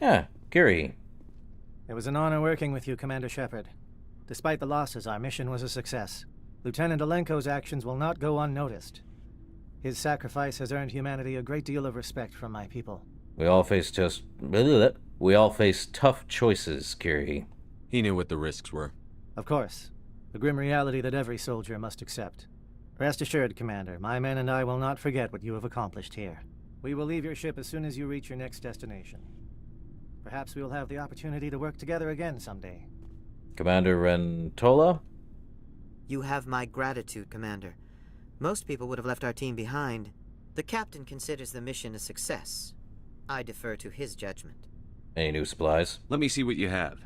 Yeah, Kiri. It was an honor working with you, Commander Shepard. Despite the losses, our mission was a success. Lieutenant Alenko's actions will not go unnoticed. His sacrifice has earned humanity a great deal of respect from my people. We all face tough choices, Kiri. He knew what the risks were. Of course. The grim reality that every soldier must accept. Rest assured, Commander, my men and I will not forget what you have accomplished here. We will leave your ship as soon as you reach your next destination. Perhaps we will have the opportunity to work together again someday. Commander Rentola? You have my gratitude, Commander. Most people would have left our team behind. The captain considers the mission a success. I defer to his judgment. Any new supplies? Let me see what you have.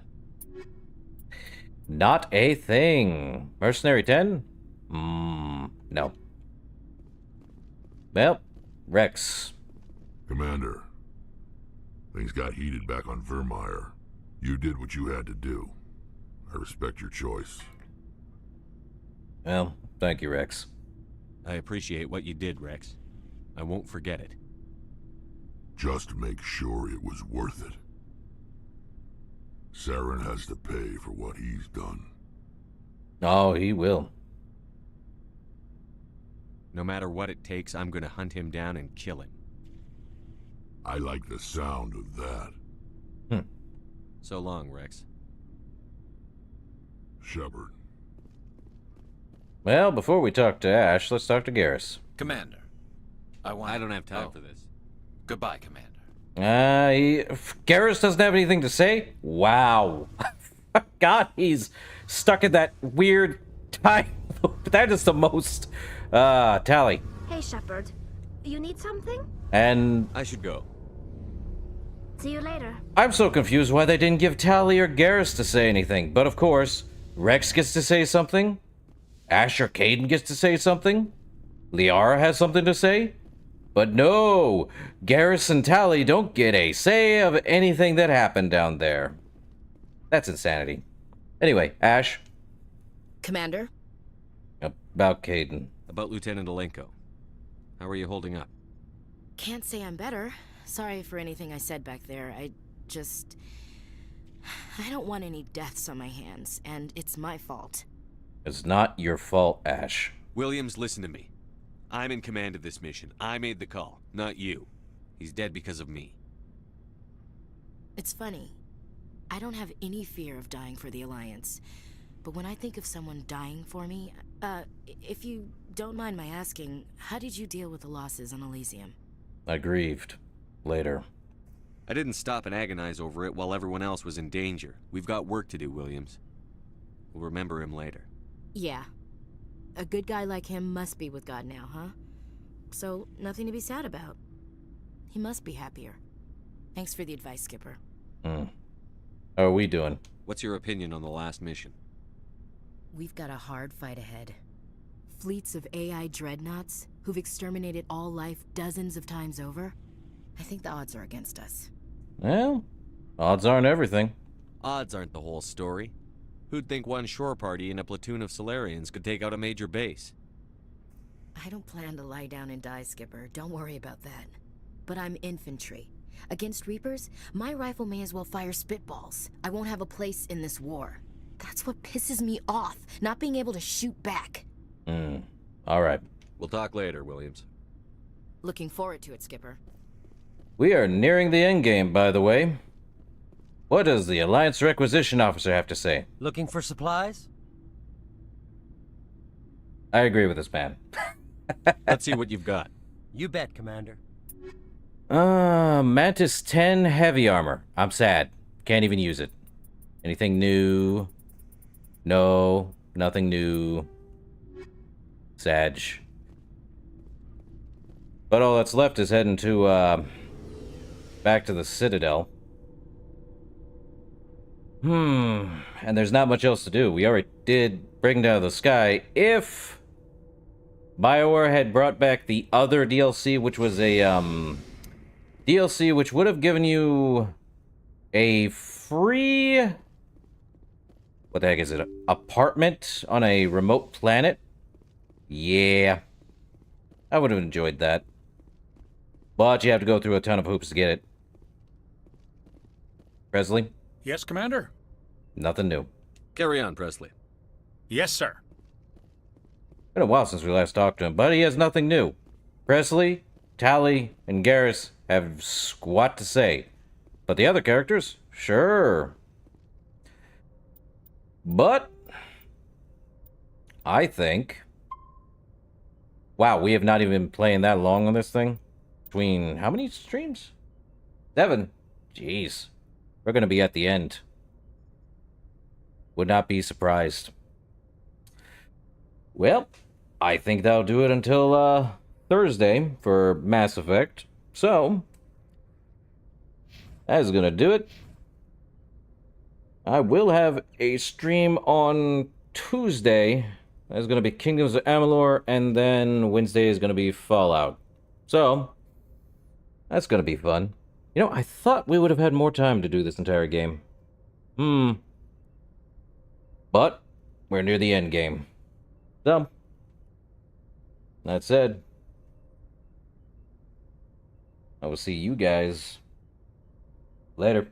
Not a thing. Mercenary 10? No. Well, Rex. Commander, things got heated back on Vermeer. You did what you had to do. I respect your choice. Well, thank you, Rex. I appreciate what you did, Rex. I won't forget it. Just make sure it was worth it. Saren has to pay for what he's done. Oh, he will. No matter what it takes, I'm gonna hunt him down and kill him. I like the sound of that. So long, Rex. Shepard. Well, before we talk to Ash, let's talk to Garrus. Commander, I don't have time for this. Goodbye, Commander. Garrus doesn't have anything to say? Wow. God, he's stuck in that weird time. That is the most, Tally. Hey, Shepard. You need something? And I should go. See you later. I'm so confused why they didn't give Tally or Garrus to say anything. But of course, Rex gets to say something. Ash or Caden gets to say something. Liara has something to say. But no, Garrus and Tally don't get a say of anything that happened down there. That's insanity. Anyway, Ash. Commander? About Caden. About Lieutenant Alenko. How are you holding up? Can't say I'm better. Sorry for anything I said back there. I don't want any deaths on my hands, and it's my fault. It's not your fault, Ash. Williams, listen to me. I'm in command of this mission. I made the call, not you. He's dead because of me. It's funny. I don't have any fear of dying for the Alliance. But when I think of someone dying for me, if you don't mind my asking, how did you deal with the losses on Elysium? I grieved. Later. I didn't stop and agonize over it while everyone else was in danger. We've got work to do, Williams. We'll remember him later. Yeah. A good guy like him must be with God now, huh? So, nothing to be sad about. He must be happier. Thanks for the advice, Skipper. How are we doing? What's your opinion on the last mission? We've got a hard fight ahead. fleets of AI dreadnoughts who've exterminated all life dozens of times over, I think the odds are against us. Well, odds aren't everything. Odds aren't the whole story. Who'd think one shore party and a platoon of Solarians could take out a major base? I don't plan to lie down and die, Skipper. Don't worry about that. But I'm infantry. Against Reapers, my rifle may as well fire spitballs. I won't have a place in this war. That's what pisses me off, not being able to shoot back. All right. We'll talk later, Williams. Looking forward to it, Skipper. We are nearing the end game, by the way. What does the Alliance Requisition Officer have to say? Looking for supplies? I agree with this man. Let's see what you've got. You bet, Commander. Mantis 10 heavy armor. I'm sad. Can't even use it. Anything new? No, nothing new. Sag. But all that's left is heading to, back to the Citadel. And there's not much else to do. We already did Bring Down the Sky. If BioWare had brought back the other DLC, which was a, DLC which would have given you a free... What the heck is it? Apartment on a remote planet? Yeah. I would have enjoyed that. But you have to go through a ton of hoops to get it. Presley? Yes, Commander? Nothing new. Carry on, Presley. Yes, sir. Been a while since we last talked to him, but he has nothing new. Presley, Tally, and Garrus have squat to say. But the other characters? Sure. But I think... Wow, we have not even been playing that long on this thing. Between how many streams? 7. Jeez. We're going to be at the end. Would not be surprised. Well, I think that'll do it until Thursday for Mass Effect. So, that is going to do it. I will have a stream on Tuesday. That's going to be Kingdoms of Amalur, and then Wednesday is going to be Fallout. So, that's going to be fun. You know, I thought we would have had more time to do this entire game. But, we're near the end game. So, that said, I will see you guys later.